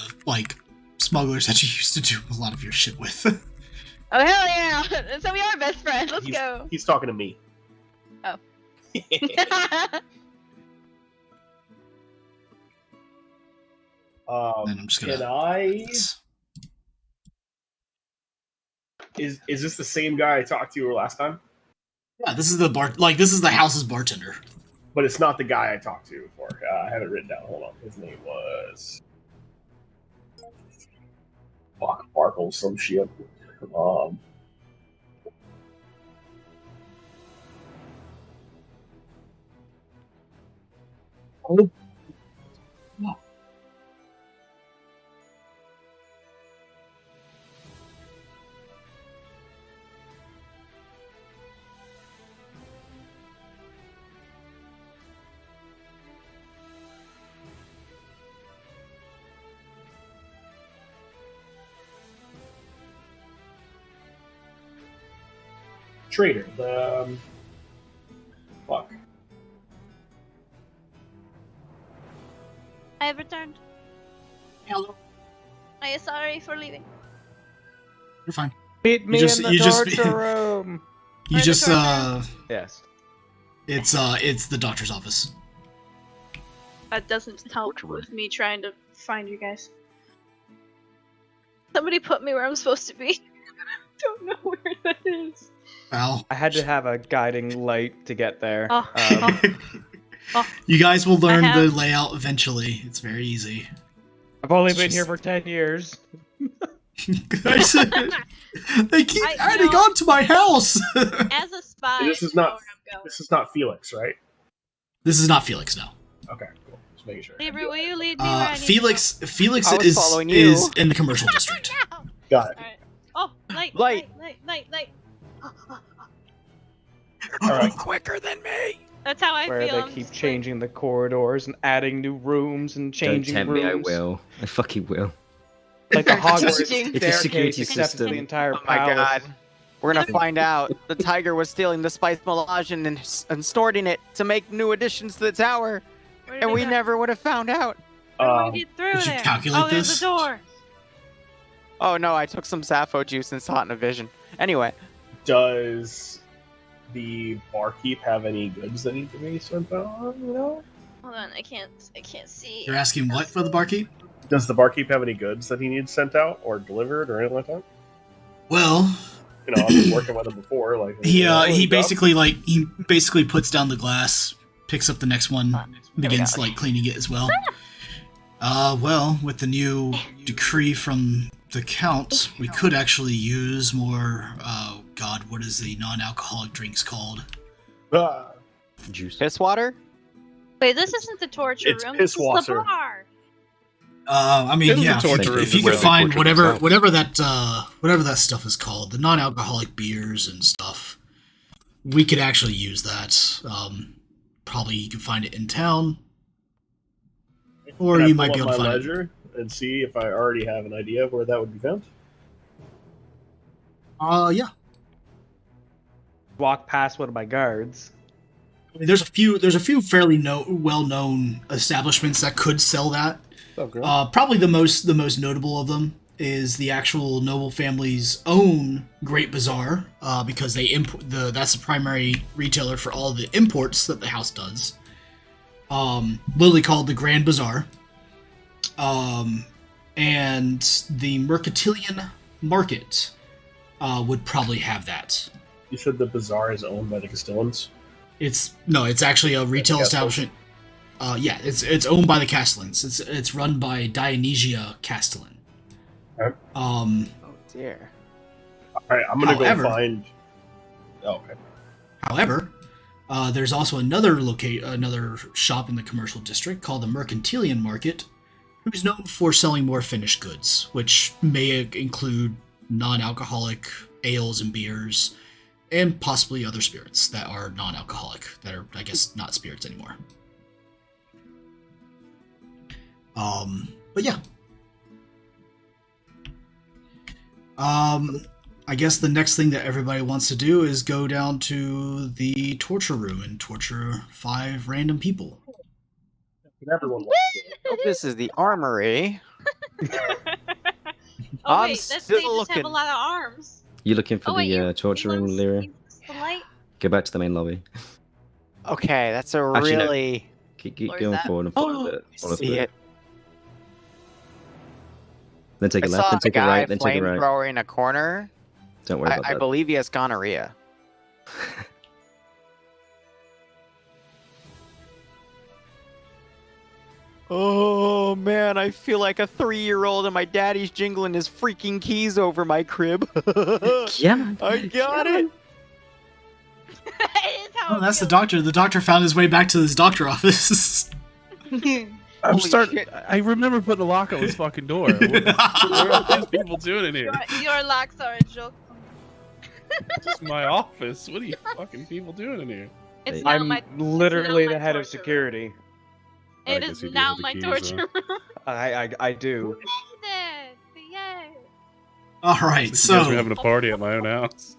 smugglers that you used to do a lot of your shit with. Oh hell yeah! So we are best friends. Let's go. He's talking to me. Oh. Then I'm just gonna. Can I? Is this the same guy I talked to last time? Yeah, this is the this is the house's bartender. But it's not the guy I talked to before. I have it written down. Hold on. His name was Sparkle, some shit. Oh. Trader, the fuck. I have returned. Hello. I am sorry for leaving. You're fine. Meet me in the torture room. You just Yes. It's the doctor's office. That doesn't help with me trying to find you guys. Somebody put me where I'm supposed to be. I don't know where that is. Al. I had to have a guiding light to get there. You guys will learn the layout eventually. It's very easy. I've only been here for 10 years. They keep adding on to my house. As a spy, This is not Felix, right? This is not Felix, no. Okay, cool. Just making sure. Avery, will you lead me where I need Felix to go? is in the commercial district. Got it. Oh, light. All right. Quicker than me. That's how I Where feel. they keep changing the corridors and adding new rooms and Don't changing tempt rooms. me, I will. I fucking will. Like a Hogwarts It's a security except for system. the entire Oh my palace. god. We're gonna find out the tiger was stealing the spice melange and storing it to make new additions to the tower, and we never would have found out. How do we get through Did you there? calculate there's this? a door. Oh no, I took some Sappho juice and saw it in a vision. Anyway, Does the barkeep have any goods that need to be sent out? You know? Hold on, I can't see. You're asking what for the barkeep? Does the barkeep have any goods that he needs sent out or delivered or anything like that? Well, You know, I've been working with him before. Like he basically puts down the glass, picks up the next one, begins cleaning it as well. Well, with the new decree from the Count, we could actually use more. God, what is the non-alcoholic drinks called? Juice. piss water. Wait, this isn't the torture It's room. piss This is the water. bar. I mean, It was yeah. a torture room, If you where could they find torture themselves. whatever that stuff is called, the non-alcoholic beers and stuff, we could actually use that. Probably you can find it in town, or Can I you pull might up be able to my find it. ledger and see if I already have an idea of where that would be found. Yeah. Walk past one of my guards. I mean, there's a few fairly well-known establishments that could sell that. Probably the most notable of them is the actual noble family's own Great Bazaar, because they that's the primary retailer for all the imports that the house does. Literally called the Grand Bazaar. And and the Mercantilian Market would probably have that. You said the bazaar is owned by the Castellans? It's actually a retail establishment. Yeah, it's owned by the Castelans. It's run by Dionysia Castelan. Okay. Oh dear. Alright, I'm gonna However- go find... Oh, okay. However, there's also another shop in the commercial district called the Mercantilian Market, who's known for selling more finished goods, which may include non-alcoholic ales and beers, and possibly other spirits that are non-alcoholic, that are, I guess, not spirits anymore. But yeah. I guess the next thing that everybody wants to do is go down to the torture room and torture 5 random people. Everyone wants to do it. Oh, this is the armory. Oh I'm wait, this still they just have looking. a lot of arms. You looking for Oh wait, the torture room, use Lyra? the light. Go back to the main lobby. Okay, that's a Actually, no. really. Keep Where's going that? forward and follow a bit. Follow a See bit. it. Then take I a left, saw then a take a guy right, then take a right. flamethrower in a corner. Don't worry I, about I that. believe he has gonorrhea. Oh man, I feel like a 3-year-old and my daddy's jingling his freaking keys over my crib. Yeah. I got it. It is how Oh, it that's the feels. doctor. The doctor found his way back to his doctor office. Holy shit. I remember putting a lock on this fucking door. What are these people doing in here? Your locks are a joke. This is my office. What are you fucking people doing in here? It's now I'm my. literally my the head of torture room. security. I It guess is you do now have the my keys, torture room. I do. Yay! All right, You guys were so having a party at my own house.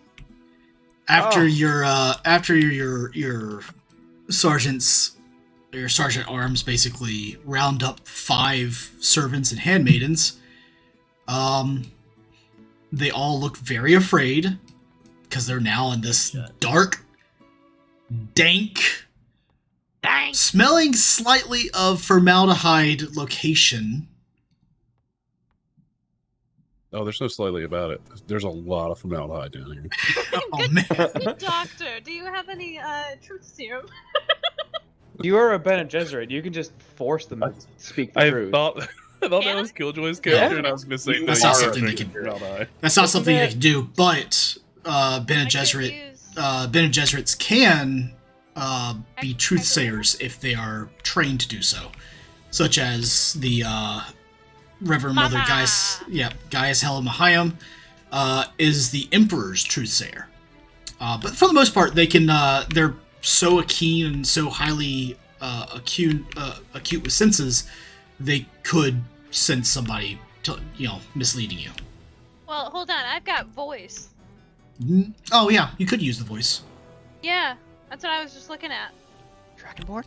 after Oh. your sergeants, your sergeant arms basically round up 5 servants and handmaidens, they all look very afraid because they're now in this dark, dank, smelling slightly of formaldehyde location. Oh, there's no slightly about it. There's a lot of formaldehyde down here. Oh man. Good doctor, do you have any truth serum? You are a Bene Gesserit. You can just force them to speak the I truth. thought that was Killjoy's character, and I was going to say That's no, not you are something they drinking can- formaldehyde. That's not Isn't something they that- can do, but Bene Gesserits can be truth sayers if they are trained to do so, such as the Reverend Mother Mama! Gaius Helen Mahayam is the Emperor's truth sayer. But for the most part, they can. They're so keen and so highly acute with senses, they could sense somebody, misleading you. Well, hold on, I've got voice. Mhm. Oh yeah, you could use the voice. Yeah, that's what I was just looking at. Dragonborn?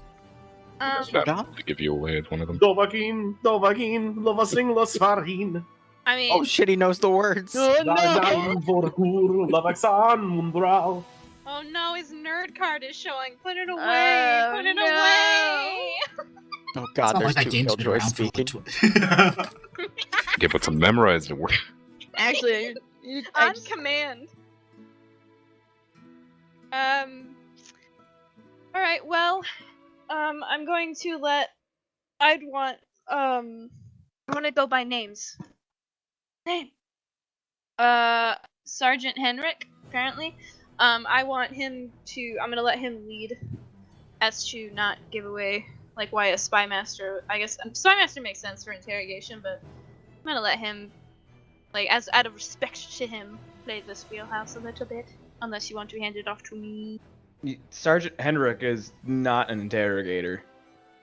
To give you away at one of them. Dovagin, Lovasing, Losfarin. I mean, Oh shit, he knows the words. Dagan, Vorkur, Lavaxan, Mundral. oh no, his nerd card is showing. Put it away. Oh, Put it no. away. Oh It's god, not there's like that 2 game's been Killjoys around for speaking. Yeah, but to memorize the word. Actually, On command. All right. Well, I'm going to let. I'm gonna go by names. Name. Sergeant Henrik. Apparently, I want him to. I'm gonna let him lead, as to not give away like why a spy master. I guess spy master makes sense for interrogation, but I'm gonna let him, like, as out of respect to him, play this wheelhouse a little bit. Unless you want to hand it off to me. Sergeant Henrik is not an interrogator.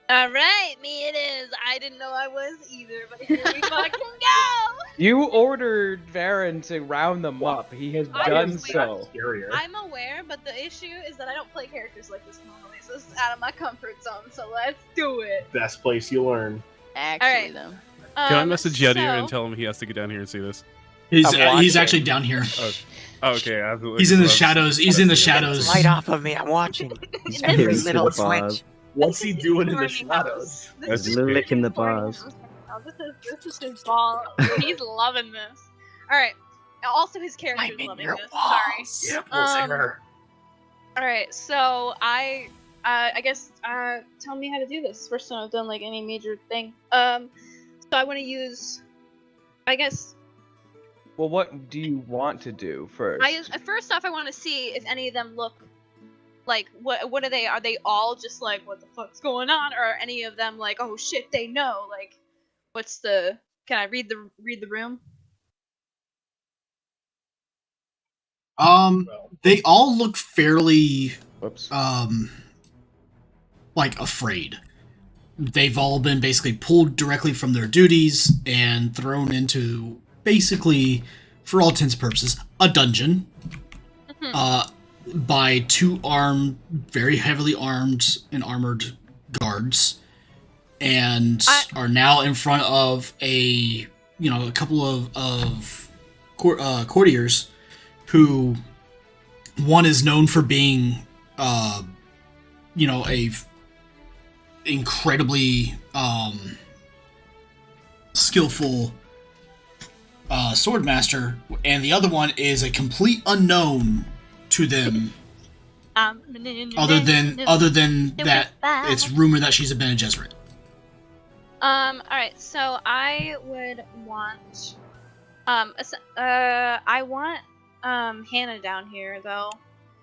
Alright, me it is. I didn't know I was either, but here we fucking go! You ordered Varen to round them up. He has done Obviously. so. Scarier. I'm aware, but the issue is that I don't play characters like this normally, so this is out of my comfort zone, so let's do it. Best place you learn. actually, Alright. though. Can I message Yadir and so- tell him he has to get down here and see this? He's I'm he's watching. actually down here. Oh, okay, absolutely. He's in the So- shadows. He's in the shadows. Light off of me, I'm watching. He's Every He's in little the bars. switch. What's he doing in the shadows? This is Licking the bars. now. This is his ball. He's loving this. All right. Also, his character is loving this. Sorry. Yeah, pull singer. All right. So I guess tell me how to do this. First time I've done like any major thing. So I want to use. I guess. Well, what do you want to do first? First off, I want to see if any of them look like what are they? Are they all just like what the fuck's going on, or are any of them like oh shit they know? Like, what's the? Can I read the room? They all look fairly, Whoops. like afraid. They've all been basically pulled directly from their duties and thrown into basically, for all intents and purposes, a dungeon. By two armed, very heavily armed and armored guards, and are now in front of a couple of courtiers who one is known for being a incredibly skillful sword master, and the other one is a complete unknown to them. Other than that, it's rumored that she's a Bene Gesserit. Alright, so I would want I want Hannah down here though.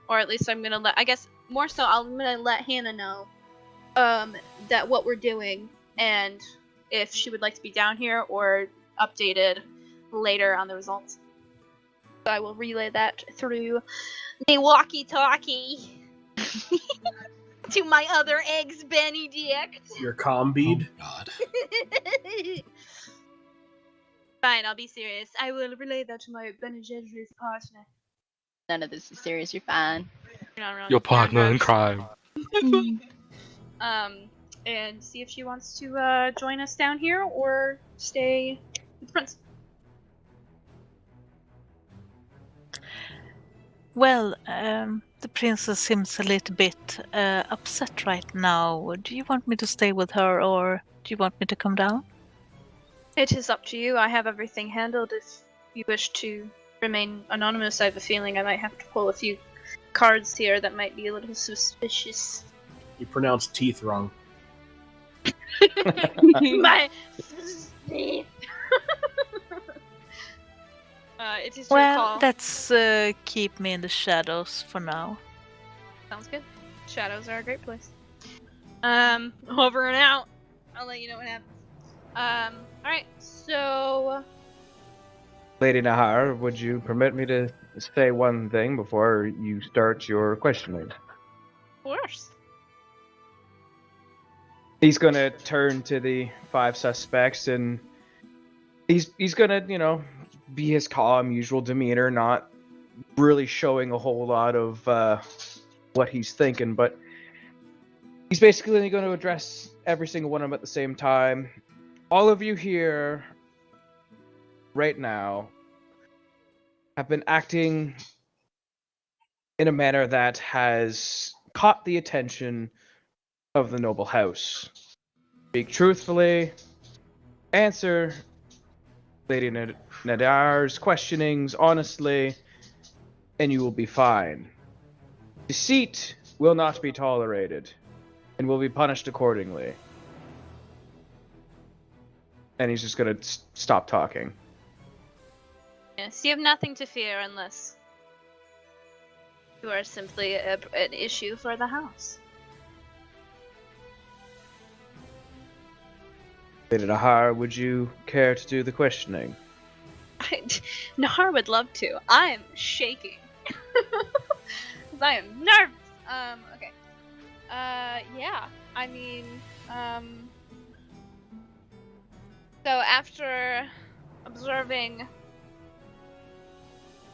Or at least I'm gonna let I'm gonna let Hannah know that what we're doing and if she would like to be down here or updated later on the results. So I will relay that through the walkie-talkie to my other eggs, Benedict. Your comm bead. Oh, God. Fine, I'll be serious. I will relay that to my Bene Gesserit partner. None of this is serious. You're fine. Your partner in crime. And see if she wants to join us down here or stay with the prince. Well, the princess seems a little bit upset right now. Do you want me to stay with her, or do you want me to come down? It is up to you. I have everything handled. If you wish to remain anonymous, I have a feeling I might have to pull a few cards here that might be a little suspicious. You pronounced teeth wrong. My it is your call. Let's keep me in the shadows for now. Sounds good. Shadows are a great place. Over and out. I'll let you know what happens. Alright, so Lady Nahar, would you permit me to say one thing before you start your questioning? of course. He's gonna turn to the 5 suspects and he's gonna, be his calm, usual demeanor, not really showing a whole lot of what he's thinking, but he's basically going to address every single one of them at the same time. All of you here right now have been acting in a manner that has caught the attention of the noble house. Speak truthfully, answer Lady Nadar's questionings honestly, and you will be fine. Deceit will not be tolerated, and will be punished accordingly. And he's just gonna stop talking. Yes, you have nothing to fear unless you are simply an issue for the house. Lady Nahar, would you care to do the questioning? Nahar would love to. I am shaking. I am nervous. Okay. Yeah. I mean, so after observing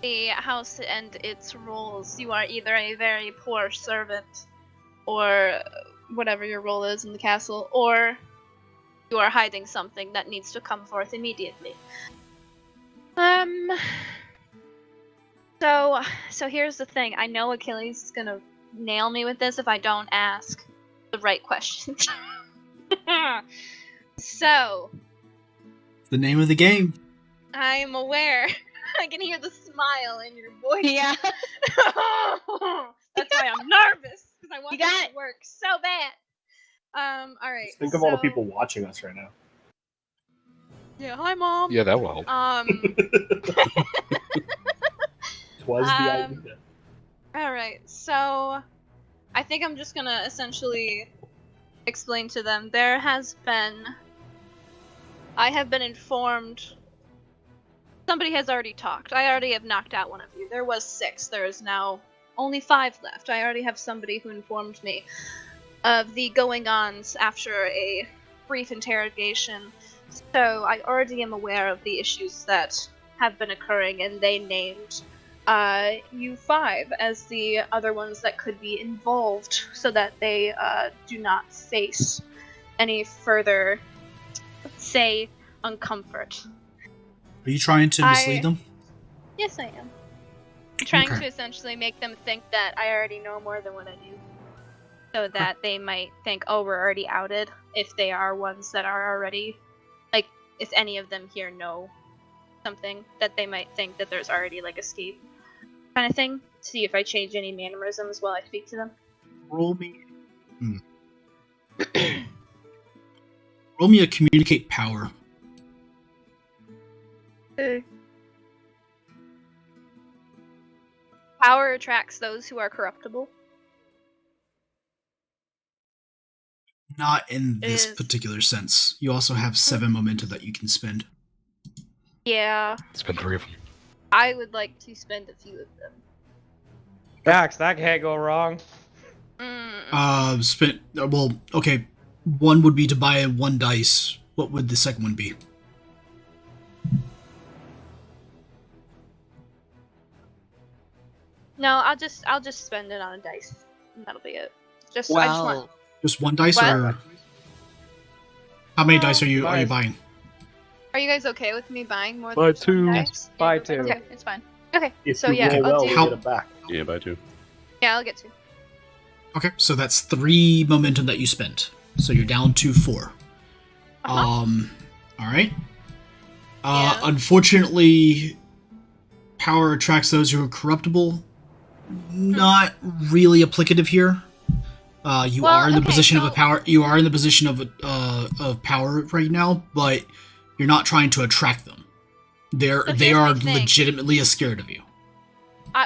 the house and its rules, you are either a very poor servant, or whatever your role is in the castle, or you are hiding something that needs to come forth immediately. So here's the thing. I know Achilles is gonna nail me with this if I don't ask the right questions. So, It's the name of the game. I am aware. I can hear the smile in your voice. Yeah. That's why I'm nervous because I want You this got to it. work so bad. All right. Just think of all the people watching us right now. Yeah. Hi, mom. Yeah, that will help. Twas the idea. All right. So, I think I'm just gonna essentially explain to them. I have been informed. Somebody has already talked. I already have knocked out one of you. There was 6. There is now only 5 left. I already have somebody who informed me of the going-ons after a brief interrogation. So I already am aware of the issues that have been occurring, and they named you 5 as the other ones that could be involved so that they do not face any further, say, uncomfort. Are you trying to mislead them? Yes, I am. I'm trying Okay. to essentially make them think that I already know more than what I do. So that they might think, oh, we're already outed, if they are ones that are already, like, if any of them here know something, that they might think that there's already, like, escape kind of thing. See if I change any mannerisms while I speak to them. Roll me. Roll me a communicate power. Power attracts those who are corruptible. Not in this Is- particular sense. You also have 7 momentum that you can spend. Yeah, Spend 3 of them. I would like to spend a few of them. Dax, that can't go wrong. Well, okay. One would be to buy 1 dice. What would the second one be? No, I'll just spend it on a dice. And that'll be it. I just want. Just 1 dice, What? or how many dice are you buying? Are you guys okay with me buying more Buy than just 1 2. dice? Buy 2. Okay, it's fine. Okay. If So you yeah, roll I'll well, do. we get it back. Yeah, by 2. Yeah, I'll get 2. Okay, so that's 3 momentum that you spent. So you're down to 4. All right. Yeah. Unfortunately, power attracts those who are corruptible. Not really applicative here. You Well, are in the okay, position of so- a power. You are in the position of power right now, but you're not trying to attract them. They So are here's my thing. legitimately scared of you.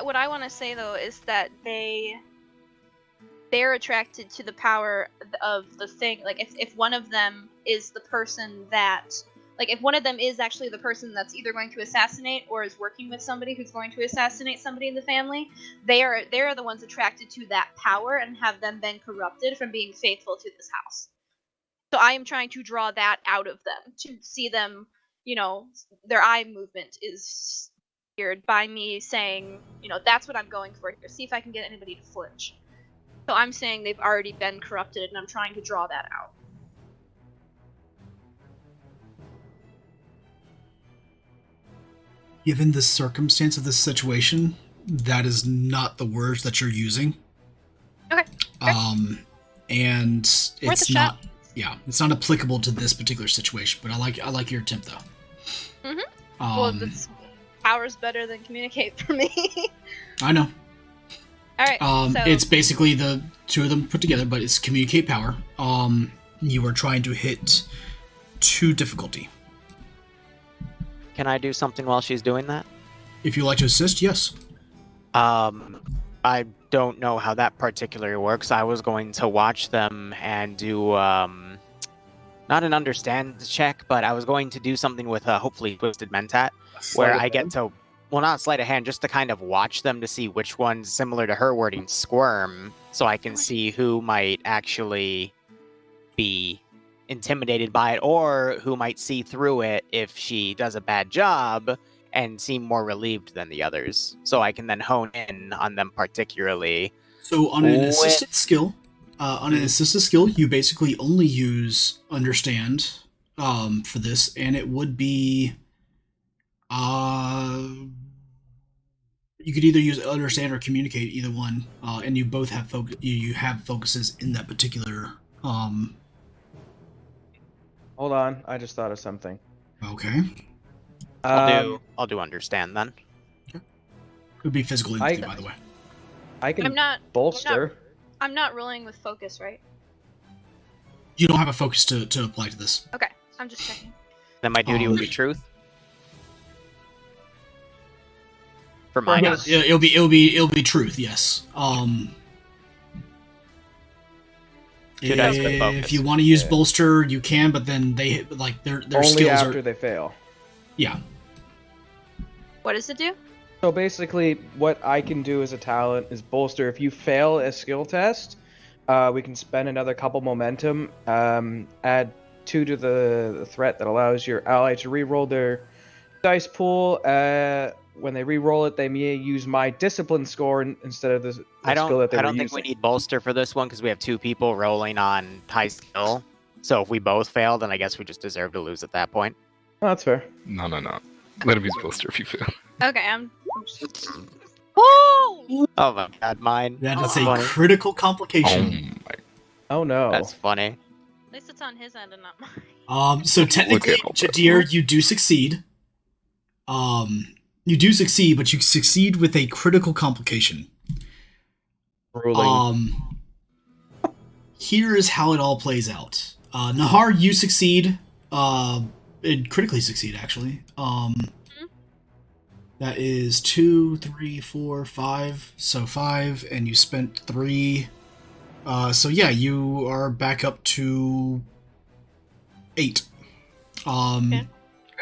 What I want to say though is that they're attracted to the power of the thing. Like if one of them is the person that, like if one of them is actually the person that's either going to assassinate or is working with somebody who's going to assassinate somebody in the family, they are the ones attracted to that power and have them been corrupted from being faithful to this house. So I am trying to draw that out of them, to see them, their eye movement is steered by me saying, that's what I'm going for here. See if I can get anybody to flinch. So I'm saying they've already been corrupted, and I'm trying to draw that out. Given the circumstance of this situation, that is not the words that you're using. Okay. And Worth it's a not. shot. Yeah, it's not applicable to this particular situation. But I like your attempt though. Mhm. Well, this power's better than communicate for me. I know. All right. So It's basically the 2 of them put together, but it's communicate power. You are trying to hit 2 difficulty. Can I do something while she's doing that? If you like to assist, yes. I don't know how that particularly works. I was going to watch them and do not an understand check, but I was going to do something with hopefully Twisted Mentat, where I get to, well, not sleight of hand, just to kind of watch them to see which ones, similar to her wording, squirm, so I can see who might actually be intimidated by it, or who might see through it if she does a bad job and seem more relieved than the others. So I can then hone in on them particularly. So on an assisted skill, you basically only use understand for this, and it would be you could either use understand or communicate, either one, and you both have you have focuses in that particular. Hold on, I just thought of something. Okay. I'll do understand then. Could be physical empathy, by the way. I can I'm not bolster. I'm not rolling with focus, right? You don't have a focus to apply to this. Okay, I'm just checking. Then my duty will be truth. For my Yeah, guys. it'll be truth. Yes. Two dice with focus. If you want to use Yeah. bolster, you can, but then they like their Only skills after are. they fail. Yeah. What does it do? So basically, what I can do as a talent is bolster. If you fail a skill test, we can spend another couple momentum, add 2 to the threat that allows your ally to re-roll their dice pool. When they re-roll it, they may use my discipline score instead of the skill that they I were don't think we using. need bolster for this one because we have 2 people rolling on high skill. So if we both fail, then I guess we just deserve to lose at that point. Oh, that's fair. No. Let him use bolster if you fail. Okay, I'm just... Oh my god, mine. That That's is a funny. critical Oh complication. my. Oh no. That's funny. At least it's on his end and not mine. So technically, Okay, hold on. Jadir, you do succeed. You do succeed, but you succeed with a critical complication. Ruling. Here is how it all plays out. Nahar, you succeed. And critically succeed, actually. That is 2, 3, 4, 5. So 5, and you spent 3. So yeah, you are back up to 8. Okay.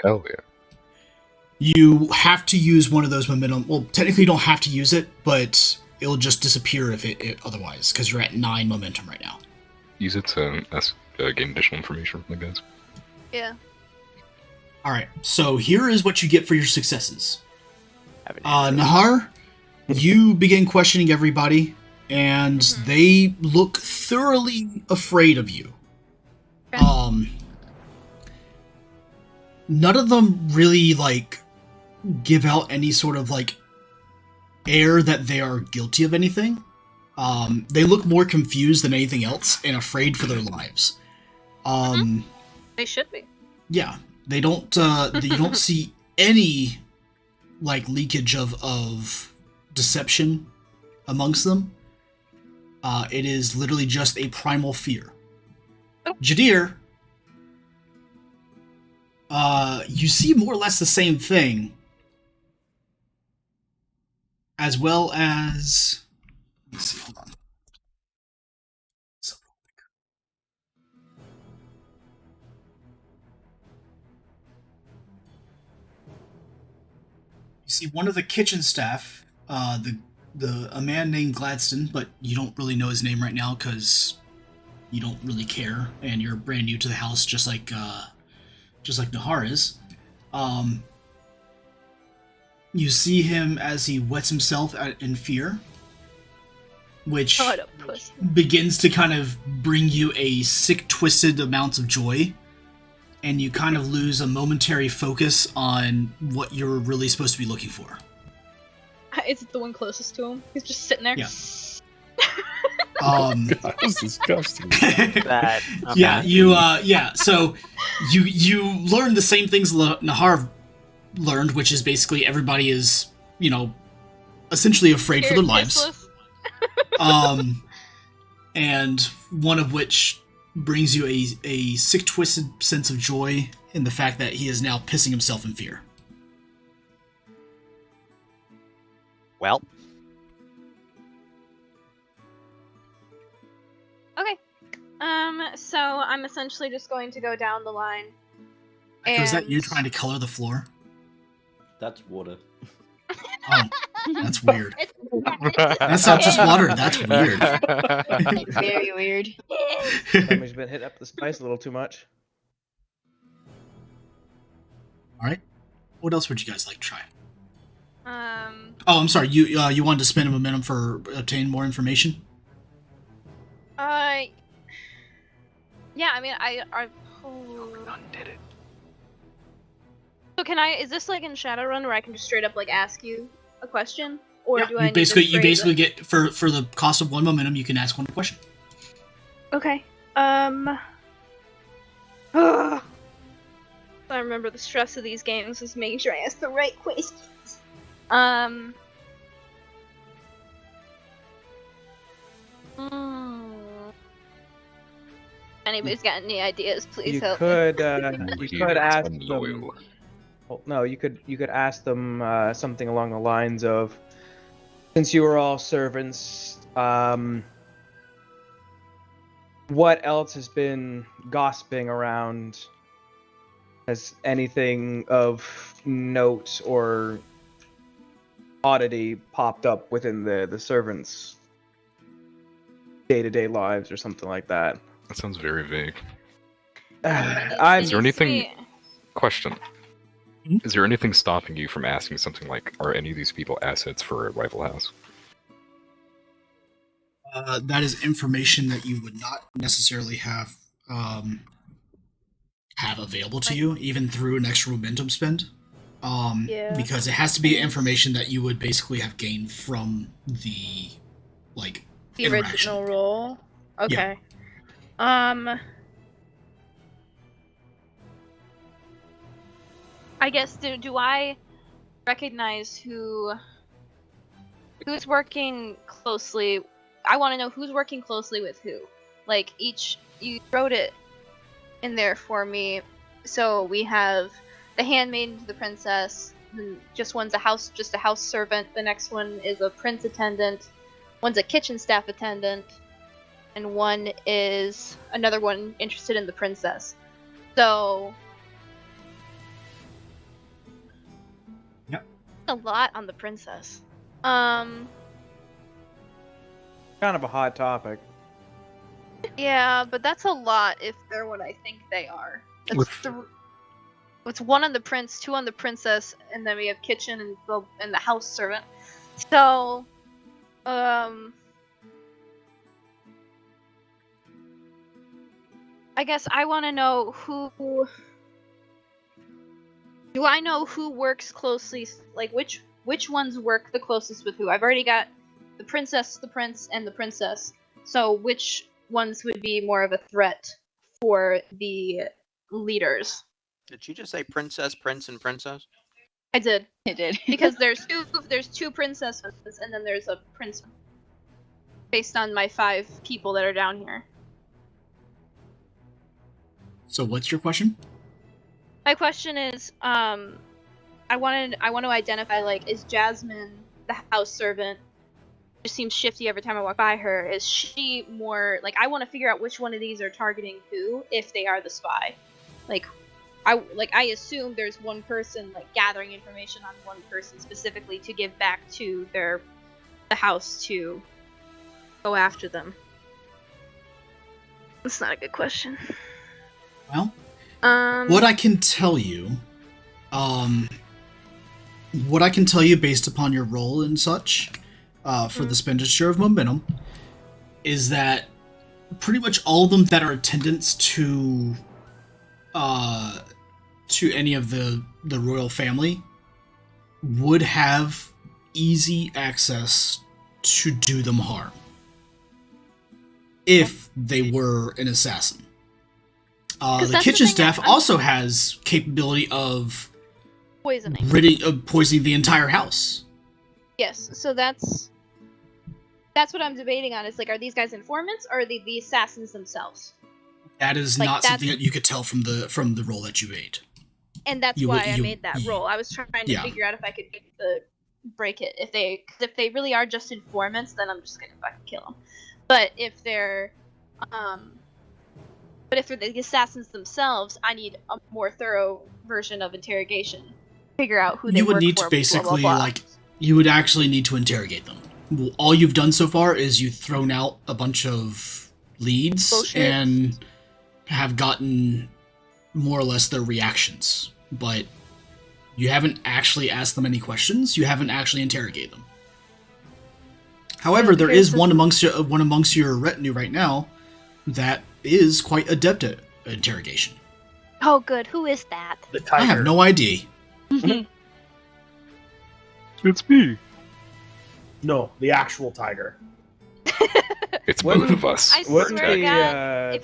Hell yeah. You have to use one of those momentum. Well, technically you don't have to use it, but it'll just disappear if it otherwise, because you're at 9 momentum right now. Use it to gain additional information from the guys. Yeah. Alright, so here is what you get for your successes. Nahar, you begin questioning everybody, and they look thoroughly afraid of you. Okay. None of them really, like, give out any sort of, like, air that they are guilty of anything. They look more confused than anything else and afraid for their lives. They should be. Yeah, they don't. You don't see any like leakage of deception amongst them. It is literally just a primal fear. Jadir, you see more or less the same thing, as well as. Let's see. Hold on. You see one of the kitchen staff, a man named Gladstone, but you don't really know his name right now because you don't really care, and you're brand new to the house, just like Nahar is. You see him as he wets himself in fear, which Oh, the pussy. begins to kind of bring you a sick, twisted amount of joy. And you kind of lose a momentary focus on what you're really supposed to be looking for. Is it the one closest to him? He's just sitting there. Yeah. That was disgusting. That, okay. Yeah. So you learn the same things Nahar learned, which is basically everybody is, essentially afraid for their lives. And one of which brings you a sick, twisted sense of joy in the fact that he is now pissing himself in fear. Well, Okay. So I'm essentially just going to go down the line. Is that you and- trying to color the floor? That's water. Oh, that's weird. It's- That's not just water. That's weird. Very weird. Somebody's been hitting up the spice a little too much. All right. What else would you guys like to try? Oh, I'm sorry. You wanted to spend a momentum for obtaining more information? Yeah, I mean, I Did it. So can I? Is this like in Shadowrun where I can just straight up like ask you a question, or Yeah, do I? you basically phrase it? get for the cost of 1 momentum, you can ask one question. Okay. I remember the stress of these games is making sure I ask the right questions. Anybody's got any ideas, please You help could He you could is ask them. unloyal. Well, no, you could ask them something along the lines of, since you were all servants, what else has been gossiping around? Has anything of note or oddity popped up within the servants' day-to-day lives or something like that? That sounds very vague. I'm Is there anything? Maybe- Question. Hmm? Is there anything stopping you from asking something like, "Are any of these people assets for a rival house?" That is information that you would not necessarily have available to you, even through an extra momentum spend. Yeah. Because it has to be information that you would basically have gained from the interaction. original role. Yeah. Okay. I guess do I recognize who's working closely? I want to know who's working closely with who. Like you wrote it in there for me. So we have the handmaiden to the princess. One's a house servant. The next one is a prince attendant. One's a kitchen staff attendant, and one is another one interested in the princess. So. A lot on the princess. kind of a hot topic. Yeah, but that's a lot if they're what I think they are. That's it's one on the prince, two on the princess, and then we have kitchen and the house servant. So, I guess I want to know who. Do I know who works closely? Like which ones work the closest with who? I've already got the princess, the prince, and the princess. So which ones would be more of a threat for the leaders? Did you just say princess, prince, and princess? I did. It did. Because there's two princesses and then there's a prince. Based on my 5 people that are down here. So what's your question? My question is, I want to identify, like, is Jasmine the house servant? Just seems shifty every time I walk by her. Is she more like, I want to figure out which one of these are targeting who if they are the spy? I assume there's one person like gathering information on one person specifically to give back to the house to go after them. That's not a good question. Well, what I can tell you, based upon your role and such, for the expenditure of momentum, is that pretty much all of them that are attendants to any of the royal family would have easy access to do them harm if they were an assassin. The kitchen staff also has capability of poisoning the entire house. Yes, so that's what I'm debating on. Is like, are these guys informants or are they the assassins themselves? That is not something that you could tell from the role that you made. And that's why I made that roll. I was trying to figure out if I could break it. If they really are just informants, then I'm just gonna fucking kill them. But if they're the assassins themselves, I need a more thorough version of interrogation. Figure out who they work for. You would need to basically you would actually need to interrogate them. All you've done so far is you've thrown out a bunch of leads and have gotten more or less their reactions, but you haven't actually asked them any questions. You haven't actually interrogated them. However, there is one amongst your retinue right now that is quite adept at interrogation. Oh, good. Who is that? The tiger. I have no idea. It's me. No, the actual tiger. It's both of us. I swear to God,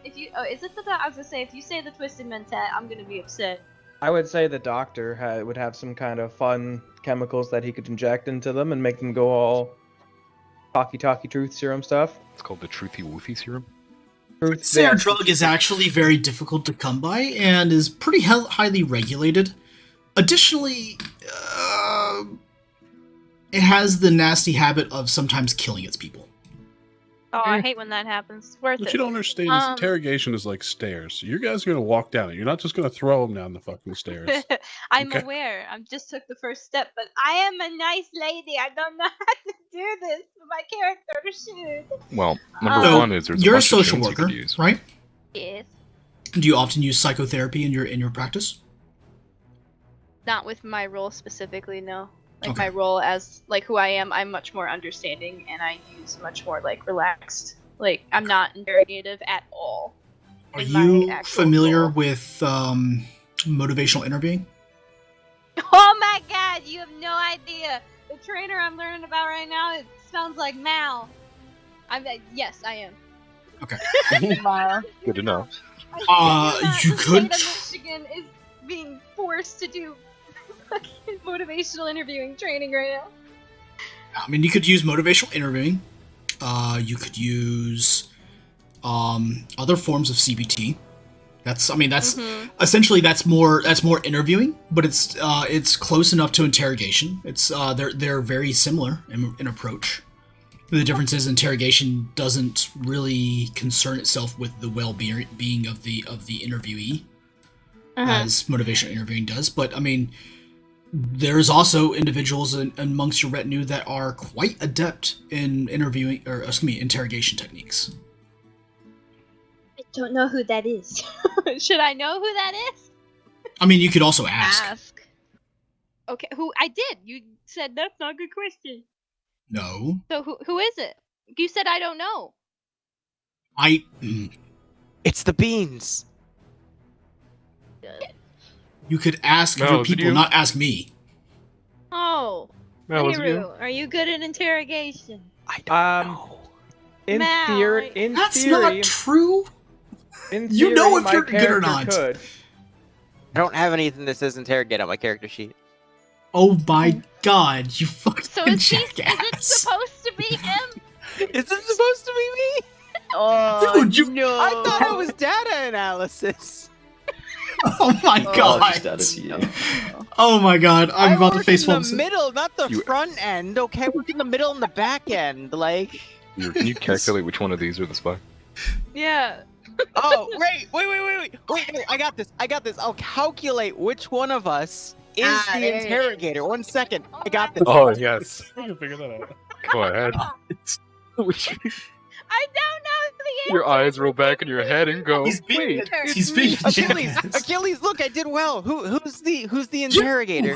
if you, oh, is it the? I was gonna say, if you say the Twisted Mentat, I'm gonna be upset. I would say the doctor would have some kind of fun chemicals that he could inject into them and make them go all talky truth serum stuff. It's called the Truthy Woothy serum. Truth, Their yeah, drug is actually very difficult to come by and is pretty highly regulated. Additionally, it has the nasty habit of sometimes killing its people. Oh, I hate when that happens. Worth What it. you don't understand is interrogation is like stairs. So you guys are going to walk down it. You're not just going to throw them down the fucking stairs. I'm Okay. aware. I just took the first step, but I am a nice lady. I don't know how to do this. But my character should. Well, number So, one is there's you're a a bunch of social chains you could worker, use. right? Yes. Do you often use psychotherapy in your practice? Not with my role specifically, no. Like Okay. my role as like who I am, I'm much more understanding and I use much more like relaxed. Like I'm not interrogative at all. Are in my you actual familiar role. with motivational interviewing? Oh my god, you have no idea. The trainer I'm learning about right now, it sounds like Mal. Yes, I am. Okay. Good to know. You the could. state of Michigan is being forced to do fucking motivational interviewing training right now. I mean, you could use motivational interviewing. You could use other forms of CBT. That's essentially that's more interviewing, but it's close enough to interrogation. It's they're very similar in approach. The difference is interrogation doesn't really concern itself with the well-being of the interviewee, as motivational interviewing does. But I mean, there's also individuals amongst your retinue that are quite adept in interrogation techniques. I don't know who that is. Should I know who that is? I mean, you could also ask. Okay, who I did. You said that's not a good question. No. So who is it? You said I don't know. It's the beans. You could ask Mel, your is it people, you? not ask me. Oh, Mel, is it you? Nehru, are you good at interrogation? I don't know. In Mal, theory, That's not true. in You know theory, if my you're good or character not. Could. I don't have anything that says interrogate on my character sheet. Oh my god, you fucking So is it jackass. supposed to be him? Is it supposed to be me? Oh Dude, you- no! I thought it was data analysis. Oh my god. just added to you. Oh my god, I'm about to work face in one. the middle, not the You- front end. Okay, I work in the middle and the back end. Like, Can you calculate which one of these are the spy? Yeah. oh, wait, no, I got this. I'll calculate which one of us is the interrogator. 1 second, I got this. Oh, yes. I can figure that out. Go ahead. I don't know the answer. Your eyes roll back in your head and go, He's being, wait. he's being Achilles, look, I did well. Who's the interrogator?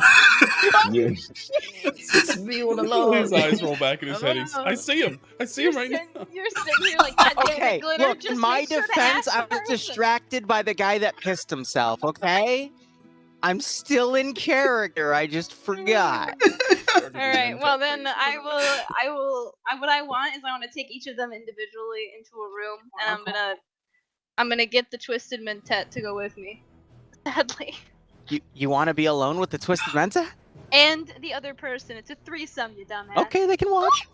It's me all along. His eyes roll back in his head. I see him. I see him right now. You're sitting here like, God damn Okay, it, Glitter. look, just in my make sure to defense, ask I the was person. distracted by the guy that pissed himself, okay? I'm still in character, I just forgot. All right. Well, then I will. What I want is I want to take each of them individually into a room, and I'm gonna get the Twisted Mentat to go with me. Sadly, You want to be alone with the Twisted Mensa? and the other person. It's a threesome, you dumbass. Okay, they can watch.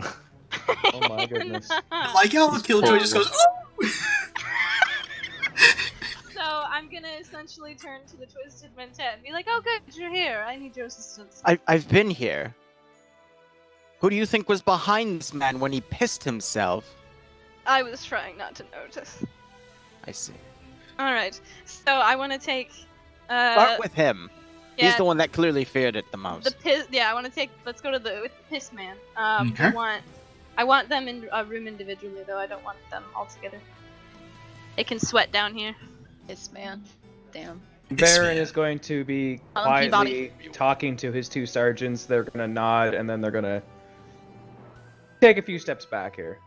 Oh my goodness. like how Killjoy just goes, oh! So I'm gonna essentially turn to the Twisted Mentat and be like, "Oh, good, you're here. I need your assistance." I've been here. Who do you think was behind this man when he pissed himself? I was trying not to notice. I see. All right. So I want to take. Start with him. He's yeah, the one that clearly feared it the most. the piss. Yeah, I want to take. Let's go to the piss man. Okay. I want them in a room individually, though. I don't want them all together. They can sweat down here. Yes, man. Damn. Baron is going to be Call him quietly talking to his two sergeants. They're gonna nod, and then they're gonna take a few steps back here.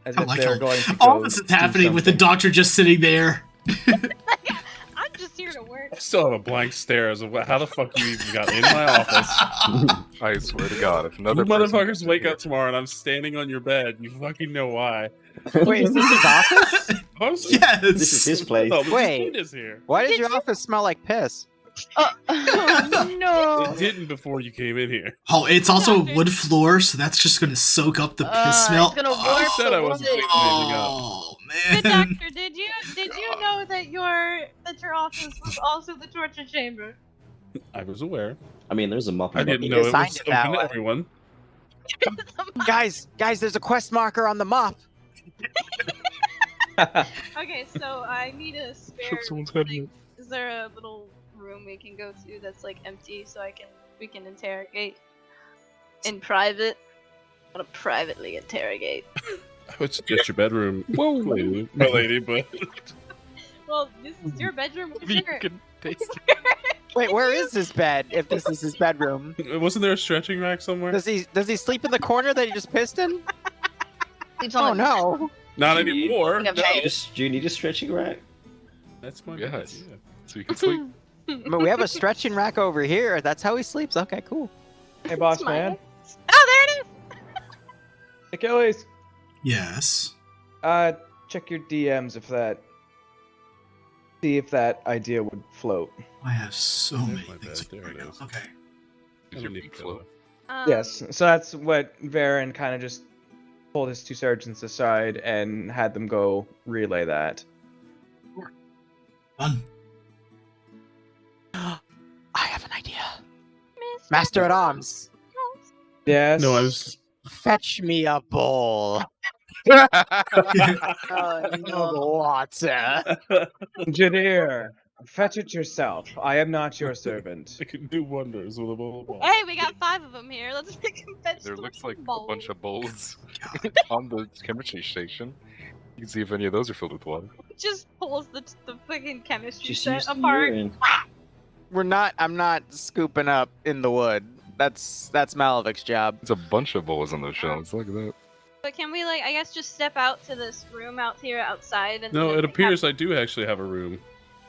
As I if like they're how going to all go this is do happening with the something. doctor just sitting there. I'm just here to work. still have a blank stare as of how the fuck you even got in my office. I swear to God, if You another person motherfuckers gets in wake here- up tomorrow and I'm standing on your bed. You fucking know why. Wait, is this his office? Honestly, Yes. This is his place. no, but Wait. this kid is here. Why does your office smell like piss? Oh, no. It didn't before you came in here. Oh, it's also a Doctor. wood floor, so that's just gonna soak up the piss smell. It's gonna Oh, warp said the I wasn't wood. cleaning anything up. Oh Good man. doctor, did you know that your office was also the torture chamber? I was aware. I mean, there's a mop. I in the didn't He know it designed was it that open to way. everyone. Guys, there's a quest marker on the mop. Okay, so I need a spare. Shoot someone's head in like, it. is there a little room we can go to that's like empty so we can interrogate in private? I want to privately interrogate. I would suggest your bedroom. Whoa, my lady, but Well, this is your bedroom. You Sure. can taste Wait, where is his bed? If this is his bedroom, wasn't there a stretching rack somewhere? does he sleep in the corner that he just pissed in? Sleeps Oh on the- no! Not anymore. Okay. No. Do you need a stretching rack? That's my Yes. bad idea. so you can sleep. I mean, we have a stretching rack over here. That's how he sleeps. Okay, cool. Hey, boss It's mine. man. Oh, there it is. Achilles. Yes. Check your DMs see if that idea would float. I have so There's many my things bed. to There it bring up. is. Okay. Is your beak float? Yes, so that's what Varen kind of just pulled his two sergeants aside and had them go relay that. Done. I have an idea. Master at Arms, Yes. No, I was. fetch me a bowl. No water. Jadir, fetch it yourself. I am not your servant. I can do wonders with a bowl of water. Hey, we got 5 of them here. Let's make them There vegetable looks like bowl. a bunch of bowls on the chemistry station. You can see if any of those are filled with water. Just pulls the fucking chemistry Just set use the apart. urine. I'm not scooping up in the wood. That's Malavic's job. There's a bunch of bowls on those shelves. Look at that. But can we, like, I guess just step out to this room out here outside and No, then it have- appears I do actually have a room.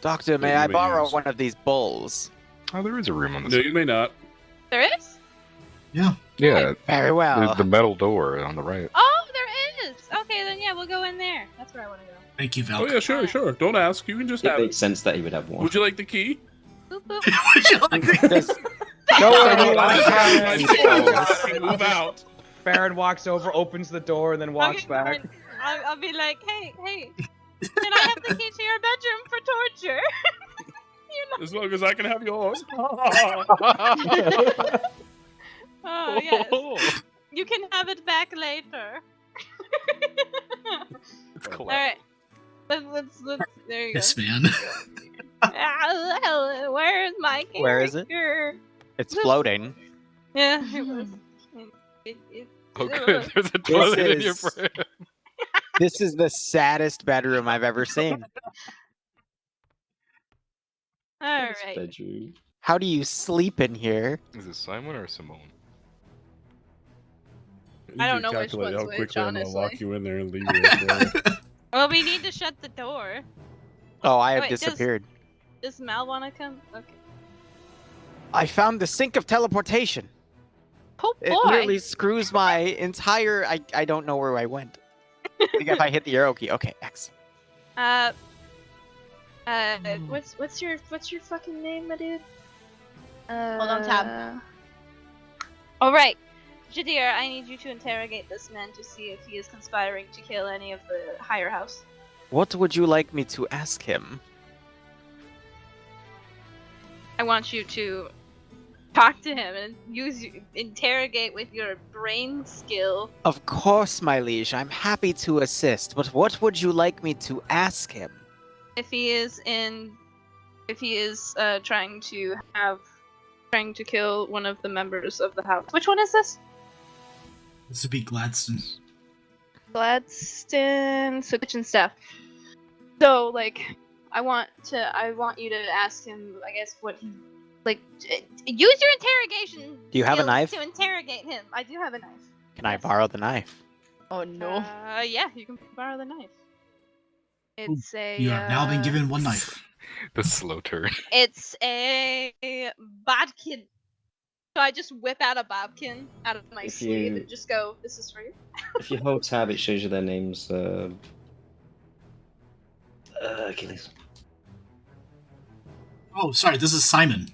Doctor, may Yeah, I you may borrow use. one of these bowls? Oh, there is a room on this. No, you may not. There is? Yeah, Very well. there's the metal door on the right. Oh, there is! Okay, then yeah, we'll go in there. That's where I want to go. Thank you, Val. Oh yeah, sure. Don't ask. You can just It have it. makes sense that he would have one. Would you like the key? Boop, boop. Would you like to- This- Don't I worry, can move out. Baron walks over, opens the door, and then walks Okay, back. fine. I'll be like, hey, can I have the key to your bedroom for torture? As long as I can have yours. Oh, yes. You can have it back later. It's All collapsed. right. Let's there you go. Yes, man. Where's my character? Where is it? It's floating. Yeah, it was. Oh, good. There's a toilet in your is- fridge. This is the saddest bedroom I've ever seen. All This right. bedroom. How do you sleep in here? Is it Simon or Simone? I don't You know which calculate one's how which, quickly I'm gonna lock honestly. you in there and leave you there. Well, we need to shut the door. Oh, I have Wait, does- disappeared. Does Mal want to come? Okay. I found the sink of teleportation. Oh It boy. literally screws my entire. I don't know where I went. I think if I hit the arrow key. Okay, X. What's your fucking name, my dude? Hold on, tab. All right, Jadir, I need you to interrogate this man to see if he is conspiring to kill any of the higher house. What would you like me to ask him? I want you to talk to him and interrogate with your brain skill. Of course, my liege. I'm happy to assist. But what would you like me to ask him? If he is trying to kill one of the members of the house. Which one is this? This would be Gladstone. Gladstone, so kitchen stuff. So like, I want you to ask him. I guess what he like. Use your interrogation. Do you have a skills knife? to interrogate him? I do have a knife. Can I borrow the knife? Oh no. Yeah, you can borrow the knife. It's a. You have now been given one knife. The slow turn. It's a bodkin. So I just whip out a bodkin out of my If sleeve you- and just go, "This is for you." If you hold tab, it shows you their names. Achilles. Oh, sorry. This is Simon.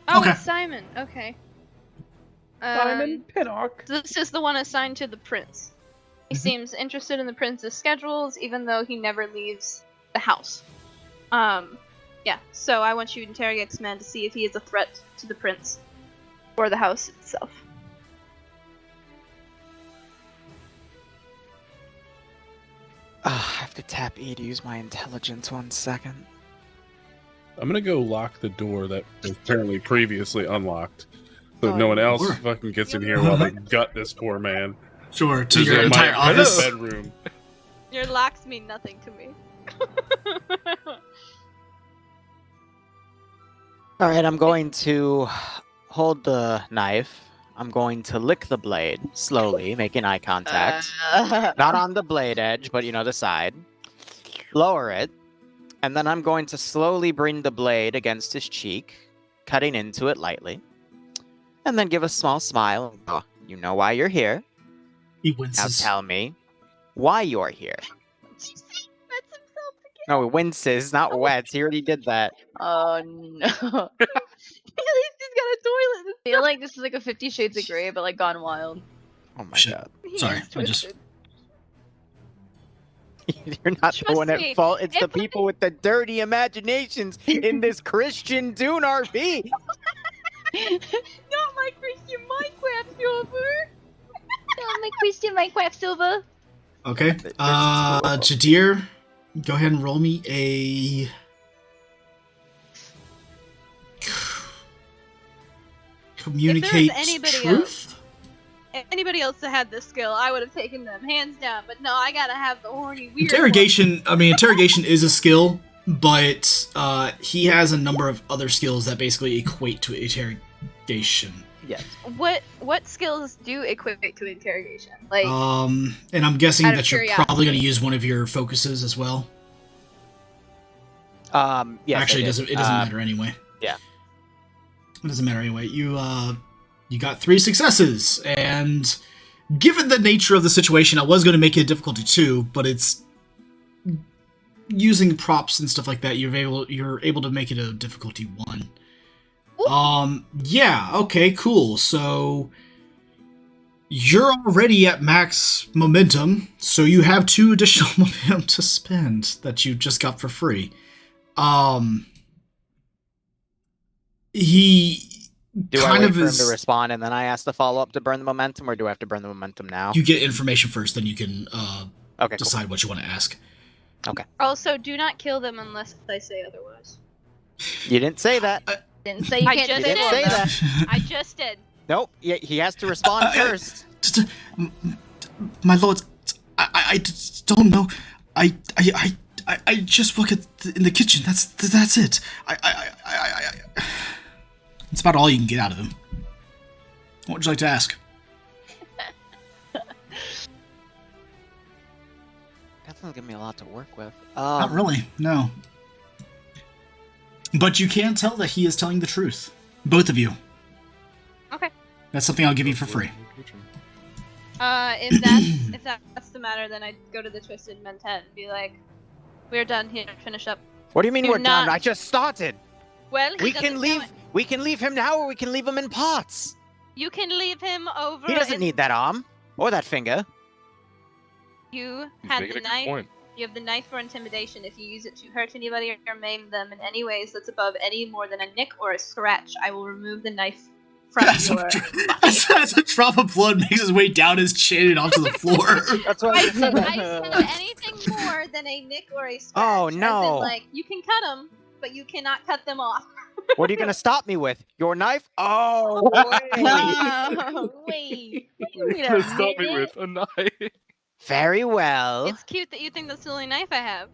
Oh, Okay. it's Simon. Okay. Simon Pinnock. This is the one assigned to the prince. He seems interested in the prince's schedules, even though he never leaves the house. Yeah. So I want you to interrogate this man to see if he is a threat to the prince or the house itself. I have to tap E to use my intelligence 1 second. I'm gonna go lock the door that was apparently previously unlocked, so no one else Sure. fucking gets in here while they gut this poor man. Sure, to Is your it entire my office. bedroom. Your locks mean nothing to me. Alright, I'm going to hold the knife. I'm going to lick the blade slowly, making eye contact. Not on the blade edge, but the side. Lower it. And then I'm going to slowly bring the blade against his cheek, cutting into it lightly. And then give a small smile and go, "You know why you're here. He Now winces. tell me why you're here." Did you say that's himself again? No, it winces, not wets. He already did that. Oh no. At least he's got a toilet. I feel like this is like a 50 Shades of Grey, but like gone wild. Oh my Shit. god. He Sorry, is I just- twisted. You're not the Trust one at me, fault. It's the if I- people with the dirty imaginations in this Christian Dune RP. Not my Christian Minecraft Silver. Oh, my Christian Minecraft Silver. Okay. There's Jadir, go ahead and roll me a. Communicate anybody truth. If anybody else that had this skill, I would have taken them hands down. But no, I gotta have the horny weird Interrogation. I mean, interrogation is a skill, but he has a number of other skills that basically equate to interrogation. Yes. one. What skills do equate to interrogation? Like And I'm guessing out of that you're curiosity. probably going to use one of your focuses as well. Yes. Actually, I it did. doesn't matter anyway. yeah. It doesn't matter anyway. You got 3 successes, and given the nature of the situation, I was going to make it a difficulty 2, but it's using props and stuff like that. You're able to make it a difficulty 1. Yeah. Okay. Cool. So you're already at max momentum, so you have 2 additional momentum to spend that you just got for free. He Do I kind wait of for him is. to respond and then I ask the follow up to burn the momentum, or do I have to burn the momentum now? You get information first, then you can Okay. Cool. decide what you want to ask. also, do not kill them unless I say otherwise. You didn't say that. Didn't say you I can't just You say didn't say that. that. I just did. Nope. He has to respond first. My lord, I just don't know. I just work in the kitchen. That's it. It's about all you can get out of him. What would you like to ask? That doesn't give me a lot to work with. Not really, no. But you can tell that he is telling the truth. Both of you. Okay. That's something I'll give you for free. If that's the matter, then I'd go to the Twisted Men tent and be like, "We're done here. Finish up." What do you mean Do we're done? not- I just started. Well, he We doesn't can know leave. it. We can leave him now, or we can leave him in pots. You can leave him over. He doesn't in- need that arm or that finger. You He's had making the a good knife. point. You have the knife for intimidation. If you use it to hurt anybody or maim them in any ways that's above any more than a nick or a scratch, I will remove the knife from your. As a drop of blood makes his way down his chin and onto the floor. That's what I said anything more than a nick or a scratch. Oh, as in, no. like, you can cut them, but you cannot cut them off. What are you gonna stop me with? Your knife? Oh, wait. No, wait. Wait a Gonna stop me minute. with a knife. Very well. It's cute that you think that's the only knife I have.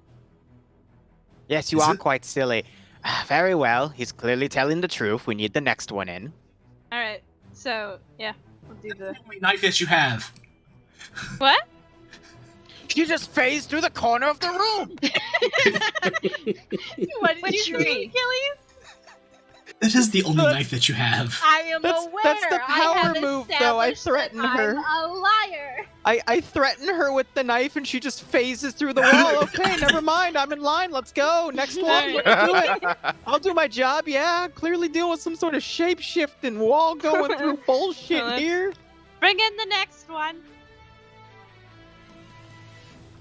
Yes, you Is are it? quite silly. Very well. He's clearly telling the truth. We need the next one in. All right, so yeah, we'll do the How many knife that you have? what? You just phased through the corner of the room. What did you tree? see, Achilles? That is the only knife that you have. I am That's aware. the power I have move, though. I established threaten that her. I'm a liar. I threaten her with the knife and she just phases through the wall. Okay, never mind. I'm in line. Let's go. Next one. Let's do it. I'll do my job. Yeah, clearly dealing with some sort of shape-shifting wall going through bullshit Let's- here. Bring in the next one.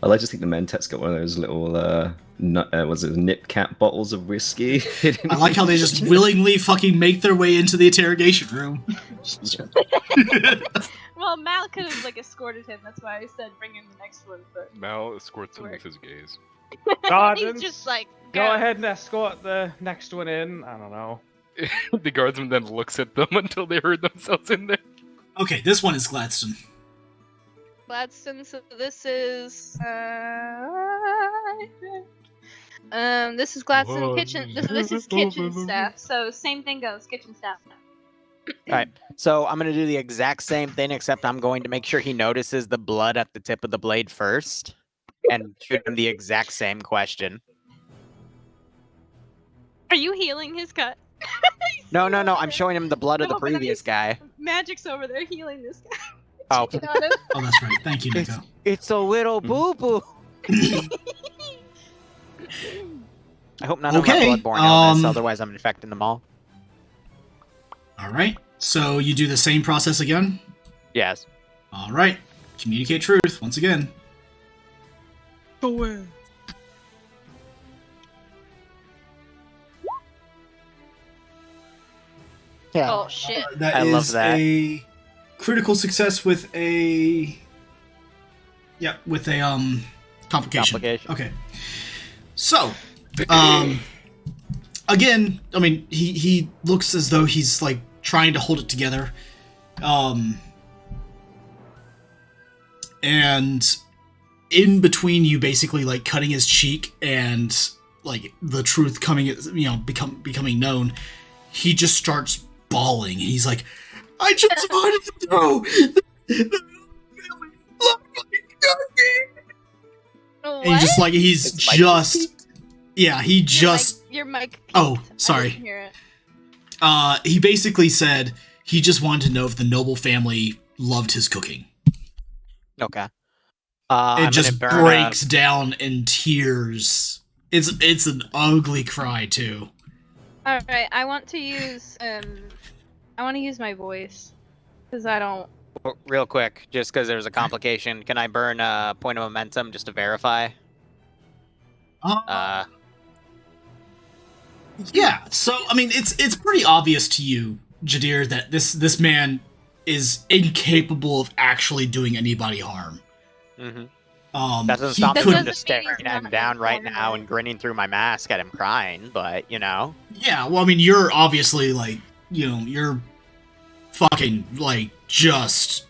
I like to think the Mentet's got one of those little, nip cap bottles of whiskey. I like how they just willingly fucking make their way into the interrogation room. Well, Mal could have like escorted him. That's why I said bring in the next one. But Mal escorts him Work. with his gaze. Sergeant, he's just like go ahead and escort the next one in. I don't know. The guardsman then looks at them until they herd themselves in there. Okay, this one is Gladstone. Gladstone. So this is this is Gladstone kitchen. This is kitchen staff. So same thing goes. Kitchen staff. Alright, so I'm going to do the exact same thing, except I'm going to make sure he notices the blood at the tip of the blade first, and shoot him the exact same question. Are you healing his cut? No, I'm showing him the blood of the No, but I mean- previous guy. Magic's over there healing this guy. Oh, Checking on him. Oh, that's right. Thank you, Nico. it's a little boo-boo. I hope none Okay, of them are bloodborne illness, otherwise I'm infecting them all. All right. So you do the same process again? Yes. All right. Communicate truth once again. Yeah. Oh shit. That I is love that. a critical success with a complication. Okay. So, again, I mean, he looks as though he's like trying to hold it together. And in between you basically like cutting his cheek and like the truth coming, becoming known, he just starts bawling. He's like, I just wanted to know the family loved my cookie. What? And he's It's Mike just, yeah, he just, Your mic. oh, peaked. I sorry. didn't hear it. He basically said he just wanted to know if the noble family loved his cooking. Okay. It I'm just gonna burn breaks down in tears. It's an ugly cry too. All right, I want to use my voice because I don't. real quick, just because there's a complication. Can I burn a point of momentum just to verify? Yeah. So I mean, it's pretty obvious to you, Jadir, that this man is incapable of actually doing anybody harm. Mm-hmm. he That doesn't stop me could- from just staring him down right now and grinning through my mask at him crying, but, you know. Yeah, well, I mean, you're obviously, like, you're fucking, like, just...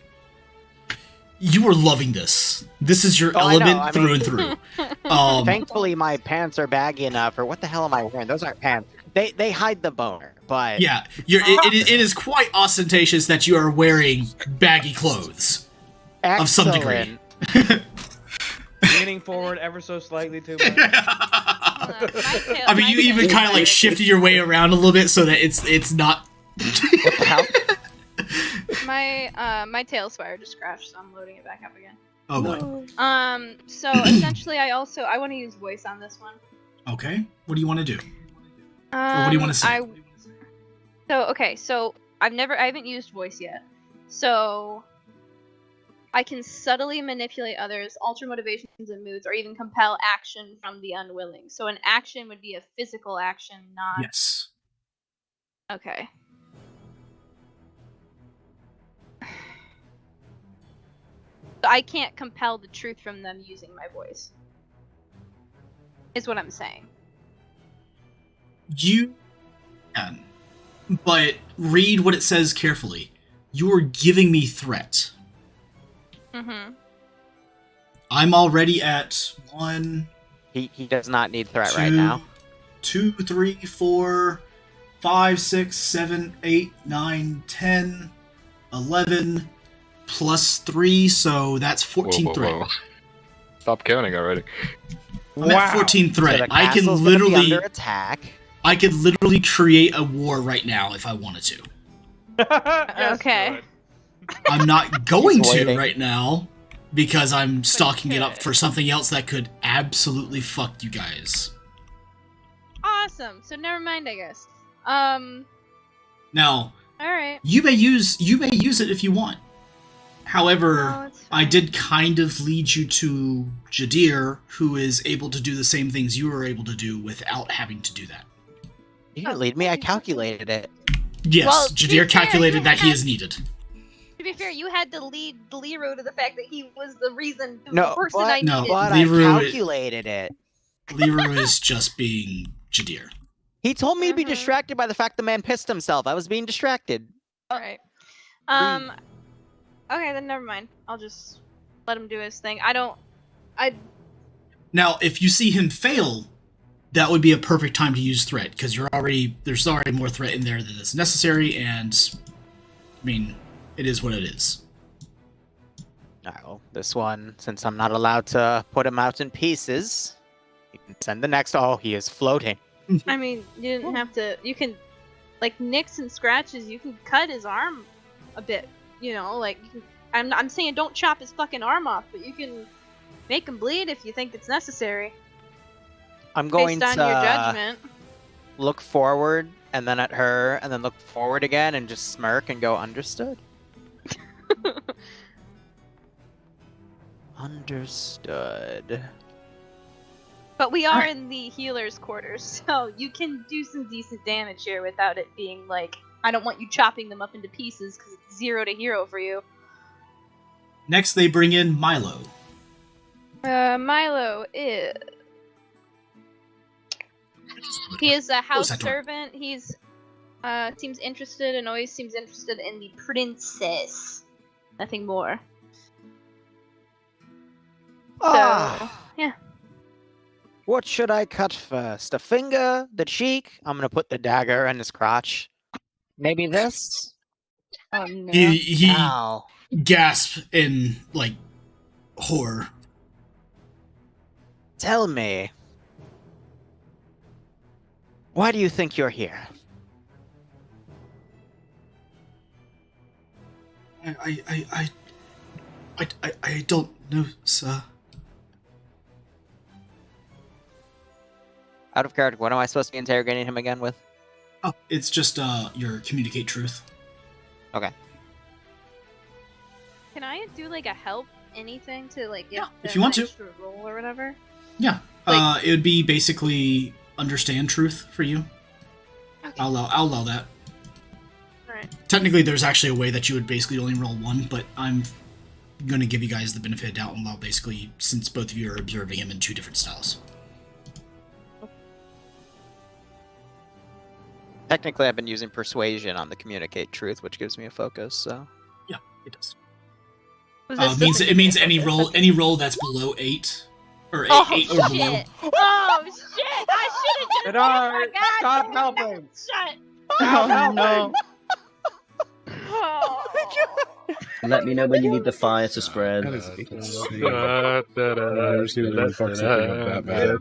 You were loving this. This is your Oh, I know, element I through mean- and through. Thankfully, my pants are baggy enough, or what the hell am I wearing? Those aren't pants. They hide the boner, but... Yeah, it is quite ostentatious that you are wearing baggy clothes. Of some degree. Leaning forward ever so slightly too much. I mean, you even kind of, like, shifted your way around a little bit so that it's not... What the hell? My tail spire just crashed, so I'm loading it back up again. Oh, boy. So essentially, I want to use voice on this one. Okay, what do you want to do? Or what do you want to say? So I haven't used voice yet. So I can subtly manipulate others, alter motivations and moods, or even compel action from the unwilling. So an action would be a physical action, not... Yes. Okay. So I can't compel the truth from them using my voice. Is what I'm saying. You can, but read what it says carefully. You are giving me threat. Mm-hmm. I'm already at 1. He does not need threat 2, right now. 2, 3, 4, 5, 6, 7, 8, 9, 10, 11, plus 3, so that's 14 threat. Stop counting already. I'm at 14 So threat. the I can castle's gonna be literally, under attack. I could literally create a war right now if I wanted to. Yes, Okay. do it. I'm not going He's to waiting. right now because I'm stocking it up could. for something else that could absolutely fuck you guys. Awesome. So never mind, I guess. Now, All right. you may use it if you want. However, No, it's I fine. did kind of lead you to Jadir, who is able to do the same things you were able to do without having to do that. You didn't lead me. I calculated it. Yes, Well, to be Jadir fair, calculated you that he had- is needed. To be fair, you had to lead Leroy to the fact that he was the reason, No, the person but- I no, needed. But Leroy- I calculated it. Leroy is just being Jadir. He told me to be Mhm. distracted by the fact the man pissed himself. I was being distracted. All right. Okay, then never mind. I'll just let him do his thing. Now, if you see him fail, that would be a perfect time to use threat because there's already more threat in there than is necessary, and I mean, it is what it is. Now, this one, since I'm not allowed to put him out in pieces, you can send the next. Oh, he is floating. I mean, you didn't have to. You can, like nicks and scratches. You can cut his arm a bit. You know, like you can, I'm saying don't chop his fucking arm off, but you can make him bleed if you think it's necessary, I'm going based on your to judgment. look forward and then at her, and then look forward again and just smirk and go, understood. Understood. But we are in the healer's quarters, so you can do some decent damage here without it being like, I don't want you chopping them up into pieces because it's 0 to hero for you. Next, they bring in Milo. Milo is. He is a house that door. servant. He's seems interested and always seems interested in the princess. Nothing more. Yeah. What should I cut first? A finger? The cheek? I'm gonna put the dagger in his crotch. Maybe this? Oh no. He Ow. gasps in like horror. Tell me. Why do you think you're here? I don't know, sir. Out of character, what am I supposed to be interrogating him again with? Oh, it's just your communicate truth. Okay. Can I do like a help anything to like get Yeah, if them you an want to. extra roll or whatever? Yeah, Like- it would be basically understand truth for you. Okay. I'll allow that. Alright. Technically, there's actually a way that you would basically only roll one, but I'm going to give you guys the benefit of doubt and allow basically, since both of you are observing him in two different styles. Technically, I've been using persuasion on the communicate truth, which gives me a focus, so... Yeah, it does. Was this It means any roll that's below 8 or 8, Oh, 8 or below. shit! Oh shit! I should have just Bernard, God stop damn it, helping. Shut. Oh no! Oh. Let me know when you need the fire to spread. That is insane. I've never seen anyone fuck something up that bad.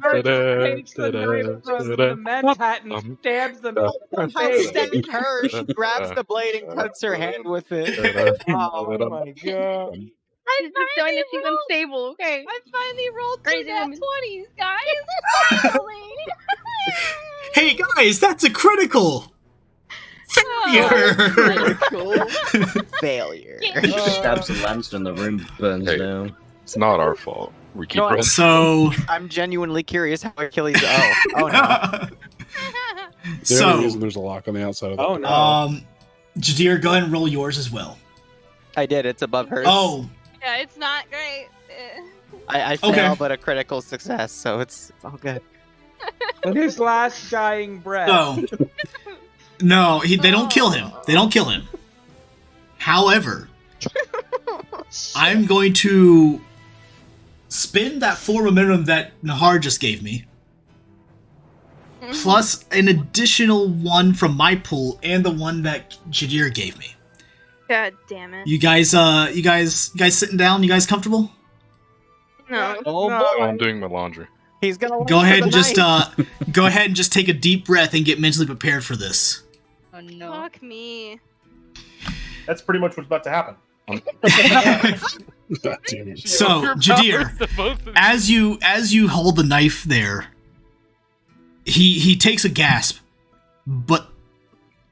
The Manhattan stabs them in the face. Instead of her, she grabs the blade and cuts her hand with it. Oh my god. She's just showing that she's unstable, okay? I finally rolled two Crazy nat woman. 20s, guys. Finally. Hey guys, that's a critical! Critical failure. Stabs the lantern, the room burns Hey. down. It's not our fault. We keep No, rolling. So, I'm genuinely curious how Achilles. Oh no. There so, it is, and there's a lock on the outside of the Oh no! Jadir, go ahead and roll yours as well. I did. It's above hers. Oh, Yeah, it's not great. I fail, Okay. but a critical success, so it's all good. In his last dying breath. no. No, they don't kill him. They don't kill him. However, I'm going to spend that 4 momentum that Nahar just gave me, plus an additional 1 from my pool and the one that Jadir gave me. God damn it. You guys sitting down? You guys comfortable? No. Oh Oh, boy! I'm doing my laundry. He's gonna Go ahead and just knife. go ahead and just take a deep breath and get mentally prepared for this. Oh no. Fuck me. That's pretty much what's about to happen. God damn it. So, Jadir, as you hold the knife there, he takes a gasp, but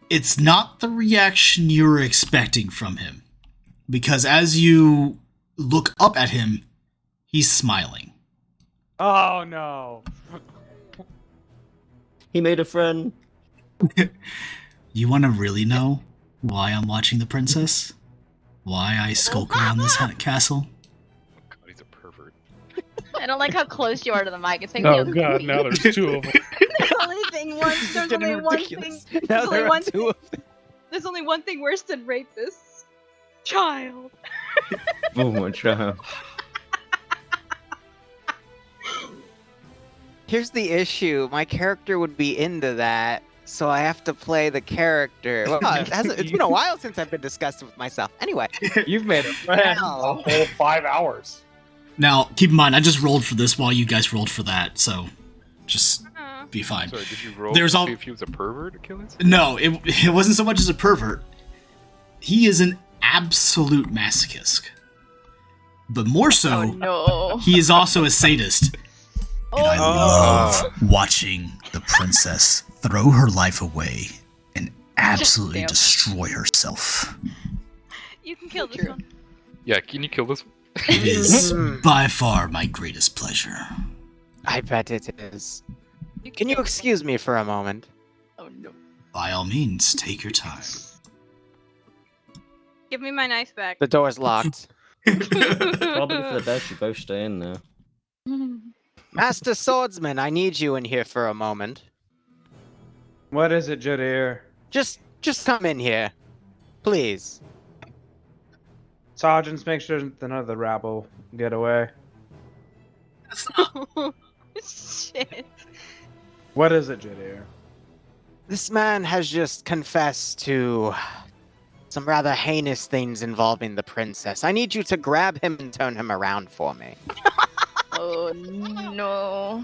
it's not the reaction you were expecting from him. Because as you look up at him, he's smiling. Oh no. He made a friend. You want to really know why I'm watching the princess? Why I skulk around this castle? Oh god, he's a pervert. I don't like how close you are to the mic. It's making me Oh god, uncomfy. now there's two of them. The only thing once there's only one thing. There's only one thing. There's only one thing worse than rapists. Child. Oh my child. Here's the issue. My character would be into that, so I have to play the character. Well, it's been a while since I've been discussing with myself. Anyway. You've made a friend. A whole 5 hours. Now, keep in mind, I just rolled for this while you guys rolled for that, so just be fine. Sorry, did you roll There's to all- see if he was a pervert, Achilles? No, it wasn't so much as a pervert. He is an absolute masochist. But more so, Oh no. he is also a sadist. And I Oh, love watching the princess throw her life away and absolutely Damn. destroy herself. You can kill this True. one. Yeah, can you kill this one? It is by far my greatest pleasure. I bet it is. Can you excuse me for a moment? Oh no. By all means, take your time. Give me my knife back. The door's locked. Probably for the best you both stay in there. Master Swordsman, I need you in here for a moment. What is it, Jadir? Just come in here. Please. Sergeants, make sure none of the rabble get away. Shit. What is it, Jadir? This man has just confessed to some rather heinous things involving the princess. I need you to grab him and turn him around for me. Oh no.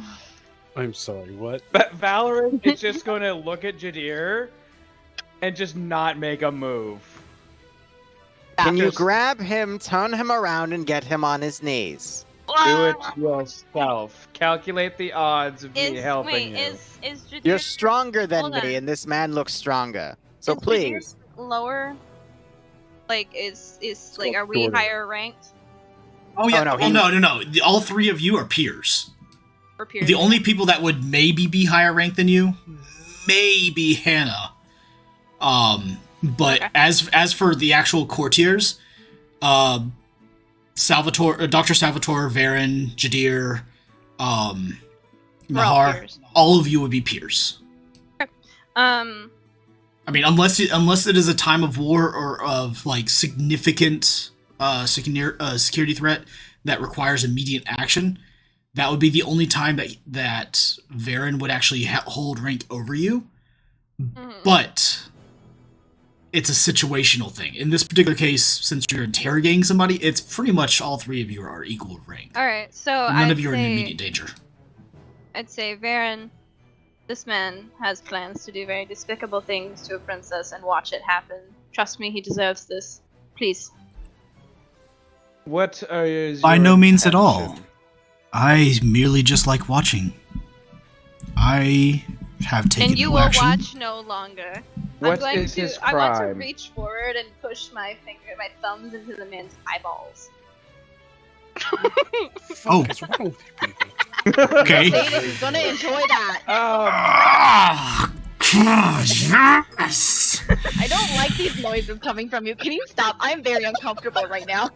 I'm sorry, what? But Valorant is just going to look at Jadir and just not make a move. Can you Just grab him, turn him around, and get him on his knees? do it yourself? Calculate the odds of me helping you. Is Jadir You're stronger than Hold me, on. and this man looks stronger. So is Jadir please. lower? Like is like are we shorter. higher ranked Oh yeah, no, no. All three of you are peers. or peers? The only people that would maybe be higher ranked than you, maybe Hannah. But Okay. as for the actual courtiers, Salvatore, Dr. Salvatore, Varen, Jadir, We're all Mahar, peers. all of you would be peers. I mean, unless it is a time of war or of like significant security threat that requires immediate action, that would be the only time that Varen would actually hold rank over you. Mhm. But it's a situational thing. In this particular case, since you're interrogating somebody, it's pretty much all three of you are equal rank. All right, so None I'd of you are in say, immediate danger. I'd say Varen, this man has plans to do very despicable things to a princess and watch it happen. Trust me, he deserves this. Please. What is By your no means at all. intention? I merely just like watching. I have taken And you no will action. watch no longer. What I'm going is to his I'm going to crime? reach forward and push my thumbs into the man's eyeballs. Oh, What's wrong with you people? okay. Sadie is gonna enjoy that. Ah, yes. I don't like these noises coming from you. Can you stop? I'm very uncomfortable right now.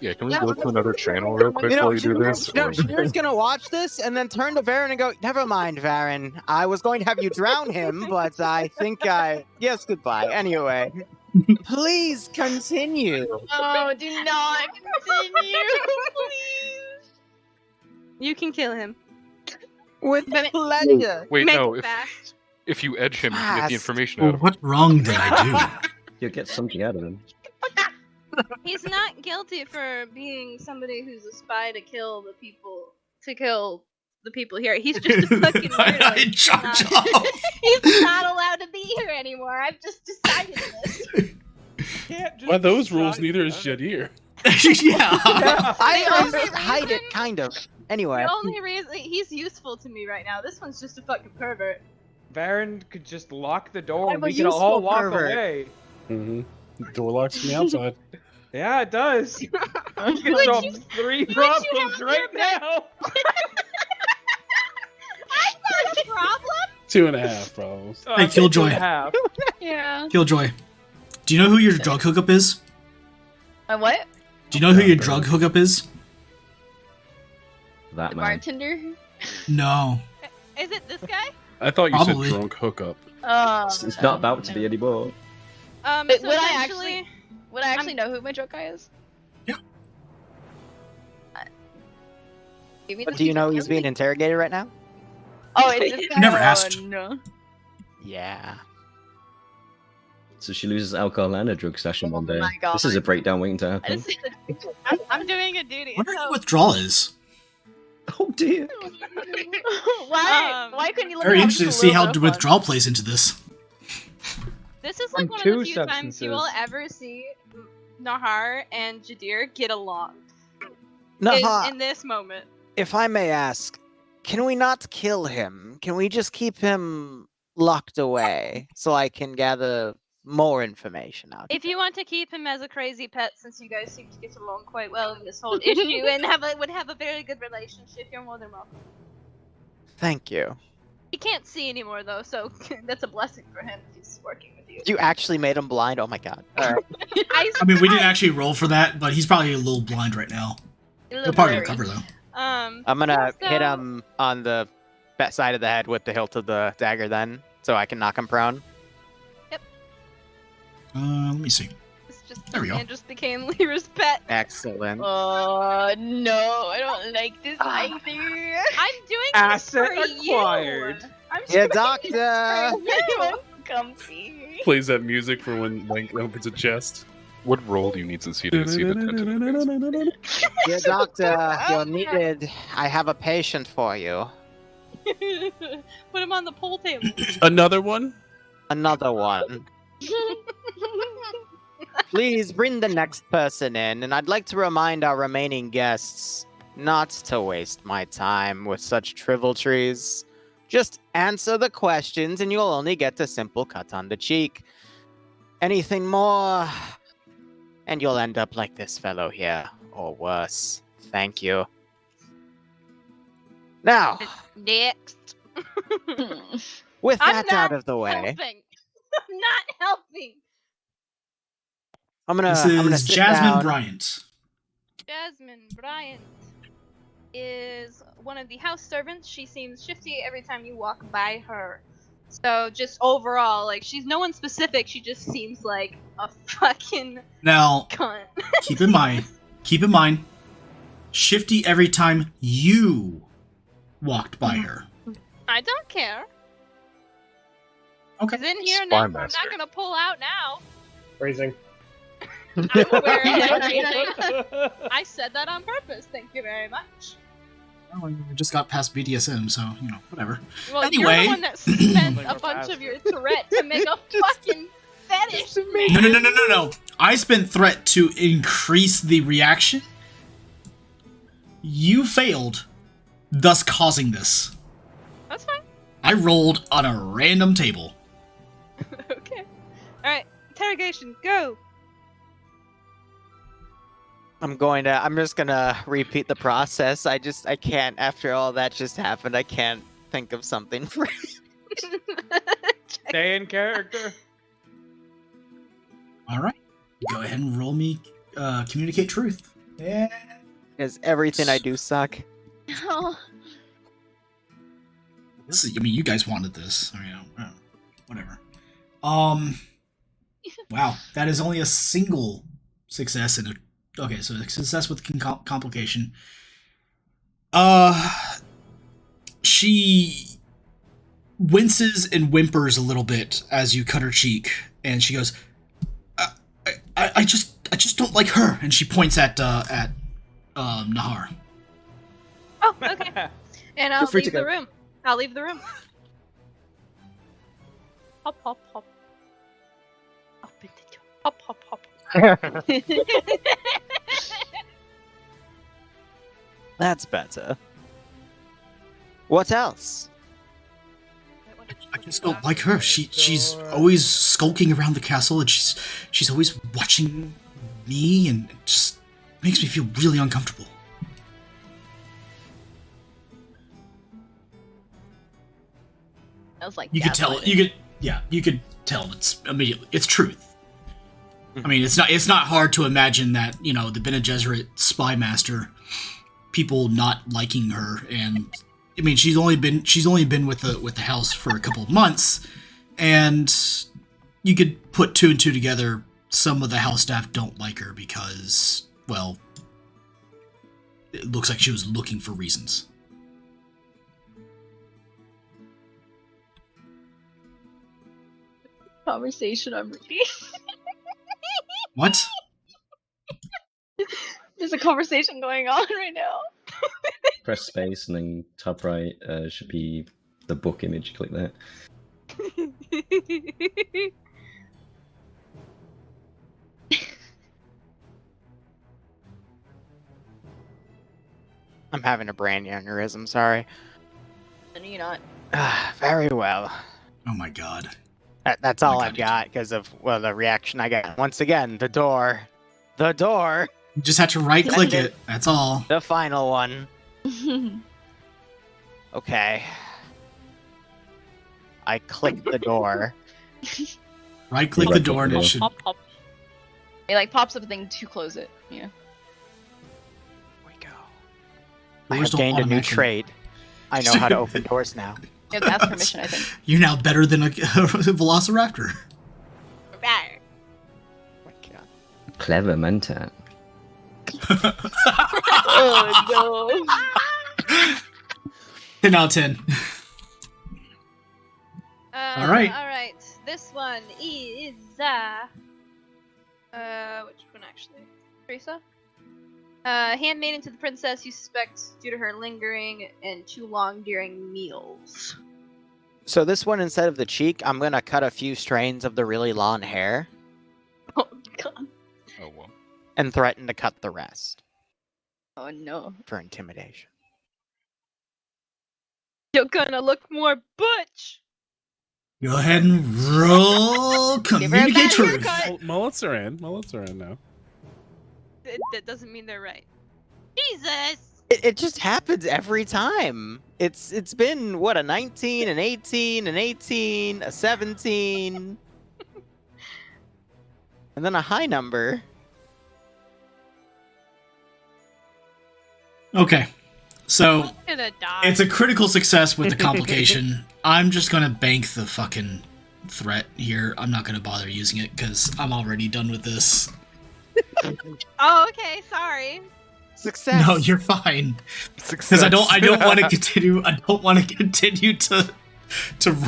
Yeah, can we go to another channel real quick while you do this? No, or- Shadir's gonna watch this and then turn to Varen and go, "Never mind, Varen. I was going to have you drown him, but I think yes, goodbye. Anyway, please continue." Oh, do not continue, please. You can kill him. With But- pleasure. Wait, Make no. it fast. If you edge him, you get Fast. the information Well, out of him. what wrong did I You'll get something out of him. He's not guilty for being somebody who's a spy to kill the people, to kill the people here. He's just a fucking weirdo. He's not allowed to be here anymore. I've just decided this. By those rules, neither is Jadir. Yeah. I hide it, kind of. Anyway. The only reason he's useful to me right now. This one's just a fucking pervert. Varen could just lock the door and I'm a we can all useful walk pervert. away. Mm-hmm. The door locks from the outside. Yeah, it does. You can Would solve you- 3 would you problems have right your back? now. That's not a problem. 2.5 problems. Hey, Killjoy. 2.5. Yeah. Killjoy. Do you know who your drug hookup is? My what? Do you know who your drug hookup is? That The man. bartender? No. Is it this guy? I thought you Probably. said drunk hookup. It's not about to be anymore. Um, But so would I essentially- actually know who my drug guy is? Yeah. Give me But the do you know secret he's being code. interrogated right now? Oh, it's this guy. Never Oh, asked. No. Yeah. So she loses alcohol and a drug session one day. my God. This is a breakdown waiting to I happen. just I'm doing a duty. I wonder who So, withdrawal is. Oh dear. why? Why couldn't you let Very me have interested to just a see little how bit of fun? withdrawal plays into this. this is like From one of 2 the few times you will substances. ever see Nahar and Jadir get along. Naha, In this moment. if I may ask, can we not kill him? Can we just keep him locked away so I can gather more information out? If you want to keep him as a crazy pet, since you guys seem to get along quite well in this whole issue and would have a very good relationship, you're more than welcome. Thank you. He can't see anymore though, so that's a blessing for him if he's working with you. You actually made him blind? Oh my god. Alright. I mean, we didn't actually roll for that, but he's probably a little blind right now. He'll probably recover though. Um, I'm gonna hit so- him on the side of the head with the hilt of the dagger then, so I can knock him prone. Let me see. It's just There we go. man just became Lyra's pet. Excellent. No, I don't like this either. I'm doing Asset this for acquired. you. I'm Yeah, doing doctor! this for you. Comfy. Plays that music for when Link opens a chest. What role do you need to see the tentative face? Yeah, doctor, you're needed. I have a patient for you. Put him on the pool table. Another one? Another one. Please bring the next person in, and I'd like to remind our remaining guests not to waste my time with such trivialties. Just answer the questions, and you'll only get a simple cut on the cheek. Anything more, and you'll end up like this fellow here, or worse. Thank you. Now, Next. with I'm that not out of the way, helping. I'm not helping. I'm gonna This is sit Jasmine down. Bryant. Jasmine Bryant is one of the house servants. She seems shifty every time you walk by her. So just overall, like she's no one specific. She just seems like a fucking Now, cunt. keep in mind, shifty every time you walked by her. I don't care. Okay. She's in here Spy now. I'm master. not gonna pull out now. Phrasing. I'm aware of everything. I said that on purpose. Thank you very much. Well, we just got past BDSM, so, you know, whatever. Well, Anyway. you're the one that spent Like a a bunch of bastard. your threat to make a fucking fetish. No. I spent threat to increase the reaction. You failed, thus causing this. That's fine. I rolled on a random table. Okay. Alright, interrogation, go! I'm just gonna repeat the process. I can't, after all that just happened, I can't think of something for Stay in character. All right. Go ahead and roll me communicate truth. Yeah. because everything I do suck. Oh. This is, I mean, you guys wanted this. I mean, whatever. Wow, that is only a single success in a. Okay, so a success with complication. She winces and whimpers a little bit as you cut her cheek, and she goes, "I just don't like her." And she points at Nahar. Oh, okay. And Feel I'll free to leave the go. room. I'll leave the room. Hop, hop, hop. Open the door. Hop, hop, hop. That's better. What else? I just don't like her. She's always skulking around the castle, and she's always watching me, and it just makes me feel really uncomfortable. I was like, You could tell. You could tell. It's immediately. It's truth. I mean, it's not hard to imagine that the Bene Gesserit spy master, people not liking her, and I mean she's only been with the house for a couple of months, and you could put two and two together. Some of the house staff don't like her because, well, it looks like she was looking for reasons. Conversation I'm reading. What? There's a conversation going on right now. Press space and then top right should be the book image. Click that. I'm having a brain aneurysm, sorry. No, you're not. Very well. Oh my god. That's all I've got because of, well, the reaction I got. Once again, the door. The door. You just have to right-click it. That's all. The final one. Okay. I clicked the door. Right-click the door and it should... Hop, hop. It like pops up a thing to close it. Yeah. I Doors have don't gained a new automatically- trait. I know how to open doors now. You have to ask permission, I think. You're now better than a velociraptor. Right. Clever Mentat. Oh no. 10 out of 10. All right. All right. This one is which one actually? Teresa. Handmaiden to the princess you suspect due to her lingering and too long during meals. So this one, instead of the cheek, I'm gonna cut a few strands of the really long hair. Oh god. Oh well. And threaten to cut the rest Oh no. for intimidation. You're gonna look more butch. Go ahead and roll communicate truth. Mullets are in. Mullets are in now. That doesn't mean they're right. Jesus. It just happens every time. It's been what, a 19, an 18, an 18, a 17, and then a high number. Okay. So I'm gonna die. it's a critical success with the complication. I'm just gonna bank the fucking threat here. I'm not gonna bother using it because I'm already done with this. Oh, okay. Sorry. Success. No, you're fine. Because I don't want to continue. I don't want to continue to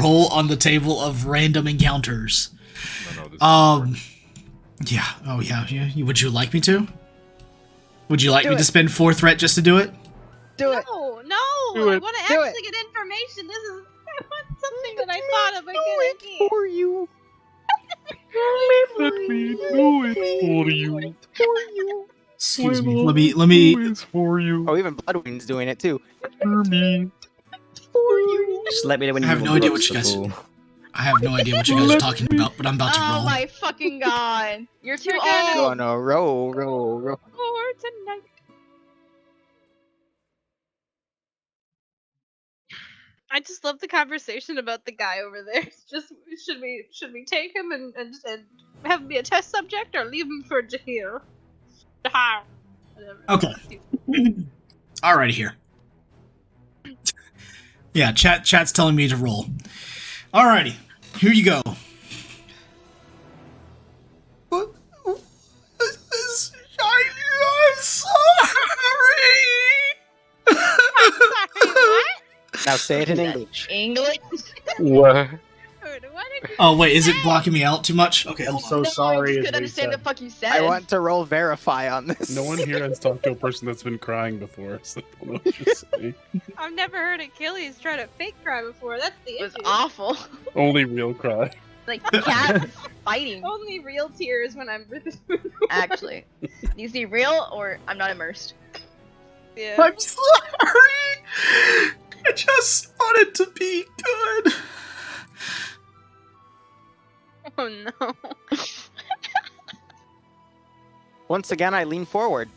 roll on the table of random encounters. No, this is Yeah. Oh yeah. Would you like me to? Would you like Do me it. to spend 4 threat just to do it? Do it. No. Do I it. want to Do actually get information. This is I want something that I thought of again. For you. Let me do it for you. Excuse me. Let me. It's for you. Oh, even Bloodwing's doing it too. For me. Just let me know when I you have want no idea the what you guys. books I have no idea what you guys are talking about, but I'm about to Oh roll. my fucking god. You're too We're gonna- old. Gonna roll. For tonight. I just love the conversation about the guy over there. It's just should we take him and have him be a test subject or leave him for Jahir? Jahar. Whatever. Okay. Alrighty here. Yeah, chat's telling me to roll. Alrighty, here you go. I'm sorry. Now say it in English. English? What? What Oh wait, is it blocking me out too much? Okay, I'm hold on. so No, sorry. I just is couldn't what he understand said. the fuck you said. I want to roll verify on this. No one here has talked to a person that's been crying before, so I don't know what you're saying. I've never heard Achilles try to fake cry before. That's the It was issue. awful. Only real cry. Like cats fighting. Only real tears when I'm with this. Actually, do you see real or I'm not immersed? Yeah. I'm sorry. I just wanted to be good. Oh no. Once again, I lean forward.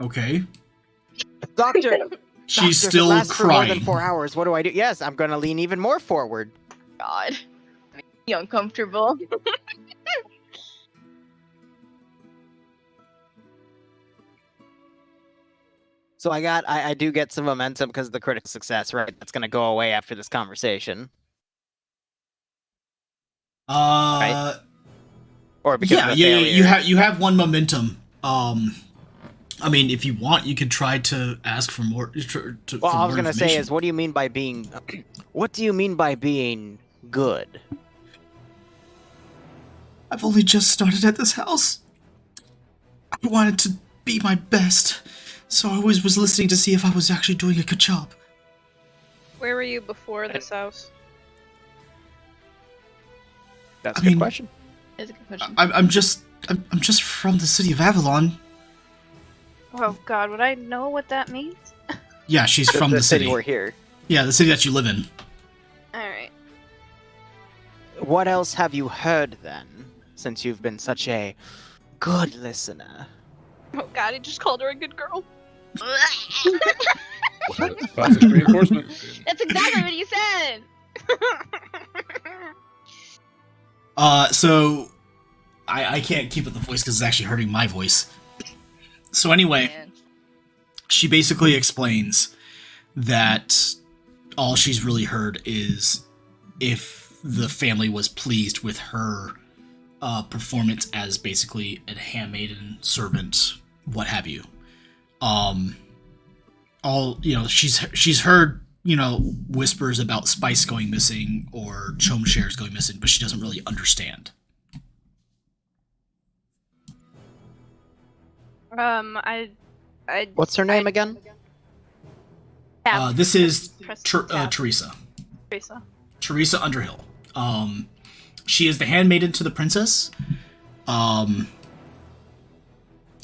Okay. Doctor, She's Doctor, if it still lasts for more than crying. 4 hours. What do I do? Yes, I'm gonna lean even more forward. God, be uncomfortable. So I do get some momentum because of the critical success, right? That's gonna go away after this conversation, or because Yeah, of the failure. you have one momentum. I mean, if you want, you could try to ask for more. Well, for I was more gonna say information. is, what do you mean by being? What do you mean by being good? I've only just started at this house. I wanted to be my best, so I always was listening to see if I was actually doing a good job. Where were you before this house? That's I a good mean, question. That's a good question. I'm just from the city of Avalon. Oh God, would I know what that means? Yeah, she's from the city. We're here. Yeah, the city that you live in. All right. What else have you heard then, since you've been such a good listener? Oh God, he just called her a good girl. Classic reinforcement. That's exactly what you said. So I can't keep up the voice because it's actually hurting my voice. So anyway, Man. she basically explains that all she's really heard is if the family was pleased with her performance as basically a handmaiden, servant, what have you. She's heard, whispers about Spice going missing or Chom shares going missing, but she doesn't really understand. I. What's her name again? This is Press Teresa. Teresa. Teresa Underhill. She is the handmaiden to the princess.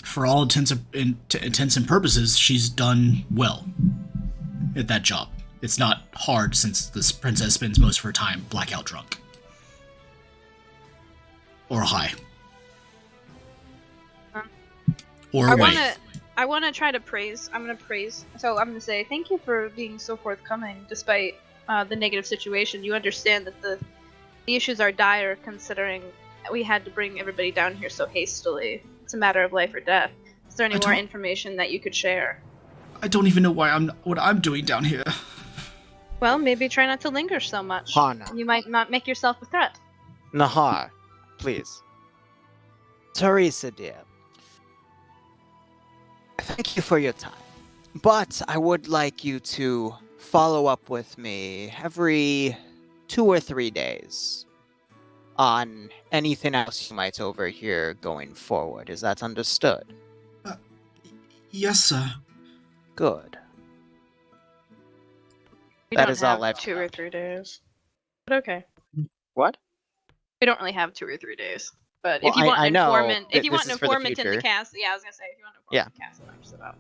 For all intents and purposes, she's done well at that job. It's not hard since this princess spends most of her time blackout drunk. Or high. Or away. I want to try to praise. I'm going to praise. So I'm going to say thank you for being so forthcoming despite the negative situation. You understand that the issues are dire considering we had to bring everybody down here so hastily. It's a matter of life or death. Is there any more information that you could share? I don't even know what I'm doing down here. Well, maybe try not to linger so much. Hana. You might not make yourself a threat. Nahar, please. Teresa, dear. Thank you for your time. But I would like you to follow up with me every 2 or 3 days on anything else you might overhear going forward. Is that understood? Yes, sir. Good. We That don't is all have I've 2 or heard. 3 days. But okay. What? We don't really have 2 or 3 days. But Well, if you want I an know informant, that if you this want an is for the informant in the future. cast, yeah, I was gonna say if you want an informant in the cast, I'm just about.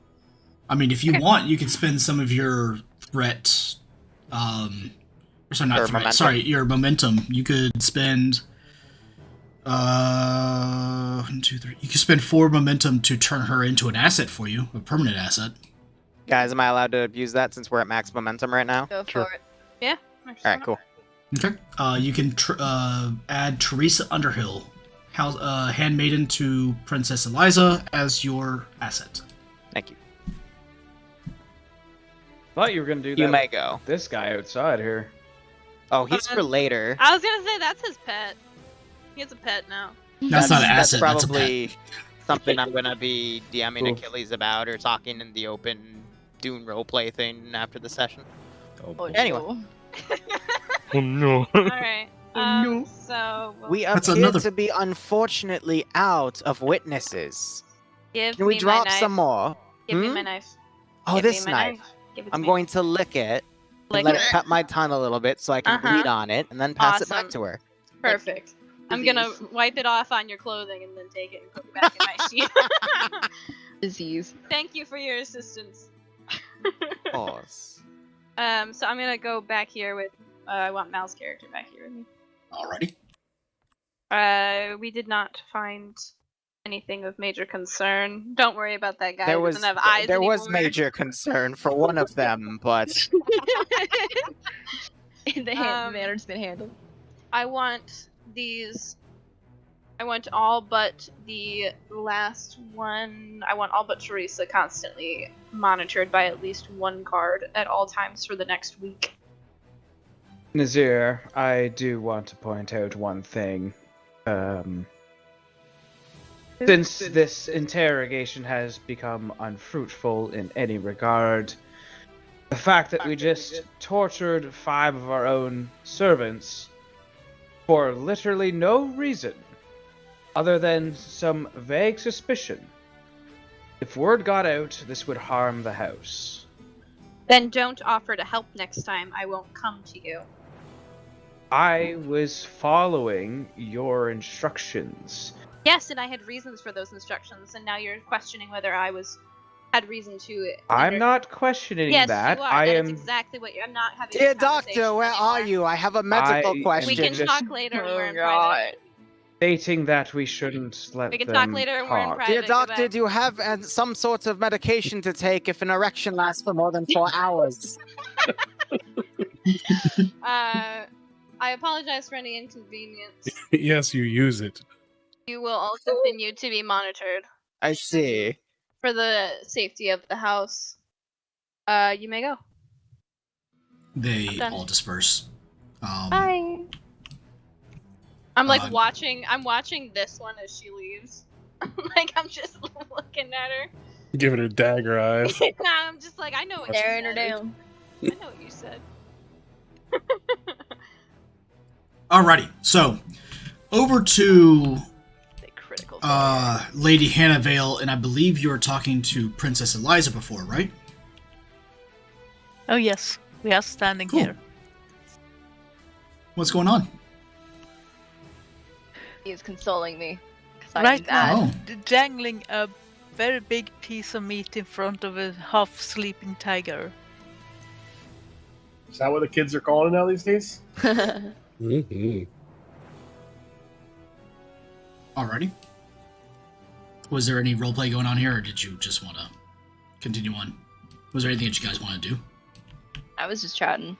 I mean, if you want, you can spend some of your threat, sorry, not Or threat, momentum. sorry, your momentum. You could spend, 1, 2, 3. You could spend 4 momentum to turn her into an asset for you, a permanent asset. Guys, am I allowed to use that since we're at max momentum right now? Go for it. Yeah. Alright, cool. Okay. You can add Teresa Underhill, handmaiden to Princess Eliza, as your asset. Thank you. Thought you were gonna do that. You may with go. This guy outside here. Oh, he's for later. I was gonna say that's his pet. He has a pet now. That's not an asset, That's that's a pet. probably something I'm gonna be DMing Cool. Achilles about or talking in the open Dune roleplay thing after the session. Oh, boy. Anyway. no. Oh no. All right. No. So We That's appear another- to be unfortunately out of witnesses. give Can we me drop my knife. some more? Give me Hmm? my knife. Oh, Give me this my knife. Give it to I'm me. going to lick it and Lick let it it. cut my tongue a little bit so I can bleed on it, and then pass it back Awesome. to her. Perfect. I'm gonna disease. wipe it off on your clothing and then take it and put it back in my sheet. Disease. Thank you for your assistance. Of course. So I'm gonna go back here with. I want Mal's character back here with me. Alrighty. We did not find anything of major concern. Don't worry about that guy. There He was doesn't have eyes there was anymore. major concern for one of them, but The manner's been handled. I want these. I want all but the last one. I want all but Teresa constantly monitored by at least one guard at all times for the next week. Nazir, I do want to point out one thing. Since this interrogation has become unfruitful in any regard, the fact that we just tortured 5 of our own servants for literally no reason other than some vague suspicion. If word got out, this would harm the house. Then don't offer to help next time. I won't come to you. I was following your instructions. Yes, and I had reasons for those instructions, and now you're questioning whether I had reason to. I'm not questioning Yes, that. you are. I That am. is exactly what I'm not having. dear this conversation doctor, where anymore. are you? I have a medical I- question. We can just- talk later when we're in God. private. Stating that we shouldn't let We can them talk later when we're in talk. private. Dear doctor, Goodbye. do you have some sort of medication to take if an erection lasts for more than 4 hours? I apologize for any inconvenience. Yes, you use it. You will all continue to be monitored I see. for the safety of the house. You may go. They I'm done. all disperse. Bye. I'm like uh, I'm watching this one as she leaves. Like I'm just looking at her. Giving her dagger eyes. Nah, I'm just like I know what you Staring her said. down. I know what you said. Alrighty, so over to The critical. Lady Hannah Vale, and I believe you were talking to Princess Eliza before, right? Oh yes, we are standing Cool. here. What's going on? He is consoling me. 'Cause Right I'm now, Oh. dangling a very big piece of meat in front of a half-sleeping tiger. Is that what the kids are calling it now these days? bad. Alrighty. Was there any roleplay going on here, or did you just want to continue on? Was there anything that you guys want to do? I was just chatting.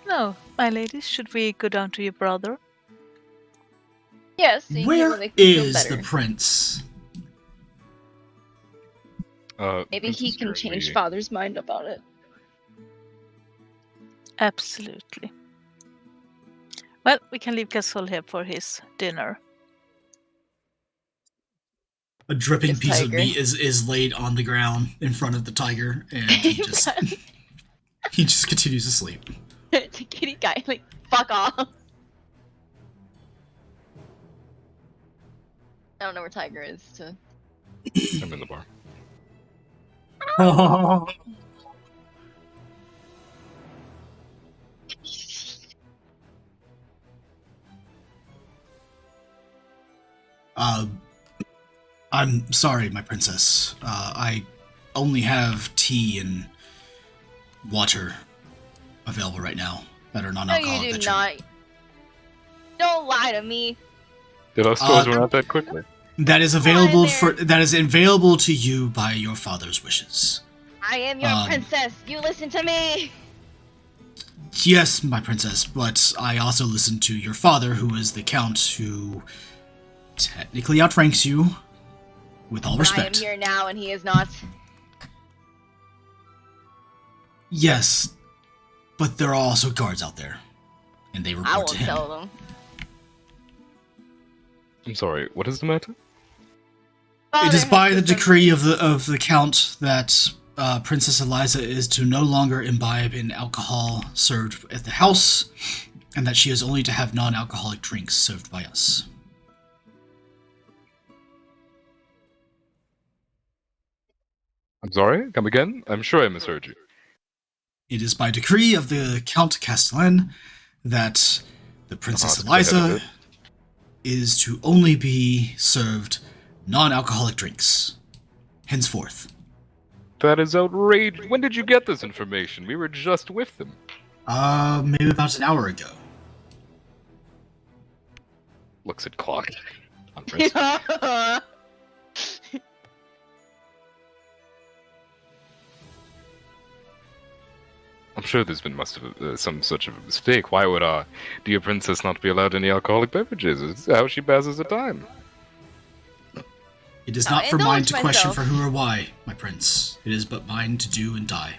No, my ladies, should we go down to your brother? Yes, he will Where make me feel is better. the prince? Maybe he Princess can change currently- father's mind about it. Absolutely. Well, we can leave Castle here for his dinner. A dripping This piece of tiger. meat is laid on the ground in front of the tiger, and he just he just continues to sleep. The kitty guy, like, fuck off. I don't know where Tiger is to. I'm in the bar. I'm sorry, my princess. I only have tea and water available right now that are No, non-alcoholic. you do that not. Don't lie to me. Did our stores run out that quickly? That is available there. that is available to you by your father's wishes. I am your princess. You listen to me. Yes, my princess, but I also listen to your father, who is the count who technically outranks you, with all I am respect. here now, and he is not. Yes, but there are also guards out there, and they I report won't to him. tell them. I'm sorry, what is the matter? It is Father by has the wisdom. decree of the count that Princess Eliza is to no longer imbibe in alcohol served at the house, and that she is only to have non-alcoholic drinks served by us. I'm sorry, come again? I'm sure I misheard you. It is by decree of the Count Castelan that the Princess Let's get ahead of Eliza is to only be served non-alcoholic drinks henceforth. That is outrageous. When did you get this information? We were just with them. Maybe about an hour ago. Looks at clock. On Prince. I'm sure there's been some such of a mistake. Why would our dear princess not be allowed any alcoholic beverages? It's how she passes the time. It is I'll not for mine to indulge question myself. for who or why, my prince. It is but mine to do and die.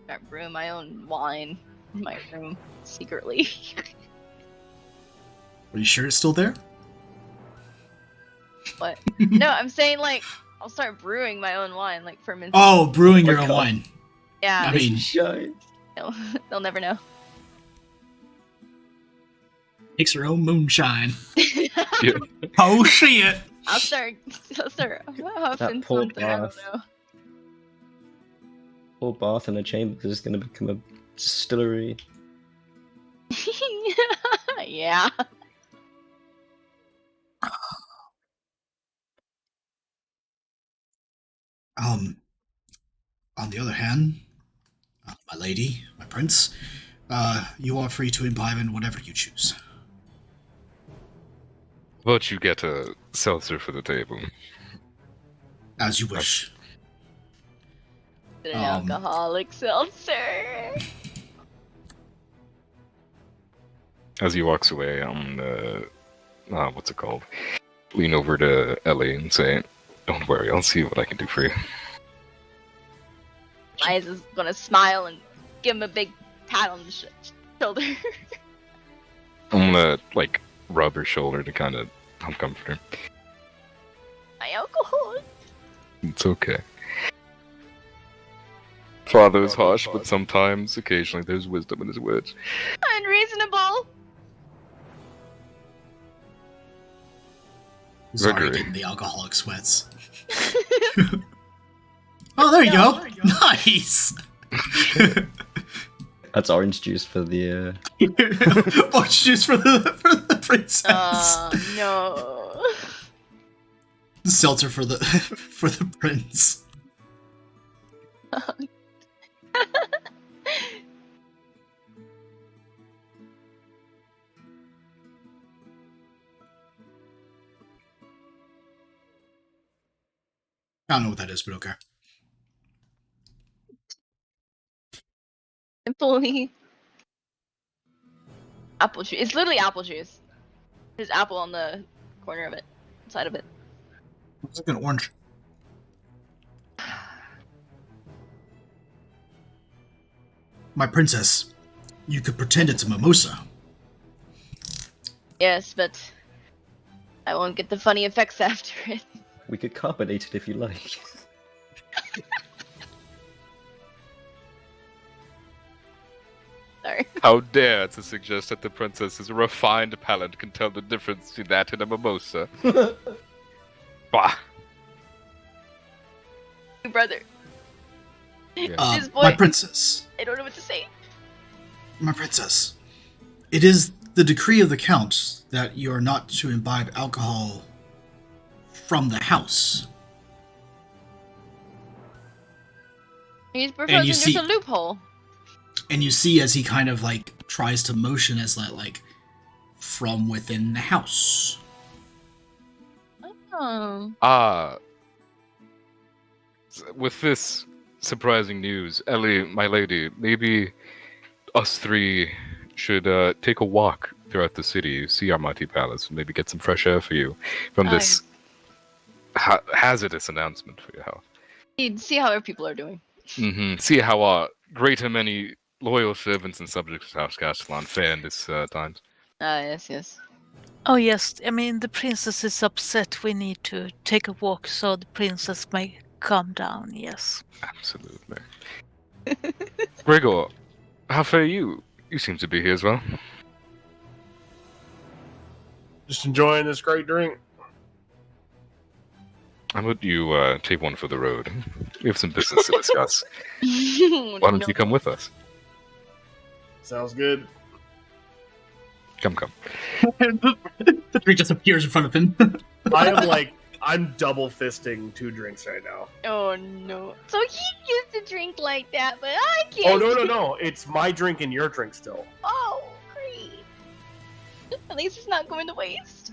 Start brewing my own wine in my room secretly. Are you sure it's still there? What? No, I'm saying like I'll start brewing my own wine, like fermented. Oh, brewing Oh my your own God. wine. Yeah, I mean, they'll never know. makes her own moonshine. Yeah. Oh shit! I'll start huffing poor something. I don't bath. know. Whole bath in a chamber is going to become a distillery. Yeah. On the other hand, my lady, my prince, you are free to imbibe in whatever you choose. But you get a seltzer for the table. As you wish. An alcoholic seltzer. As he walks away, what's it called? Lean over to Ellie and say, "Don't worry, I'll see what I can do for you." Liza's gonna smile and give him a big pat on the shoulder. I'm gonna rub her shoulder to kind of help comfort her. My alcohol. It's okay. Father is harsh, but sometimes, occasionally, there's wisdom in his words. Unreasonable. Sorry, Gregory. getting the alcoholic sweats. Oh, there you go. Nice. That's orange juice for the. Orange juice for the princess. No. Seltzer for the for the prince. I don't know what that is, but okay. Simply apple juice. It's literally apple juice. There's apple on the corner of it, side of it. It's like an orange. My princess, you could pretend it's a mimosa. Yes, but I won't get the funny effects after it. We could carbonate it if you like. Sorry. How dare to suggest that the princess's refined palate can tell the difference between that and a mimosa? Bah! Brother. Yeah. This boy. My princess. I don't know what to say. My princess. It is the decree of the Count that you are not to imbibe alcohol from the house. He's proposing you there's see- a loophole. And you see as he kind of tries to motion as that from within the house. Oh. With this surprising news, Ellie, my lady, maybe us three should take a walk throughout the city, see our mighty palace, and maybe get some fresh air for you from this hazardous announcement for your health. See how other people are doing. See how our great and many loyal servants and subjects of House Castellan fare in this times. Yes. Oh, yes. I mean, the princess is upset. We need to take a walk so the princess may calm down, yes. Absolutely. Gregor, how fare you? You seem to be here as well. Just enjoying this great drink. How about you take one for the road? We have some business to discuss. Why don't you come with us? Sounds good. Come. The drink just appears in front of him. I'm double fisting 2 drinks right now. Oh no. So he used to drink like that, but I can't. Oh no! It's my drink and your drink still. Oh, great. At least it's not going to waste.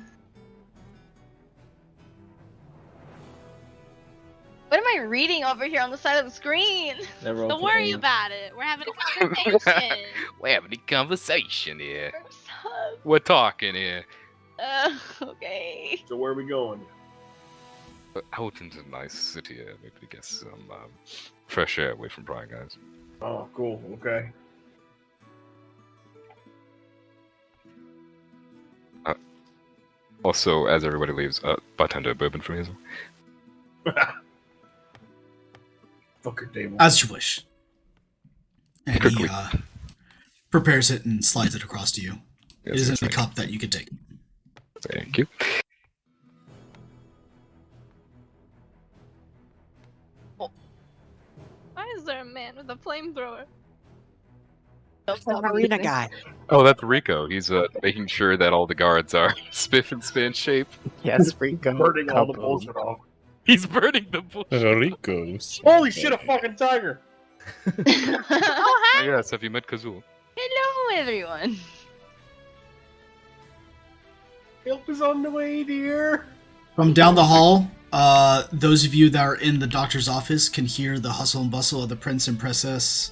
What am I reading over here on the side of the screen? Don't worry about it. We're having a conversation. We're having a conversation here. We're talking here. Okay. So where are we going? Out into a nice city here. Maybe to get some fresh air away from prying eyes. Oh, cool. Okay. Also, as everybody leaves, bartender bourbon for Hazel. Fucker table. As you wish. And he prepares it and slides it across to you. Yes, it is in yes, the thank cup that you can take. Thank you. Why is there a man with a flamethrower? Arena guy. Oh, that's Rico. He's making sure that all the guards are spiff and span shape. Yes, Rico. Burning all the bullshit off. He's burning the bullshit. Ricos. Holy shit, a fucking tiger! Oh, hi! Oh, yes, have you met Kazul? Hello, everyone. Help is on the way, dear. From down the hall, those of you that are in the doctor's office can hear the hustle and bustle of the prince and princess.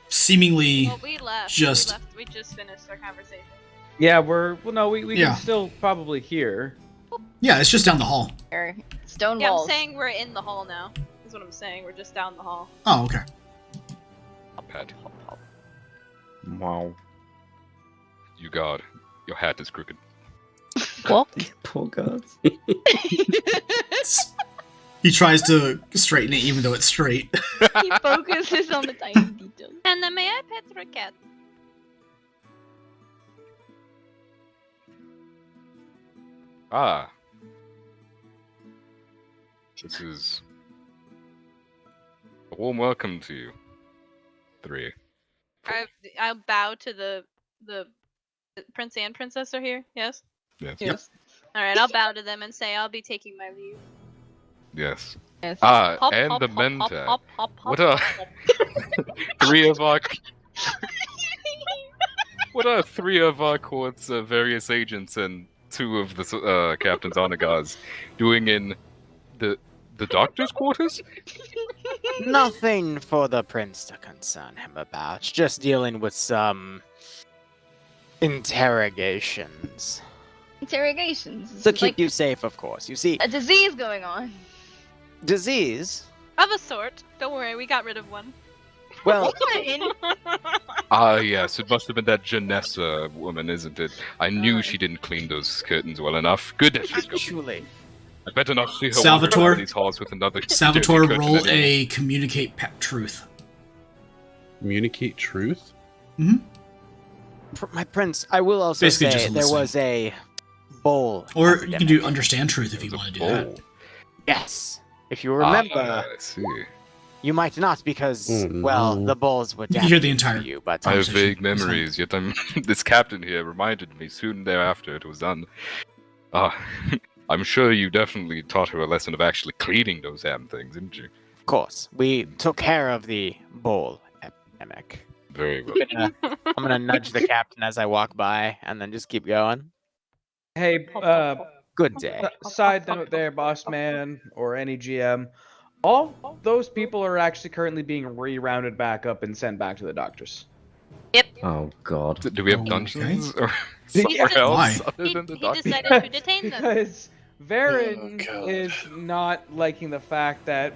Seemingly, Well, we left. We just finished our conversation. Yeah, we Yeah. can still probably hear. Yeah, it's just down the hall. Stone Yeah, I'm walls. saying we're in the hall now. That's what I'm saying. We're just down the hall. Oh, okay. Pat. Wow. You guard. Your hat is crooked. What? Poor guards. He tries to straighten it even though it's straight. He focuses on the tiny details. And may I pet your cat? Ah. This is a warm welcome to you. 3. I'll bow to the prince and princess are here. Yes. Yes. Yep. All right, I'll bow to them and say I'll be taking my leave. Yes. Yes. Ah, Hop, and hop, the hop, Mentat. hop, hop, hop, What hop, are hop. 3 of our what are 3 of our court's various agents and 2 of the captain's honor guards doing in the doctor's quarters? Nothing for the prince to concern him about. Just dealing with some interrogations. Interrogations. To keep Like you safe, of course. You see, a disease going on. disease. Of a sort. Don't worry, we got rid of one. Well, Ah, yes, it must have been that Janessa woman, isn't it? I knew she didn't clean those curtains well enough. Good that she's gone. actually, I better not see her Salvatore? wandering around these halls with another Salvatore, dirty curtain roll anymore. a communicate truth. Communicate truth? my prince. I will also Basically say just there listen. was a bowl. Or you can do epidemic. understand truth if you want to do that. Bowl. Yes, if you remember. Ah, I see. You might not because, Oh, well, no. the balls were You can hear the damaged to entire you, but I have Conversation. vague memories, yet this captain here reminded me soon thereafter it was done. Ah, I'm sure you definitely taught her a lesson of actually cleaning those damn things, didn't you? of course, we took care of the bowl epidemic. Very well. I'm gonna nudge the captain as I walk by, and then just keep going. Hey, Good day. side note there, boss man, or any GM. All those people are actually currently being rerounded back up and sent back to the doctors. Oh god. Do we have Okay. dungeons or He somewhere just- else Why? other than the He doctor? decided to detain them. Because Varen Oh, God. is not liking the fact that,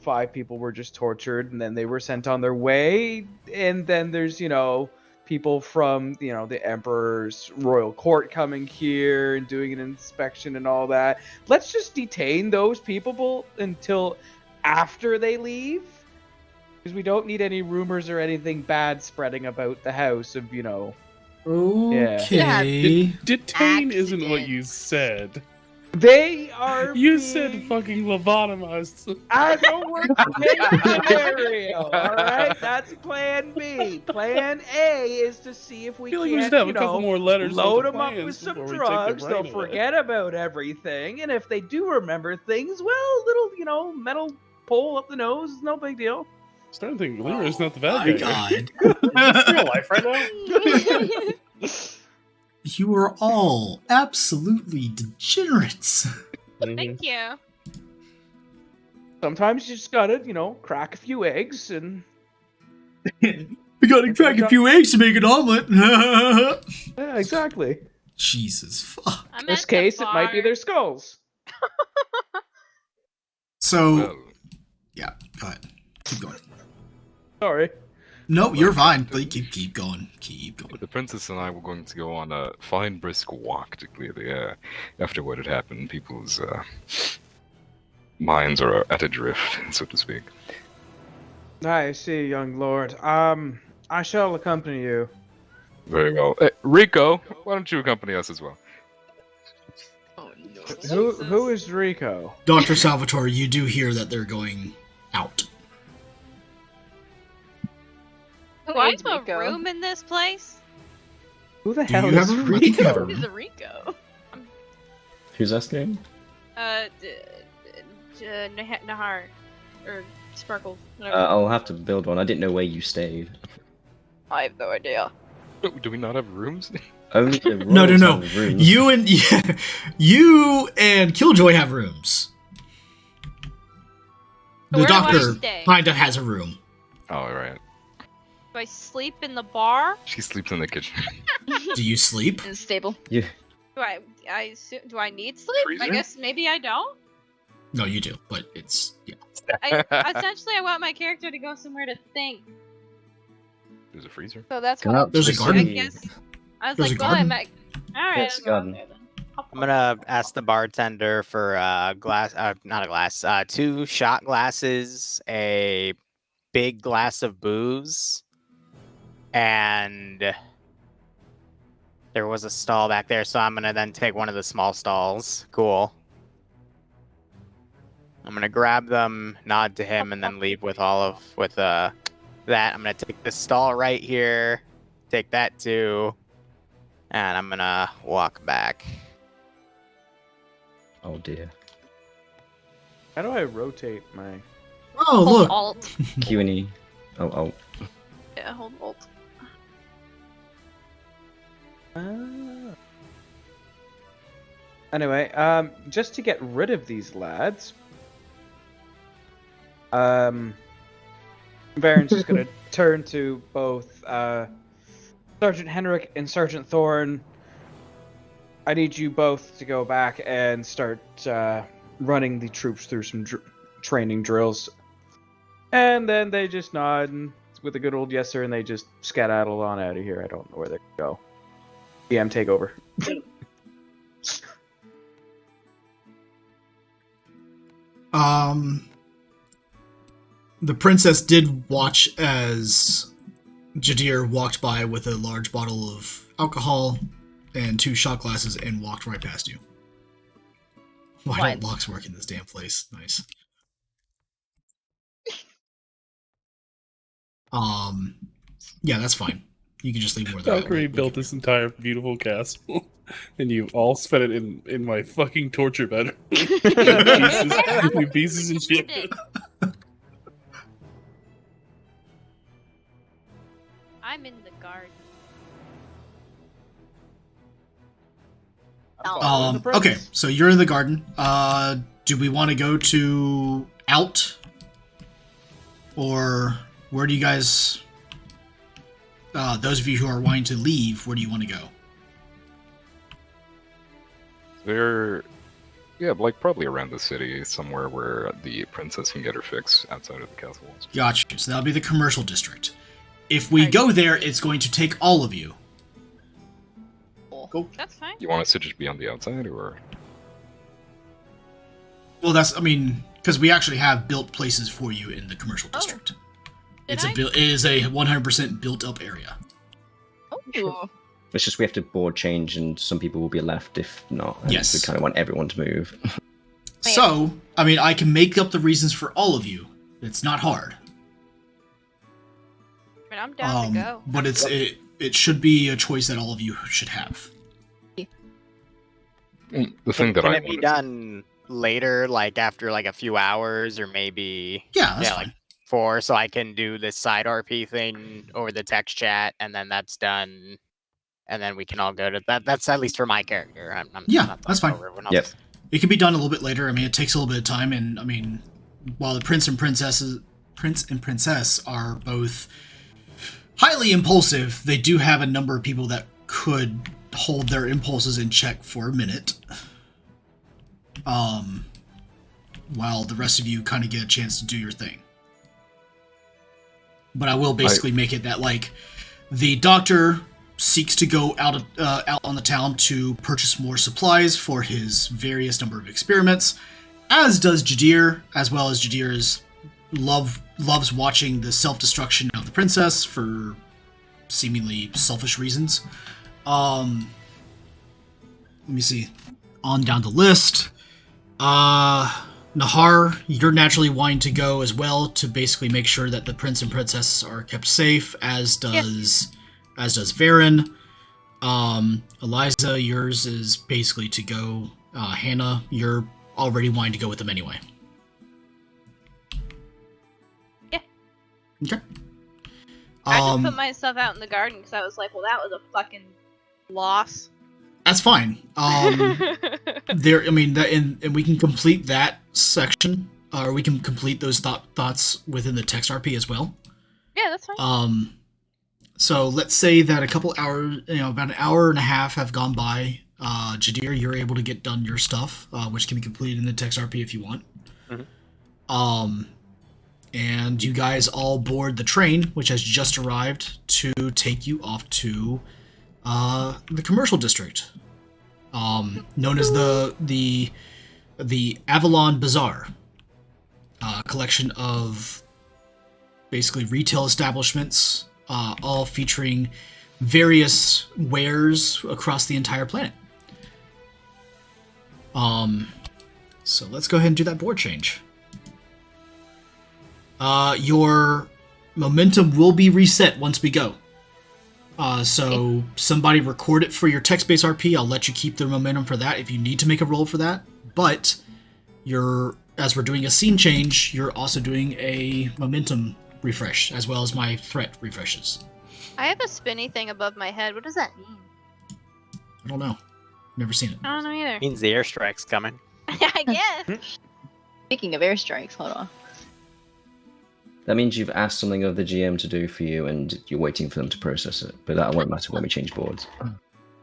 5 people were just tortured and then they were sent on their way. And then there's, people from the Emperor's royal court coming here and doing an inspection and all that. Let's just detain those people until after they leave, because we don't need any rumors or anything bad spreading about the house of Okay. Detain isn't what you said. They are. You said fucking lobotomized. I don't work in scenario. All right, that's Plan B. Plan A is to see if we I feel like can, we should have a couple more letters. load with them up with plans some before we take drugs. their They'll brain away. forget about everything, and if they do remember things, well, little metal pole up the nose is no big deal. Starting to think Lyra's not the bad My guy. God. Is this real life right now? You are all absolutely degenerates. Thank you. Sometimes you just gotta, crack a few eggs and. We gotta crack a few eggs to make an omelet. Yeah, exactly. Jesus fuck. I'm In this at the case, it might be bar. their skulls. So, Well, yeah, go ahead. Keep going. Sorry. No, you're fine. But keep going. Keep going. the princess and I were going to go on a fine brisk walk to clear the air after what had happened. People's minds are at adrift, so to speak. I see, young lord. I shall accompany you. Very well. Rico, why don't you accompany us as well? Oh no. Who is Rico? Dr. Salvatore, you do hear that they're going out. Do I It's have a Rico. room in this place? Who the Do hell you is have a room? I think you have a Rico? room. Who's a Rico? Who's asking? Nahar. Or Sparkle. Whatever. I'll have to build one. I didn't know where you stayed. I have no idea. Do we not have rooms? Only the No. royals have rooms. You and Killjoy have rooms. The Where do I doctor stay? kinda has a room. Oh, all right. Do I sleep in the bar? She sleeps in the kitchen. Do you sleep? In the stable. Yeah. Do I need sleep? I Freezer? guess maybe I don't. No, you do, but it's yeah. Essentially, I want my character to go somewhere to think. There's a freezer. So that's Go what out There's to a sea. garden. I guess. I was There's like, a well, I garden. might. All right. Yes, I'll go garden. there then. I'm gonna ask the bartender for a glass, not a glass, 2 shot glasses, a big glass of booze, and there was a stall back there, so I'm gonna then take one of the small stalls. Cool. I'm gonna grab them, nod to him, and then leave with that. I'm gonna take this stall right here, take that too, and I'm gonna walk back. Oh dear. How do I rotate my? Oh look. Alt. Q and E. Oh. Yeah, hold Alt. Anyway, just to get rid of these lads, Baron's just gonna turn to both Sergeant Henrik and Sergeant Thorne. I need you both to go back and start running the troops through some training drills. And then they just nod and with a good old yes sir, and they just skedaddle on out of here. I don't know where they go. DM, take over. The princess did watch as Jadir walked by with a large bottle of alcohol and 2 shot glasses and walked right past you. Why Fine. don't locks work in this damn place? Nice. Yeah, that's fine. You can just leave where they're at. Valkyrie built this entire beautiful castle, and you all spent it in my fucking torture bed. You pieces of shit. I'm in the garden. Okay, so you're in the garden. Do we want to go to out? Or where do you guys... those of you who are wanting to leave, where do you want to go? They're, yeah, like probably around the city, somewhere where the princess can get her fix outside of the castle walls. Gotcha. So that'll be the commercial district. if we go there, it's going to take all of you. Cool. That's fine. You want us to just be on the outside, or? Well, because we actually have built places for you in the commercial district. It is a 100% built up area. Ooh. It's just we have to board change, and some people will be left if not. And Yes. we kind of want everyone to move. So, I can make up the reasons for all of you. It's not hard. I mean, I'm down to go. But it should be a choice that all of you should have. The thing that Can I it be wanted done later, like after like a few hours, or maybe that's fine. like 4, so I can do this side RP thing over the text chat, and then that's done, and then we can all go to that. That's at least for my character. I'm not That's fine. over everyone Yep. else's. It can be done a little bit later. it takes a little bit of time, and while the prince and princess are both highly impulsive, they do have a number of people that could hold their impulses in check for a minute. While the rest of you kind of get a chance to do your thing. But I will basically make it that, like, the doctor seeks to go out on the town to purchase more supplies for his various number of experiments, as does Jadir, as well as Jadir's loves watching the self-destruction of the princess for seemingly selfish reasons. Let me see. On down the list. Nahar, you're naturally wanting to go as well to basically make sure that the prince and princess are kept safe, as does Varen. Eliza, yours is basically to go. Hannah, you're already wanting to go with them anyway. Yeah. Okay. I just put myself out in the garden because I was like, well, that was a fucking loss. That's fine. And we can complete that section, or we can complete those thoughts within the text RP as well. Yeah, that's fine. So let's say that a couple hours, about an hour and a half have gone by. Jadir, you're able to get done your stuff, which can be completed in the text RP if you want. Mm-hmm. And you guys all board the train, which has just arrived to take you off to the commercial district, known as the Avalon Bazaar, a collection of basically retail establishments, all featuring various wares across the entire planet. So let's go ahead and do that board change. Your momentum will be reset once we go. So somebody record it for your text-based RP. I'll let you keep the momentum for that if you need to make a roll for that. But as we're doing a scene change, you're also doing a momentum refresh, as well as my threat refreshes. I have a spinny thing above my head. What does that mean? I don't know. Never seen it. I don't know either. Means the airstrike's coming. I guess. Speaking of airstrikes, hold on. That means you've asked something of the GM to do for you, and you're waiting for them to process it. But that won't matter when we change boards.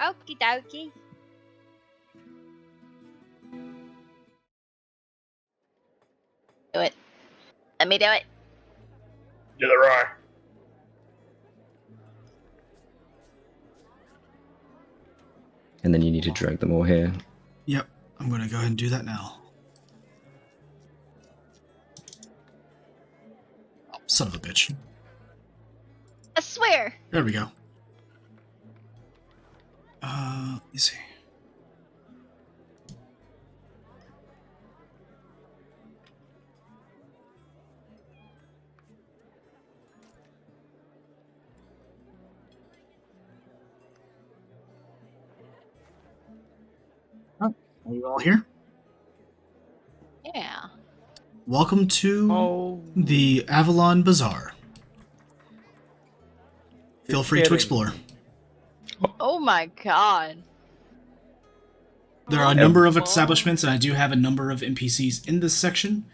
Okie dokie. Do it. Let me do it. Do the roar. And then you need to drag them all here. Yep. I'm going to go ahead and do that now. Oh, son of a bitch. I swear. There we go. Let me see. Oh, are you all here? Yeah. Welcome to the Avalon Bazaar. Feel free to explore. Oh my god. There are a number of establishments, and I do have a number of NPCs in this section.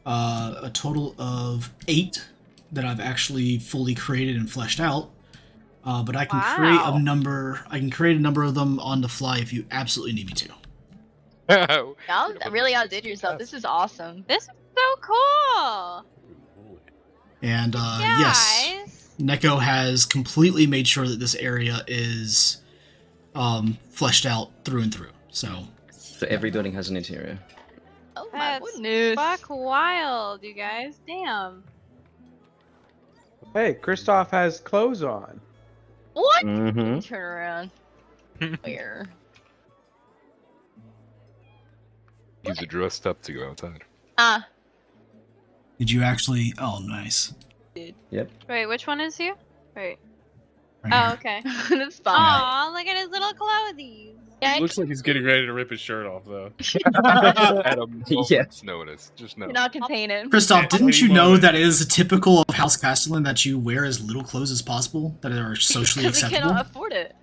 A total of 8 that I've actually fully created and fleshed out. But I can create a number. I can create a number of them on the fly if you absolutely need me to. Y'all really outdid yourself. This is awesome. This is so cool. And yes, Neko has completely made sure that this area is fleshed out through and through. So every building has an interior. Oh my That's goodness. fuck wild, you guys. Damn. Hey, Kristoff has clothes on. What? Mm-hmm. Turn around. Where? He's dressed up to go outside. Ah. did you actually? Oh, nice. Yep. Wait, which one is you? Wait. Right Oh, here. okay. That's fine. Aw, look at his little clothes. Yeah, Looks like he's getting ready to rip his shirt off, though. At a moment's notice, just know. cannot contain it. Christoph, didn't Any you know moment. that it is typical of House Castellan that you wear as little clothes as possible that are socially Because we acceptable? cannot afford it.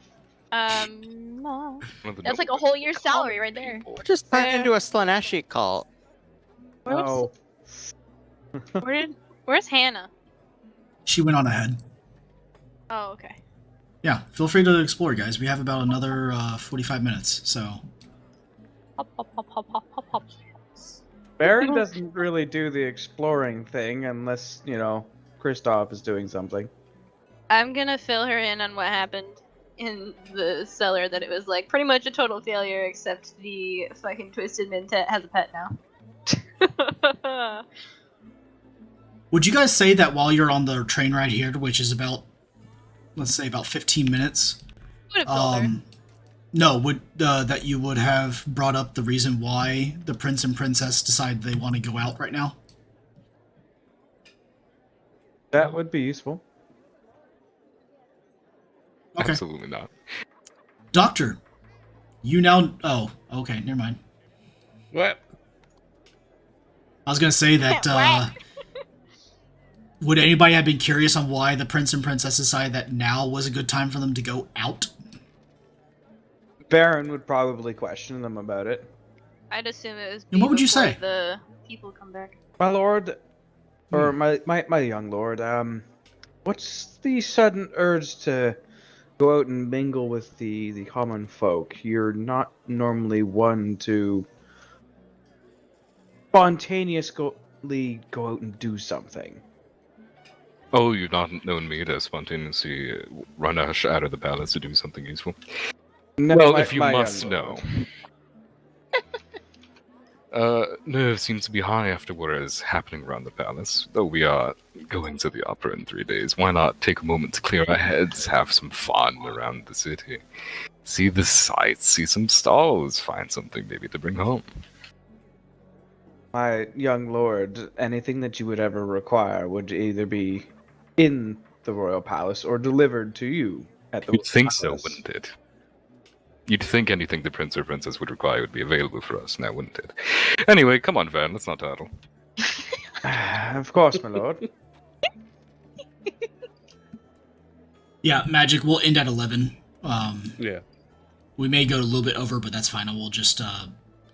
No. One of the That's like a noble whole year's salary right there. people. Just turn into a Slaneshi cult. Oh, Where's Hannah? She went on ahead. Oh, okay. Yeah, feel free to explore, guys. We have about another 45 minutes, so... Hop, hop, hop, hop, hop, hop, hop. Baron doesn't really do the exploring thing unless, Kristoff is doing something. I'm gonna fill her in on what happened in the cellar. That it was like pretty much a total failure, except the fucking Twisted Mintet has a pet now. Would you guys say that while you're on the train ride here, which is about, let's say, about 15 minutes... Would have told her. No, would that you would have brought up the reason why the prince and princess decide they want to go out right now? That would be useful. Okay. Absolutely not. Doctor, you now... Oh, okay, never mind. What? I was going to say that... would anybody have been curious on why the prince and princess decided that now was a good time for them to go out? Baron would probably question them about it. I'd assume it was. And what would you before say? The people come back. My lord, or my young lord, what's the sudden urge to go out and mingle with the common folk? You're not normally one to spontaneously go out and do something. Oh, you've not known me to spontaneously run out of the palace to do something useful. No, Well, if you my must young know. lord. Nerve seems to be high after what is happening around the palace. Though we are going to the opera in 3 days, why not take a moment to clear our heads, have some fun around the city? See the sights, see some stalls, find something maybe to bring home. My young lord, anything that you would ever require would either be in the royal palace or delivered to you at the You'd think so, palace. wouldn't it? You'd think anything the prince or princess would require would be available for us now, wouldn't it? Anyway, come on, Van, let's not tattle. Of course, my lord. Yeah, Magic, we'll end at 11. Yeah. We may go a little bit over, but that's fine. We'll just,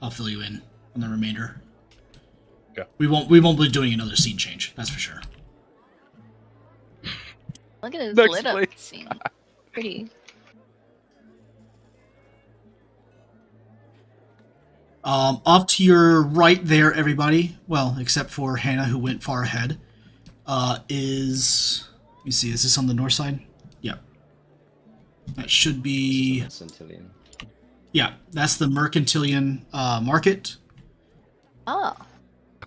I'll fill you in on the remainder. Yeah. We won't be doing another scene change, that's for sure. Look at his Next lit up place. scene. Pretty. Off to your right there, everybody. Well, except for Hannah, who went far ahead. Is... Let me see, is this on the north side? Yep. That should be... Centillion. Yeah, that's the Mercantilian Market. Oh.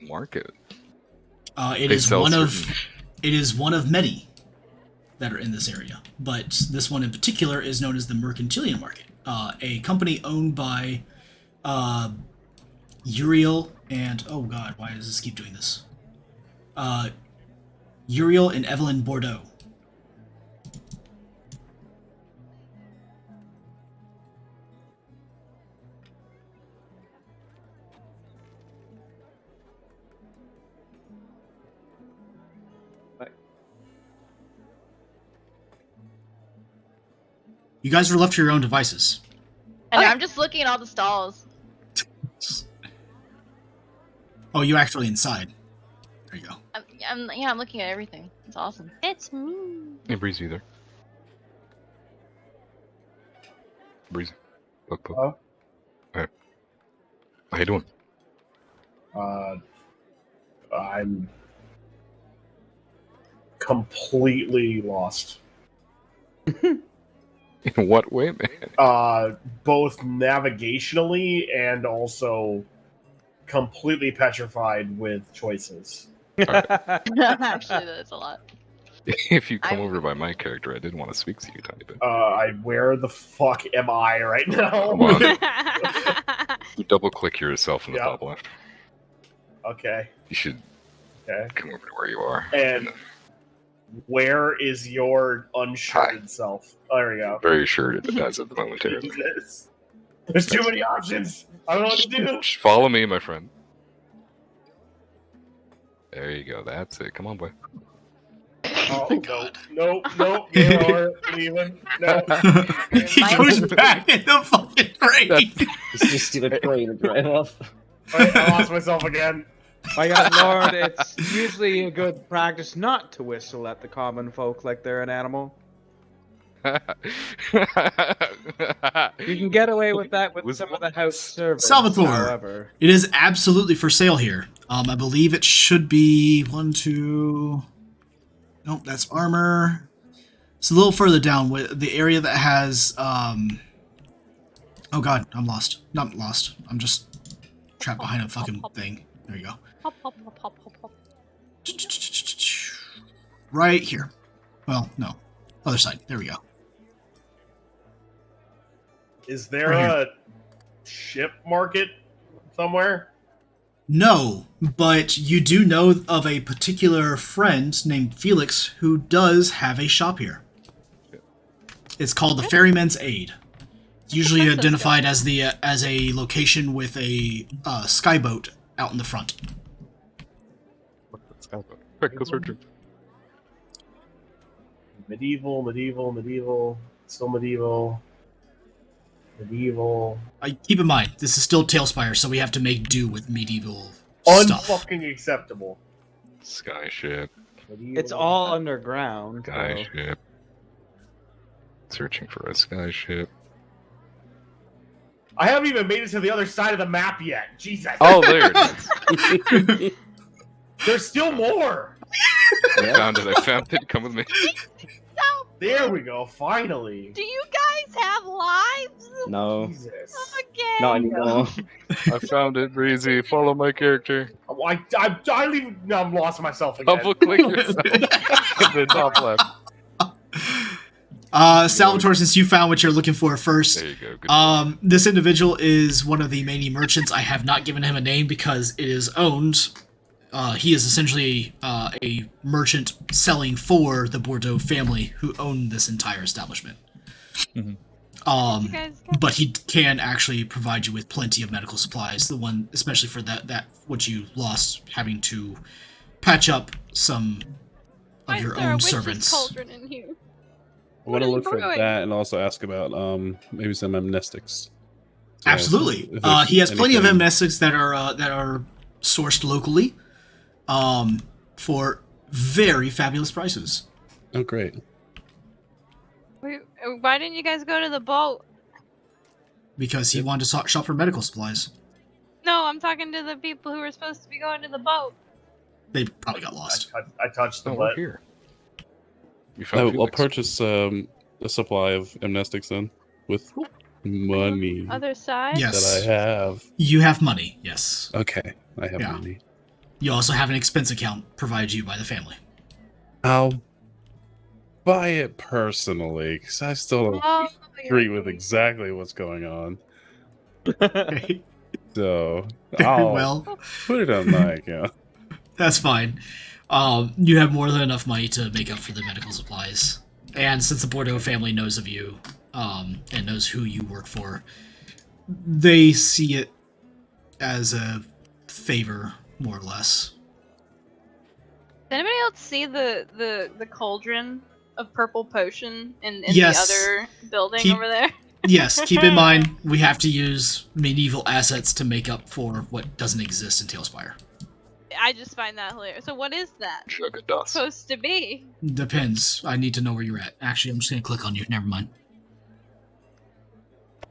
Market. It They is sell one certain- of... It is one of many that are in this area. But this one in particular is known as the Mercantilian Market. A company owned by... Uriel and... Oh god, why does this keep doing this? Uriel and Evelyn Bordeaux. You guys are left to your own devices. And I'm just looking at all the stalls. Oh, you actually inside. There you go. I'm looking at everything. It's awesome. It's me. Hey, Breezy there. Breezy. Poke, poke. Hello? Alright. How you doing? I'm completely lost. In what way, man? Both navigationally and also completely petrified with choices. Actually, that's a lot. If you come I'm- over by my character, I did want to speak to you a tiny bit. Where the fuck am I right now? Come on. You double click yourself in the Yep. top left. Okay. You should Okay. come over to where you are. And where is your unshirted self? Oh, there we go. Very sure it as of momentarily. Jesus. There's too many options. I don't know what to do. Just follow me, my friend. There you go. That's it. Come on, boy. Oh, no. Nope. Gaylord, leaving. No. He goes back in the fucking rain. It's just do a train and drive off. Alright, I lost myself again. My God, Lord, it's usually a good practice not to whistle at the common folk like they're an animal. You can get away with that with some of the house servants, Salvatore, however. it is absolutely for sale here. I believe it should be 1, 2. Nope, that's armor. It's a little further down with the area that has. Oh god, I'm lost. Not lost. I'm just trapped behind a fucking thing. There you go. Right here. Well, no. Other side. There we go. Is there Right a ship market somewhere? No, but you do know of a particular friend named Felix who does have a shop here. It's called the Ferryman's Aid. It's usually identified as a location with a skyboat out in the front. Quick, go search it. Medieval. Still medieval. Keep in mind, this is still Tailspire, so we have to make do with medieval stuff. Unfucking acceptable. Skyship. It's all underground. So. Skyship. Searching for a skyship. I haven't even made it to the other side of the map yet. Jesus. Oh, there it is. There's still more. I found it. Come with me. There we go. Finally. Do you guys have lives? No, Jesus. Okay. not anymore. I found it, Breezy. Follow my character. Oh, I'm lost myself again. Double click yourself in the top left. Salvatore, since you found what you're looking for first, There you go. Good this individual is one of the many merchants. I have not given him a name because it is owned. He is essentially a merchant selling for the Bordeaux family who own this entire establishment. Mm-hmm. But he can actually provide you with plenty of medical supplies. The one, especially for that what you lost, having to patch up some of Why is your there a own witch's servants. cauldron in here? I want to look for brewing? that and also ask about maybe some amnestics. Absolutely. if there's He has plenty of anything- amnestics that are sourced locally, for very fabulous prices. Oh, great. Why didn't you guys go to the boat? Because he wanted to shop for medical supplies. No, I'm talking to the people who were supposed to be going to the boat. They probably got lost. I touched the Oh, we're butt. here. You found I'll Felix. purchase a supply of amnestics then with money Other side? Yes. that I have. You have money, yes. Okay, I have Yeah. money. You also have an expense account provided you by the family. I'll buy it personally because I still don't Oh, agree with exactly what's going on. Okay. So Very I'll well. put it on my account. That's fine. You have more than enough money to make up for the medical supplies. And since the Bordeaux family knows of you, and knows who you work for, they see it as a favor, more or less. Did anybody else see the cauldron of purple potion in Yes. the other building Keep- over there? Yes, keep in mind, we have to use medieval assets to make up for what doesn't exist in Tailspire. I just find that hilarious. So what is that Sugar dust. supposed to be? Depends. I need to know where you're at. Actually, I'm just going to click on you. Never mind.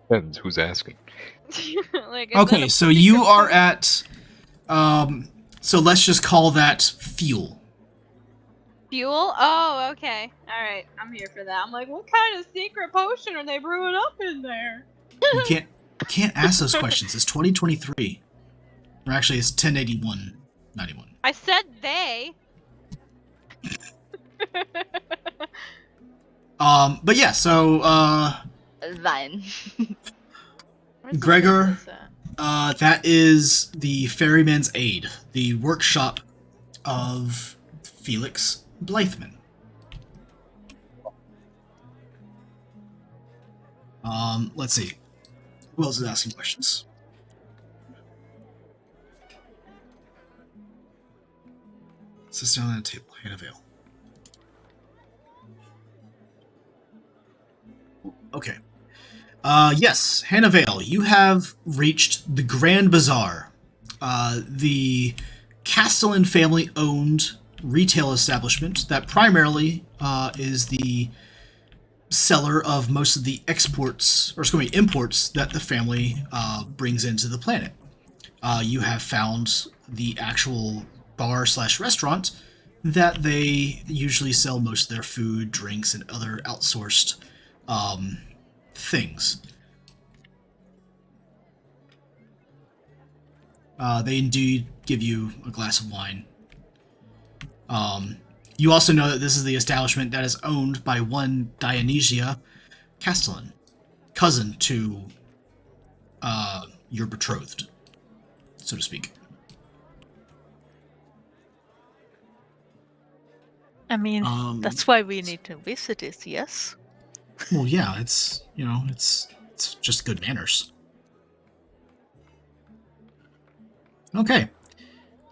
Depends who's asking. Like, is that Okay, a so you are at... so let's just call that fuel. Fuel? Oh, okay. Alright, I'm here for that. I'm like, what kind of secret potion are they brewing up in there? You can't ask those questions. It's 2023. Or actually, it's 1081-91. I said they. But yeah, so Fine. Where's the Gregor, princess at? that is the Ferryman's Aid, the workshop of Felix Blytheman. Let's see. Who else is asking questions? Sits down at a table. Hannah Vale. Okay. Yes, Hannah Vale, you have reached the Grand Bazaar. The Castelan family-owned retail establishment that primarily is the seller of most of the imports that the family brings into the planet. You have found the actual bar/restaurant that they usually sell most of their food, drinks, and other outsourced things. They indeed give you a glass of wine. You also know that this is the establishment that is owned by one Dionysia Castelan, cousin to your betrothed, so to speak. I mean, that's why we need to visit it, yes? Well, yeah, it's just good manners. Okay.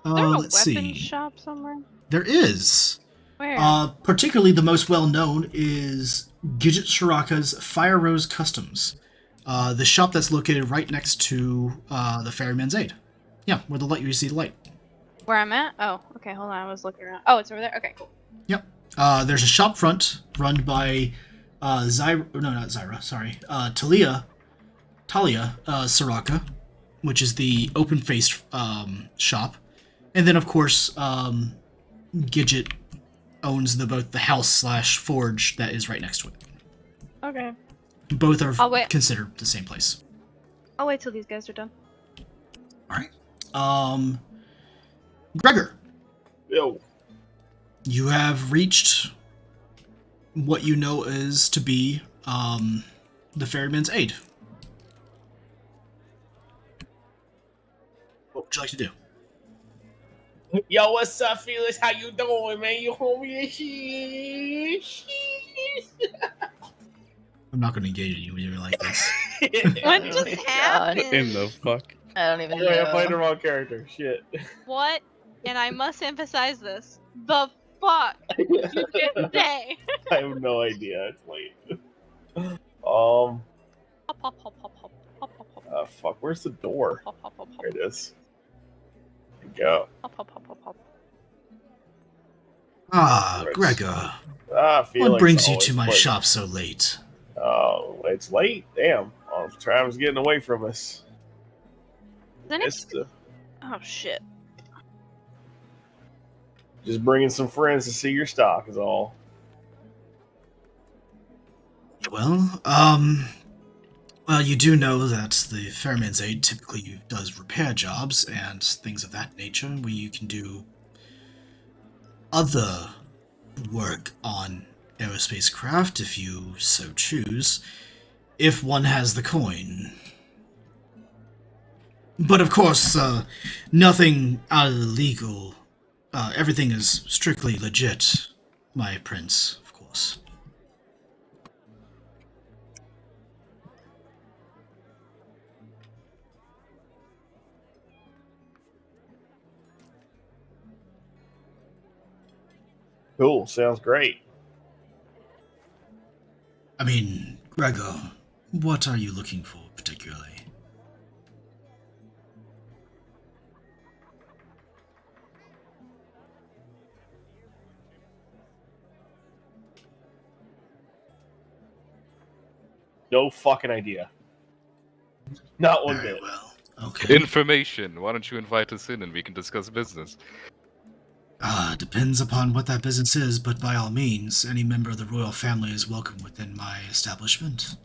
Is there a Let's weapon see. shop somewhere? There is. Where? Particularly the most well known is Gidget Shiraka's Fire Rose Customs, the shop that's located right next to the Ferryman's Aid. Yeah, where the light you see the light. Where I'm at? Oh, okay, hold on. I was looking around. Oh, it's over there? Okay, cool. Yep. There's a shop front run by Talia Soraka, which is the open-faced shop. And then, of course, Gidget owns both the house/forge that is right next to it. Okay. Both are I'll wait. considered the same place. I'll wait till these guys are done. Alright. Gregor. Yo. You have reached what you know is to be the Ferryman's Aid. What would you like to do? Yo, what's up, Felix? How you doing, man? You homie and shit. I'm not going to engage you when you're like this. What just happened? In the fuck? I don't even Oh, yeah, I know. played the wrong character. Shit. What? And I must emphasize this. The fuck did you just say? I have no idea. It's late. Hop, hop, hop, hop, hop, hop, hop, hop, Fuck. Where's the door? hop, hop, hop, hop, There it is. There you go. hop, hop, hop, hop, hop. Ah, Right. Gregor. Felix What brings you always to my plays. shop so late? Oh, it's late. Damn. Oh, Travis getting away from us. Is any- It's Oh shit. just bringing some friends to see your stock is all. Well, you do know that the Ferryman's Aid typically does repair jobs and things of that nature, where you can do other work on aerospace craft if you so choose, if one has the coin. But of course, nothing out of the legal. Everything is strictly legit, my prince, of course. Cool. Sounds great. I mean, Gregor, what are you looking for particularly? No fucking idea. Not one Very bit. well. Okay. Information. Why don't you invite us in and we can discuss business? Depends upon what that business is, but by all means, any member of the royal family is welcome within my establishment.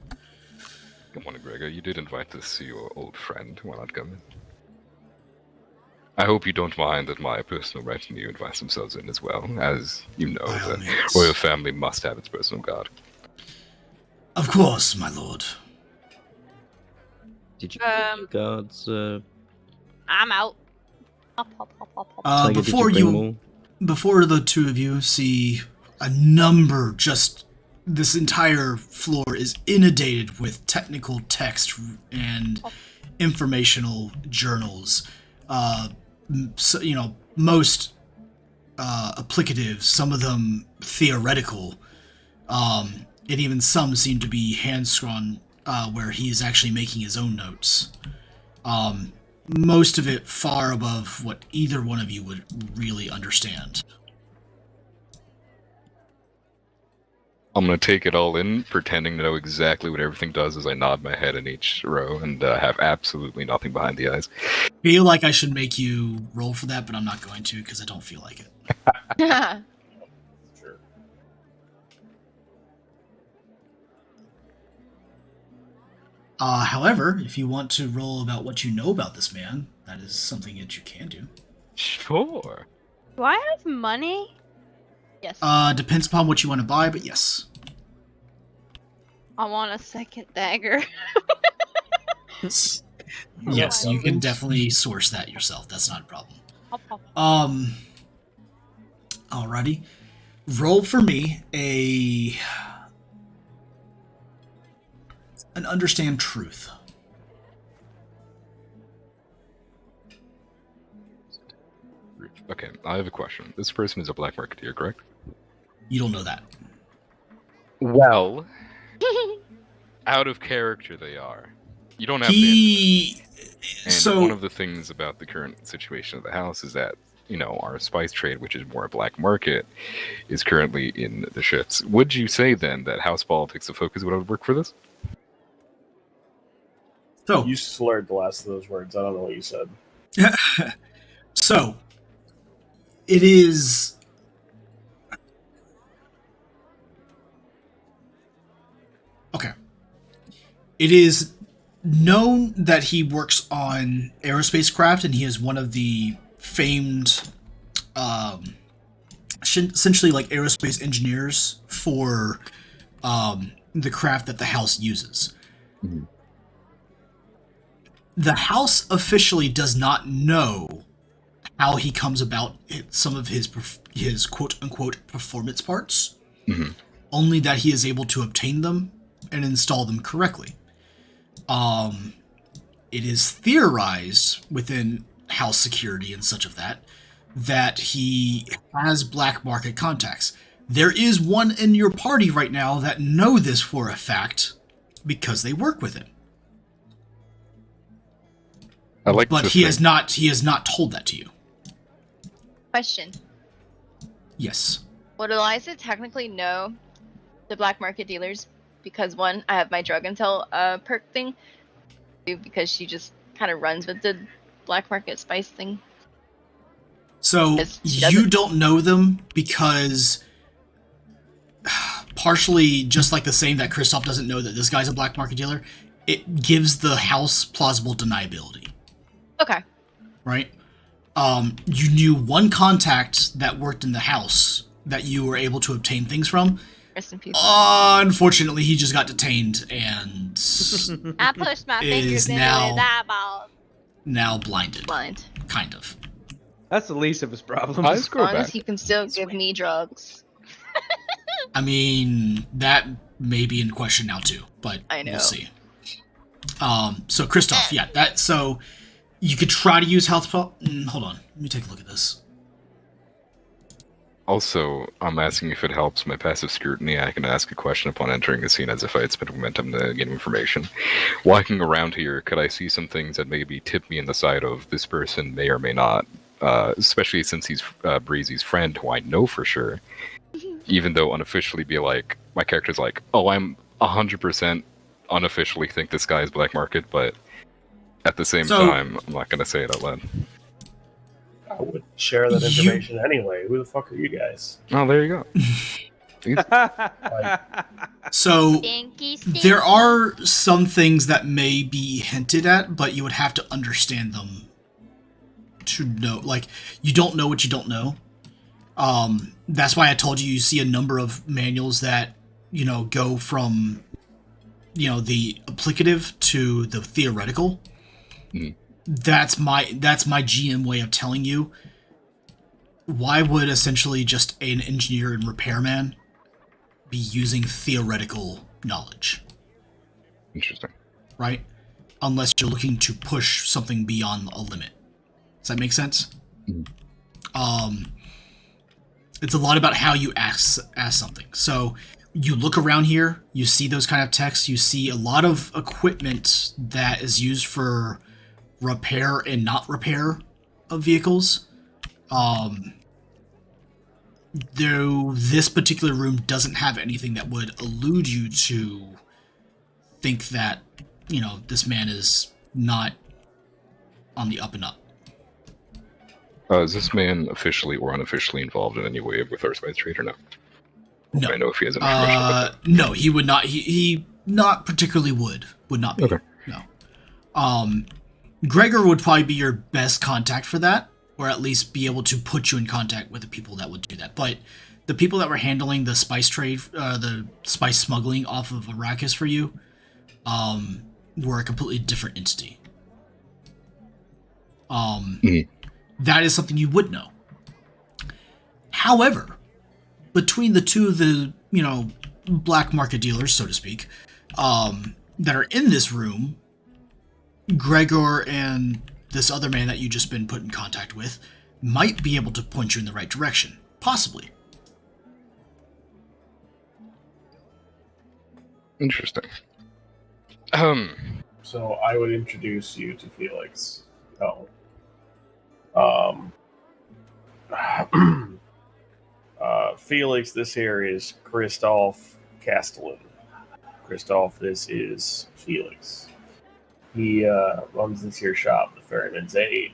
Come on, Gregor. You did invite us to see your old friend. Why not come in? I hope you don't mind that my personal retinue invites themselves in as well. As you know, By all the means. royal family must have its personal guard. Of course, my lord. Did you bring your guards? I'm out. Hop, hop, hop, hop, hop. Tiger, did you bring them all? Before the two of you see a number, just this entire floor is inundated with technical text and informational journals. So, most applicative, some of them theoretical, and even some seem to be hand-scrawn, where he is actually making his own notes. Most of it far above what either one of you would really understand. I'm going to take it all in, pretending to know exactly what everything does as I nod my head in each row and have absolutely nothing behind the eyes. Feel like I should make you roll for that, but I'm not going to because I don't feel like it. Sure. However, if you want to roll about what you know about this man, that is something that you can do. Sure. Do I have money? Yes. Depends upon what you want to buy, but yes. I want a second dagger. Yes, my you can lord. definitely source that yourself. That's not a problem. Hop, hop. Alrighty. Roll for me an understand truth. Okay, I have a question. This person is a black marketeer, correct? You don't know that. Well, out of character they are. You don't have to answer that. And So one of the things about the current situation of the house is that, our spice trade, which is more a black market, is currently in the shifts. Would you say then that house politics of focus would work for this? So You slurred the last of those words. I don't know what you said. So it is. Okay. It is known that he works on aerospace craft, and he is one of the famed, essentially like aerospace engineers for the craft that the house uses. Mm-hmm. The house officially does not know how he comes about some of his quote-unquote performance parts. Mm-hmm. Only that he is able to obtain them and install them correctly. It is theorized within house security and such of that he has black market contacts. There is one in your party right now that know this for a fact because they work with him. But he has not told that to you. Question. Yes. Would Eliza technically know the black market dealers? Because one, I have my drug intel perk thing. Two, because she just kind of runs with the black market spice thing. So you don't know them because partially just like the saying that Kristoff doesn't know that this guy's a black market dealer, it gives the house plausible deniability. Okay. Right? You knew one contact that worked in the house that you were able to obtain things from. Rest in peace. Unfortunately, he just got detained and I pushed my fingers into his eyeballs. now blinded. Blind. Kind of. That's the least of his problems. As long as he can still give me drugs. I mean, that may be in question now too, but I know. we'll see. So Kristoff, yeah, so you could try to use health. Hold on, let me take a look at this. Also, I'm asking if it helps my passive scrutiny. I can ask a question upon entering the scene as if I had spent momentum to gain information. Walking around here, could I see some things that maybe tip me in the side of this person may or may not, especially since he's Breezy's friend, who I know for sure, even though unofficially be like, my character's like, oh, I'm 100% unofficially think this guy is black market, but at the same time, I'm not going to say it out loud. I would. share that You- information anyway. Who the fuck are you guys? Oh, there you go. So Stinky, there are some things that may be hinted at, but you would have to understand them to know. Like, you don't know what you don't know. That's why I told you see a number of manuals that, go from, the applicative to the theoretical. Mhm. That's my GM way of telling you. Why would essentially just an engineer and repairman be using theoretical knowledge? Interesting. Right? Unless you're looking to push something beyond a limit. Does that make sense? Mhm. It's a lot about how you ask something. So you look around here, you see those kind of texts, you see a lot of equipment that is used for repair and not repair of vehicles. Though this particular room doesn't have anything that would elude you to think that, this man is not on the up and up. Is this man officially or unofficially involved in any way with our spice trade or no? No. I know if he has information about that. No, he would not. He not particularly would not be. Okay. No. Gregor would probably be your best contact for that, or at least be able to put you in contact with the people that would do that. But the people that were handling the spice trade, the spice smuggling off of Arrakis for you, were a completely different entity. That is something you would know. However, between the two of the, black market dealers, so to speak, that are in this room, Gregor and this other man that you just been put in contact with might be able to point you in the right direction. Possibly. Interesting. So I would introduce you to Felix. Felix, this here is Christoph Castelan. Christoph, this is Felix. He runs this here shop, the Ferryman's Aid.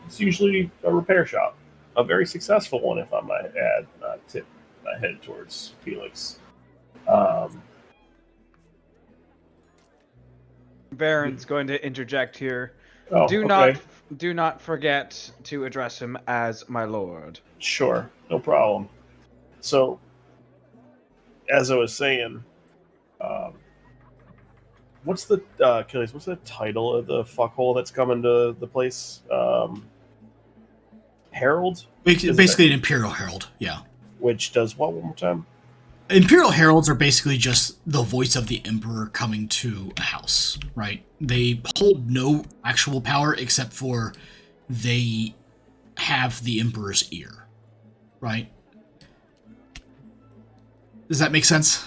It's usually a repair shop. A very successful one, if I might add. Tip my head towards Felix. Baron's going to interject here. Oh, Do okay. not forget to address him as my lord. Sure, no problem. So, as I was saying, what's the Achilles? What's the title of the fuckhole that's coming to the place? Herald? Basically, an Imperial Herald, yeah. Which does what one more time? Imperial Heralds are basically just the voice of the Emperor coming to a house, right? They hold no actual power except for they have the Emperor's ear, right? Does that make sense?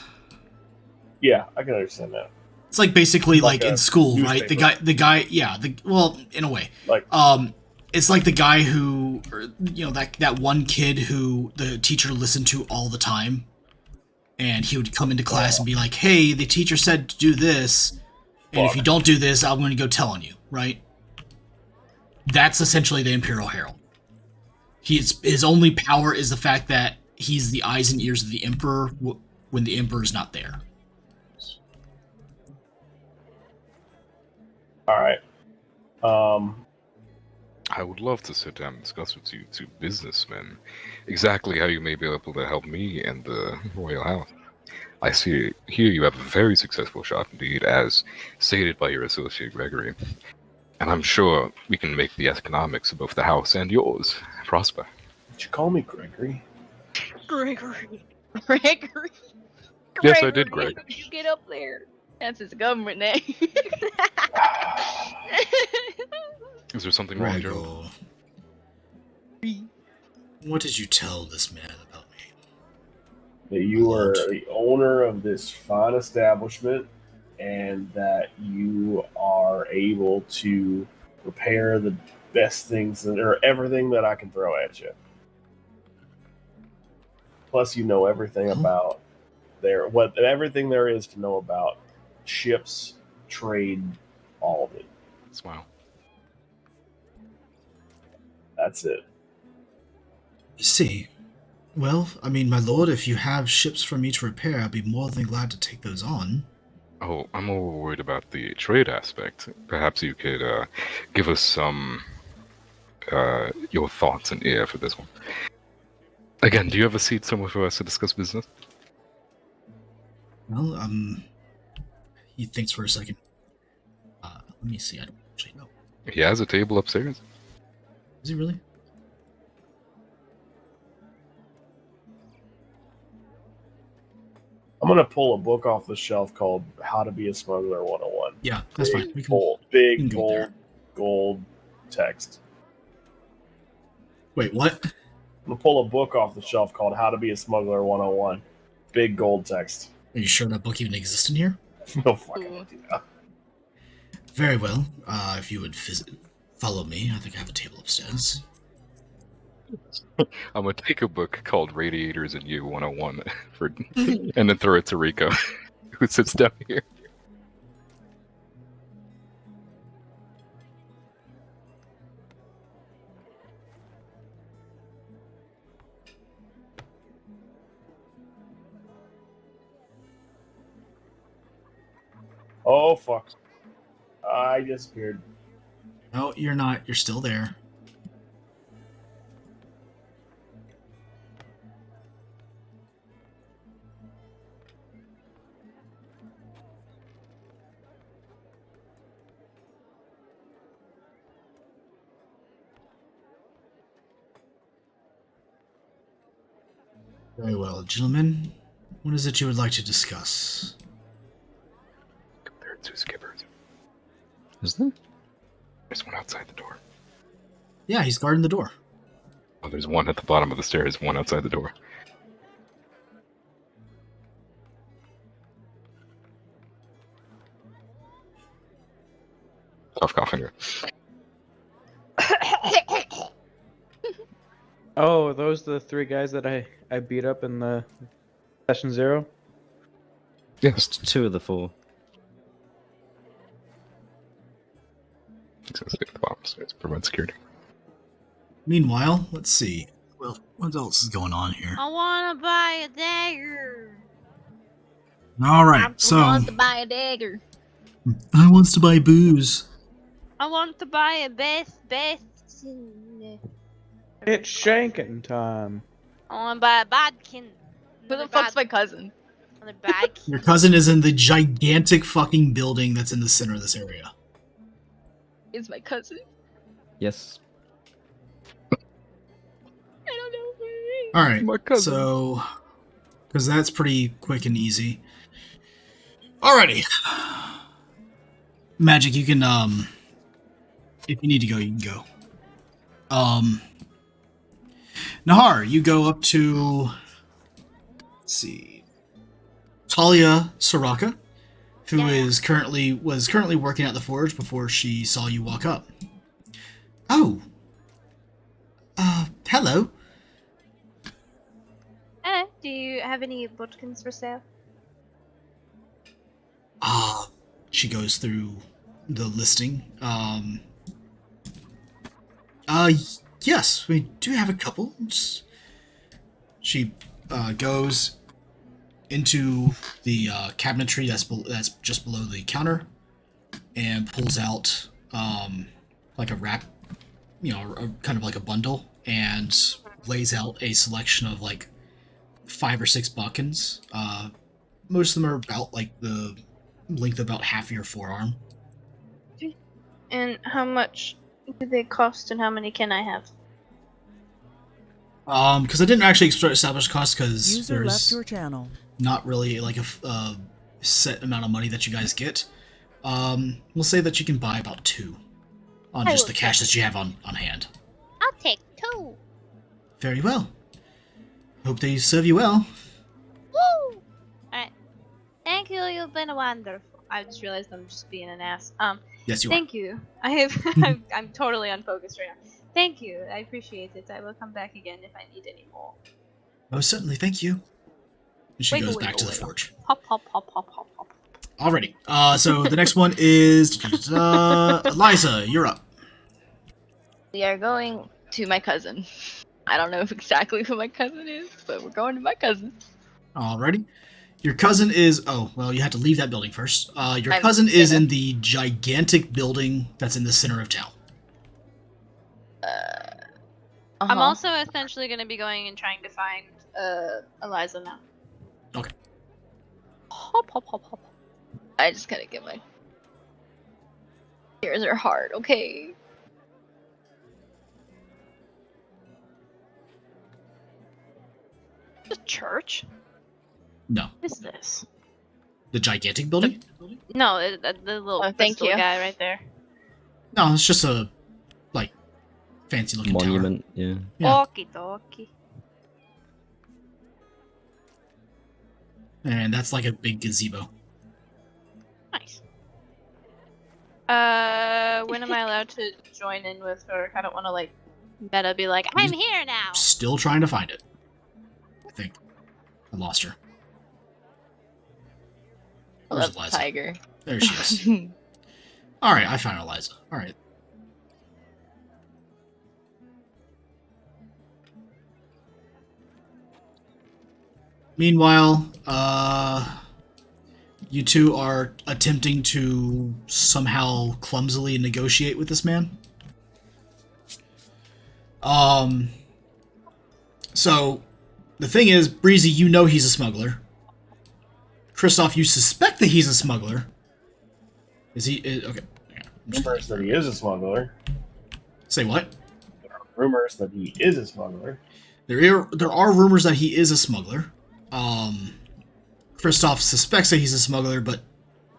Yeah, I can understand that. It's like basically like a in school, right? newspaper. The guy, yeah. Well, in a way, Like, it's like the guy who, that one kid who the teacher listened to all the time. And he would come into class and be like, hey, the teacher said to do this, and if you don't do this, I'm going to go tell on you, right? That's essentially the Imperial Herald. His only power is the fact that he's the eyes and ears of the Emperor when the Emperor is not there. all right. I would love to sit down and discuss with you two businessmen exactly how you may be able to help me and the royal house. I see here you have a very successful shop indeed, as stated by your associate Gregory. And I'm sure we can make the economics of both the house and yours prosper. Did you call me Gregory? Gregory. Gregory. Yes, I did, Greg. You get up there. That's his government name. Is there something wrong, Joe? What did you tell this man about me? That you are the owner of this fine establishment and that you are able to repair the best things or everything that I can throw at you. Plus, you know everything about everything there is to know about ships, trade, all of it. Smile. That's it. I see. Well, I mean, my lord, if you have ships for me to repair, I'd be more than glad to take those on. Oh, I'm more worried about the trade aspect. Perhaps you could give us some your thoughts and ear for this one. Again, do you have a seat somewhere for us to discuss business? Well, he thinks for a second. Let me see, I don't actually know. He has a table upstairs. Is he really? I'm gonna pull a book off the shelf called "How to Be a Smuggler 101." Yeah, that's fine. We can, Bold, we big, can go there. gold text. Wait, what? I'm gonna pull a book off the shelf called "How to Be a Smuggler 101." Big gold text. Are you sure that book even exists in here? No fucking idea. Very well. If you would follow me, I think I have a table upstairs. I'm gonna take a book called Radiators and You 101 and then throw it to Rico, who sits down here. Oh fuck! I disappeared. No, you're not. You're still there. Very well, gentlemen. What is it you would like to discuss? There are 2 skippers. Is there? There's one outside the door. Yeah, he's guarding the door. Oh, there's one at the bottom of the stairs, one outside the door. Cough finger. Oh, are those the 3 guys that I beat up in the session 0? Yes. 2 of the 4. He's gonna stay at the bottom of the stairs, prevent security. Meanwhile, let's see. Well, what else is going on here? I wanna buy a dagger. All right, I so want to buy a dagger. I wants to buy booze. I want to buy a best. It's shanking time. I wanna buy a bodkin. Who the fuck's my cousin? Another bodkin. Your cousin is in the gigantic fucking building that's in the center of this area. Is my cousin? Yes. I don't know who it is. All right, My cousin. so because that's pretty quick and easy. Alrighty, Magic, you can if you need to go, you can go. Nahar, you go up to, let's see, Talia Soraka, who was currently working at the forge before she saw you walk up. Oh, hello. Hello, do you have any bodkins for sale? She goes through the listing. Yes, we do have a couple. She goes into the cabinetry that's just below the counter and pulls out like a wrap, kind of like a bundle, and lays out a selection of like 5 or 6 buckins. Most of them are about like the length of about half your forearm. And how much do they cost, and how many can I have? Because I didn't actually establish cost, because User left there's your channel. not really like a set amount of money that you guys get. We'll say that you can buy about 2 on I just will the cash that you have on hand. I'll take 2. Very well. Hope they serve you well. Woo! Alright. Thank you, you've been wonderful. I just realized I'm just being an ass. Yes, you Thank you. I'm totally unfocused right now. Thank you. I appreciate it. I will come back again if I need any more. are. Most certainly, thank you. And she Wiggle, goes back to the wiggle, forge. Hop, hop, hop, hop, hop, hop. Alrighty. So the next one is Eliza. You're up. We are going to my cousin. I don't know exactly who my cousin is, but we're going to my cousin. Alrighty. Your cousin is. Oh, well, you have to leave that building first. Your I'm cousin is gonna- in the gigantic building that's in the center of town. I'm Uh-huh. also essentially going to be going and trying to find Eliza now. Okay. Hop, hop, hop, hop. I just gotta get my. Ears are hard. Okay. The church? No. What is this? The gigantic building? No, the little Oh, thank crystal you. guy right there. No, it's just a, like, fancy looking Monument, yeah. Yeah. Okie dokie. tower. And that's like a big gazebo. Nice. When am I allowed to join in with her? I don't want to like meta be like, I'm here now. Still trying to find it. I think. I lost her. I Where's love Eliza? tiger. There she is. Alright, I found Eliza. Alright. Meanwhile, you two are attempting to somehow clumsily negotiate with this man. So, the thing is, Breezy, you know he's a smuggler. Kristoff, you suspect that he's a smuggler. Is he? Okay. Yeah, I'm just- Rumors that he is a smuggler. Say what? There are rumors that he is a smuggler. There are rumors that he is a smuggler. Kristoff suspects that he's a smuggler, but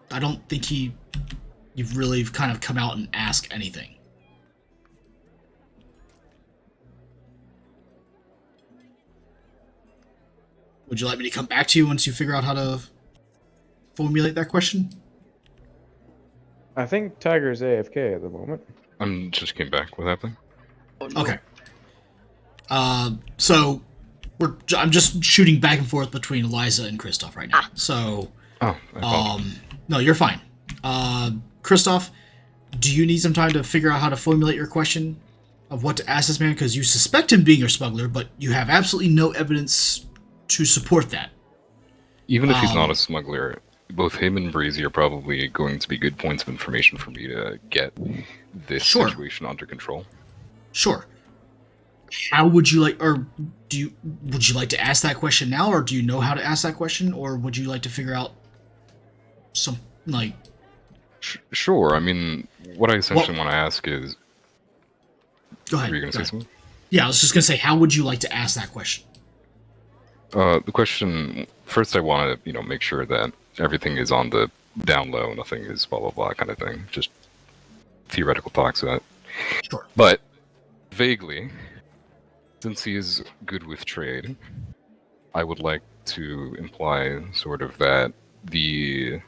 I don't think you've really kind of come out and asked anything. Would you like me to come back to you once you figure out how to formulate that question? I think Tiger's AFK at the moment. Just came back. What happened? Okay. So I'm just shooting back and forth between Eliza and Kristoff right now. So, Oh, I apologize. no, you're fine. Kristoff, do you need some time to figure out how to formulate your question of what to ask this man? Because you suspect him being a smuggler, but you have absolutely no evidence to support that. Even if he's not a smuggler, both him and Breezy are probably going to be good points of information for me to get this Sure. situation under control. Sure. How would you like, or would you like to ask that question now, or do you know how to ask that question, or would you like to figure out some, like... Sure. I mean, what I essentially want to ask is... Go ahead. Were you going to go say ahead. something? Yeah, I was just going to say, how would you like to ask that question? The question... First, I want to, make sure that everything is on the down low, nothing is blah, blah, blah kind of thing. Just theoretical talks about it. Sure. But, vaguely, since he is good with trade, I would like to imply sort of that the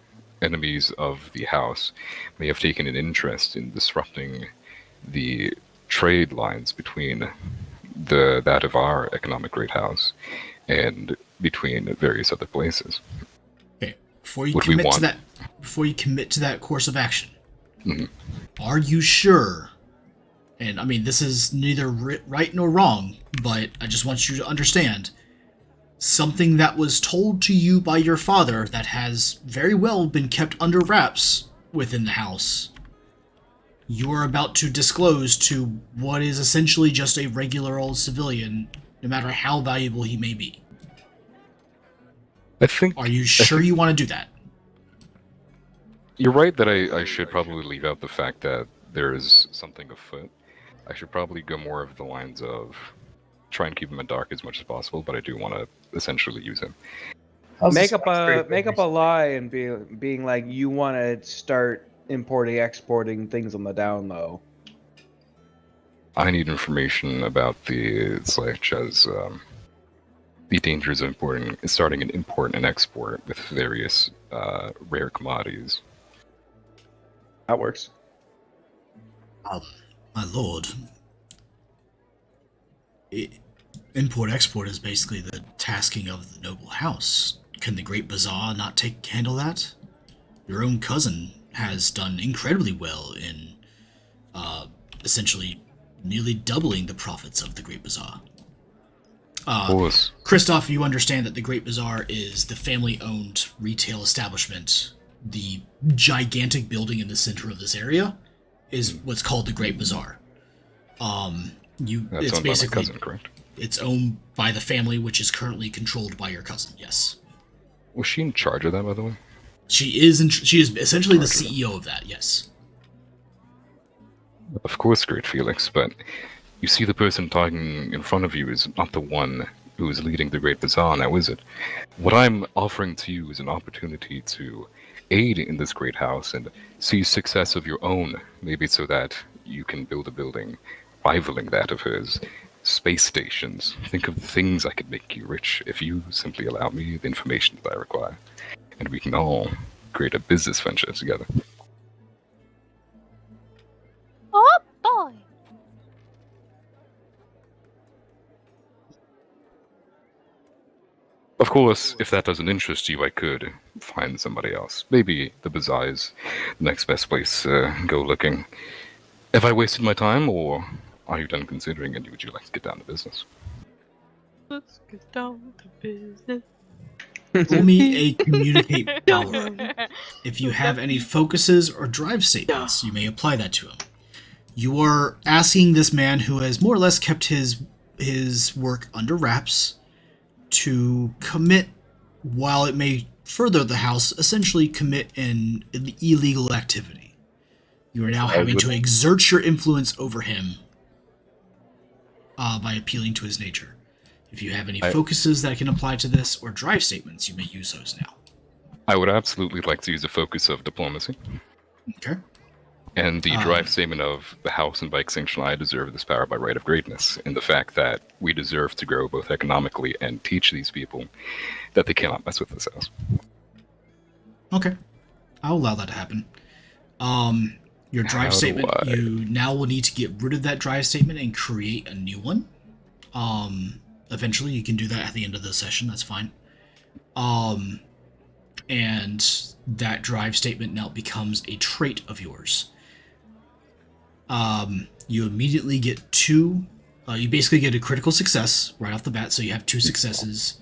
enemies of the house may have taken an interest in disrupting the trade lines between that of our economic great house and between various other places. Okay. Before you Would we commit want- to that course of action, Mhm. are you sure? And I mean, this is neither right nor wrong, but I just want you to understand something that was told to you by your father that has very well been kept under wraps within the house. You are about to disclose to what is essentially just a regular old civilian, no matter how valuable he may be. I think... Are you sure you want to do that? You're right that I should probably leave out the fact that there is something afoot. I should probably go more of the lines of try and keep him in dark as much as possible, but I do want to essentially use him. Make up a lie and being like you want to start importing, exporting things on the down low. I need information about such as the dangers of starting an import and export with various rare commodities. That works. My lord. Import-export is basically the tasking of the noble house. Can the Great Bazaar not handle that? Your own cousin has done incredibly well in essentially nearly doubling the profits of the Great Bazaar. Of course. Christoph, you understand that the Great Bazaar is the family-owned retail establishment. The gigantic building in the center of this area is what's called the Great Bazaar. That's it's owned by my basically cousin, correct? it's owned by the family, which is currently controlled by your cousin. Yes. Was she in charge of that, by the way? She is essentially the CEO of that. Yes. Of course, great Felix, but you see the person talking in front of you is not the one who is leading the Great Bazaar now, is it? What I'm offering to you is an opportunity to aid in this great house and see success of your own, maybe so that you can build a building rivaling that of hers. Space stations. Think of the things I could make you rich if you simply allow me the information that I require. And we can all create a business venture together. Oh boy. Of course, if that doesn't interest you, I could find somebody else. Maybe the bazaar is the next best place to go looking. Have I wasted my time, or are you done considering, and would you like to get down to business? Let's get down to business. Roll me a communicate power. If you have any focuses or drive statements, you may apply that to him. You are asking this man who has more or less kept his work under wraps to commit, while it may further the house, essentially commit an illegal activity. You are now having to exert your influence over him by appealing to his nature. If you have any focuses that can apply to this, or drive statements, you may use those now. I would absolutely like to use a focus of diplomacy. Okay. And the drive statement of the House and Bike Sanction, I deserve this power by right of greatness, and the fact that we deserve to grow both economically and teach these people that they cannot mess with this house. Okay. I'll allow that to happen. Your drive statement, you now will need to get rid of that drive statement and create a new one. Eventually, you can do that at the end of the session, that's fine. And that drive statement now becomes a trait of yours. You immediately get two, you basically get a critical success right off the bat, so you have 2 successes.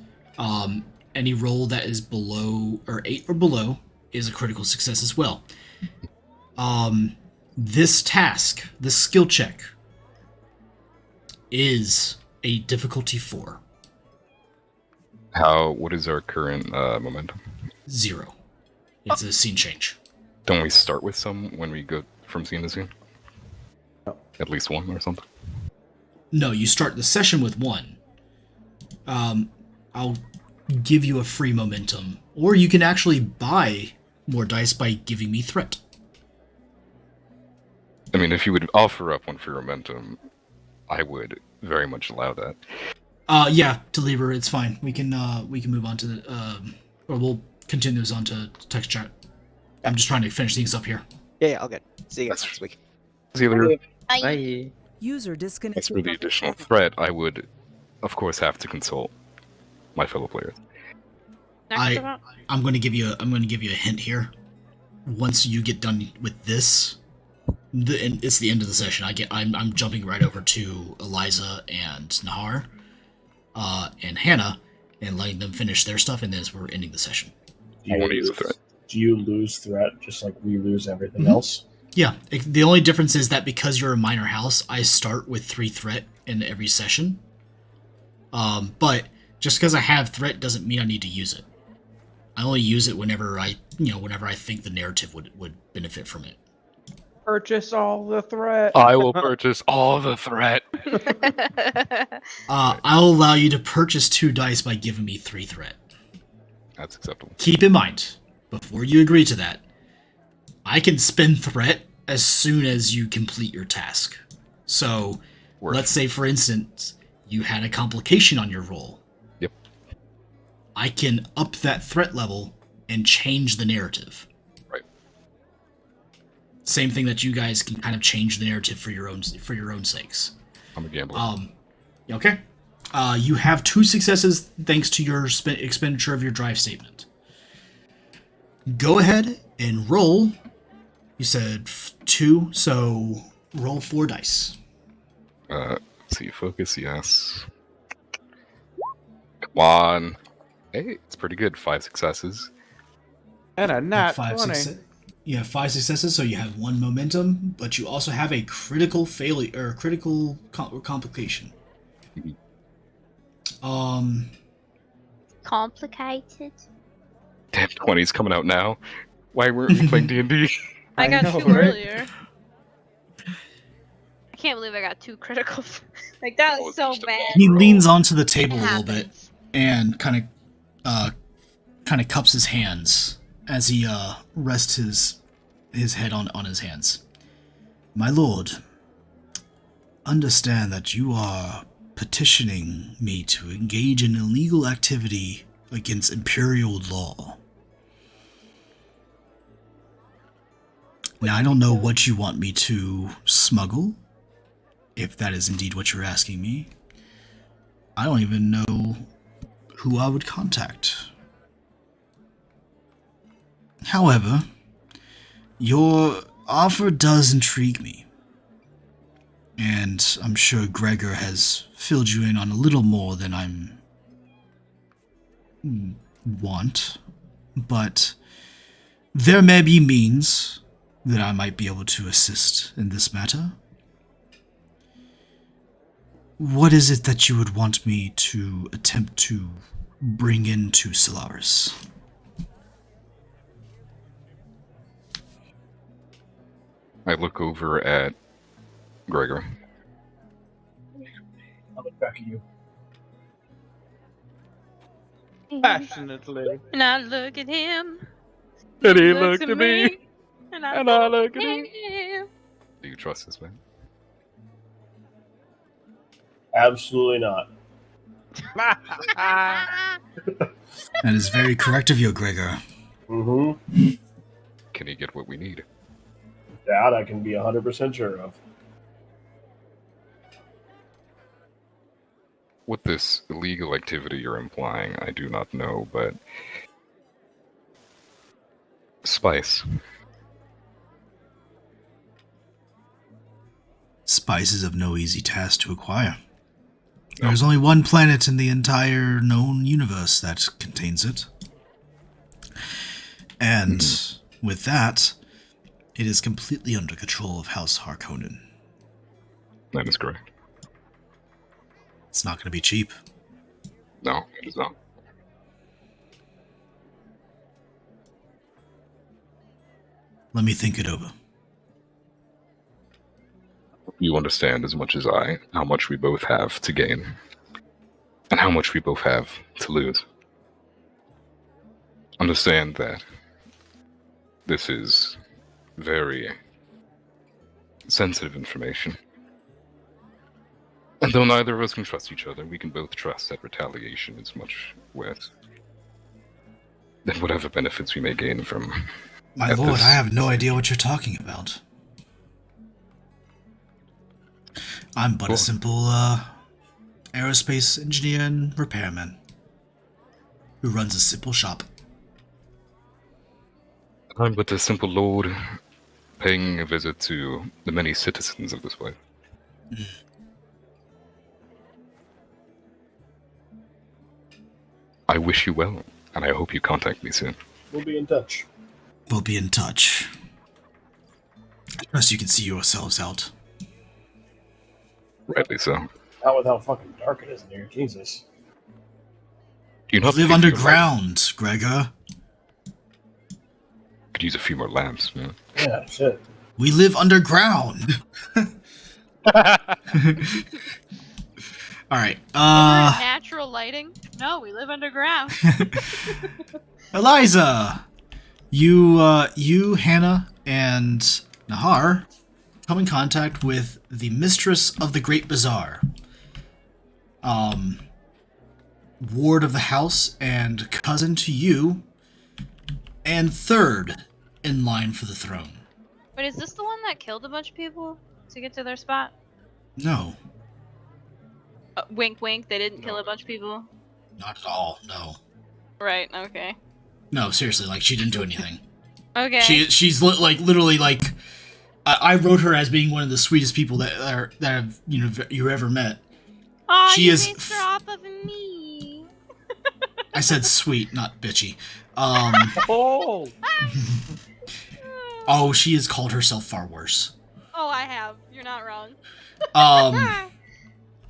Any roll that is below, or 8 or below, is a critical success as well. This task, this skill check, is a difficulty 4. What is our current momentum? 0. It's a scene change. Don't we start with some when we go from scene to scene? No. At least 1 or something? No, you start the session with 1. I'll give you a free momentum. Or you can actually buy more dice by giving me threat. I mean, if you would offer up 1 free momentum, I would very much allow that. Yeah, to Lieber, it's fine. We can move on to the, or we'll continue this on to text chat. I'm just trying to finish things up here. Yeah, all good. See you guys next week. See you later. Bye. User As disconnected. for the additional threat, I would, of course, have to consult my fellow players. I'm going to give you a hint here. Once you get done with this, it's the end of the session. I'm jumping right over to Eliza and Nahar, and Hannah, and letting them finish their stuff, and then we're ending the session. I want to use a threat. Do you lose threat just like we lose everything Mm-hmm. else? Yeah, the only difference is that because you're a minor house, I start with 3 threat in every session. But just because I have threat doesn't mean I need to use it. I only use it whenever I think the narrative would benefit from it. Purchase all the threat. I will purchase all the threat. I'll allow you to purchase 2 dice by giving me 3 threat. That's acceptable. Keep in mind, before you agree to that, I can spend threat as soon as you complete your task. So, let's say, for instance, you had a complication on your roll. Yep. I can up that threat level and change the narrative. Right. Same thing that you guys can kind of change the narrative for your own sakes. I'm a gambler. Okay. You have 2 successes thanks to your expenditure of your drive statement. Go ahead and roll. You said 2, so roll 4 dice. Let's see, focus, yes. Come on. Hey, it's pretty good. 5 successes. And a nat Five 20. You have 5 successes, so you have 1 momentum, but you also have a critical failure or critical complication. Complicated. Damn, 20's coming out now. Why weren't we playing D&D? I got know, 2 right? earlier. I can't believe I got 2 critical. Like, that was so bad. He leans onto the table It a little bit happens. and kind of cups his hands as he rests his head on his hands. My lord, understand that you are petitioning me to engage in illegal activity against imperial law. Now, I don't know what you want me to smuggle, if that is indeed what you're asking me. I don't even know who I would contact. However, your offer does intrigue me. And I'm sure Gregor has filled you in on a little more than I'm want. But there may be means that I might be able to assist in this matter. What is it that you would want me to attempt to bring into Solaris? I look over at Gregor. I look back at you. Passionately. And I look at him. And he looks looked at me. And And I look at him. him. Do you trust this man? Absolutely not. That is very correct of you, Gregor. Mm-hmm. Can he get what we need? That I can be 100% sure of. What this illegal activity you're implying, I do not know, but... Spice. Spice is of no easy task to acquire. There's only one planet in the entire known universe that contains it. And with that, it is completely under control of House Harkonnen. That is correct. It's not going to be cheap. No, it is not. Let me think it over. You understand as much as I how much we both have to gain and how much we both have to lose. Understand that this is very sensitive information. And though neither of us can trust each other, we can both trust that retaliation is much worth than whatever benefits we may gain from... My lord, I have no idea what you're talking about. I'm but a simple aerospace engineer and repairman who runs a simple shop. I'm but a simple lord paying a visit to the many citizens of this place. I wish you well, and I hope you contact me soon. We'll be in touch. We'll be in touch. I trust you can see yourselves out. Rightly so. Not with how fucking dark it is in here. Jesus. You not live underground, Gregor. Could use a few more lamps, man. Yeah, shit. We live underground. All right. Natural lighting? No, we live underground. Eliza, you, Hannah, and Nahar come in contact with the mistress of the Great Bazaar, ward of the house and cousin to you, and third in line for the throne. But is this the one that killed a bunch of people to get to their spot? No, Wink, wink. They didn't kill a bunch of people. not at all. No, Right. Okay. no, seriously, like she didn't do anything. Okay. She's literally like I wrote her as being one of the sweetest people that have you ever met. Oh, She you is based her off of me. I said sweet, not bitchy. Oh, Oh, she has called herself far worse. Oh, I have. You're not wrong.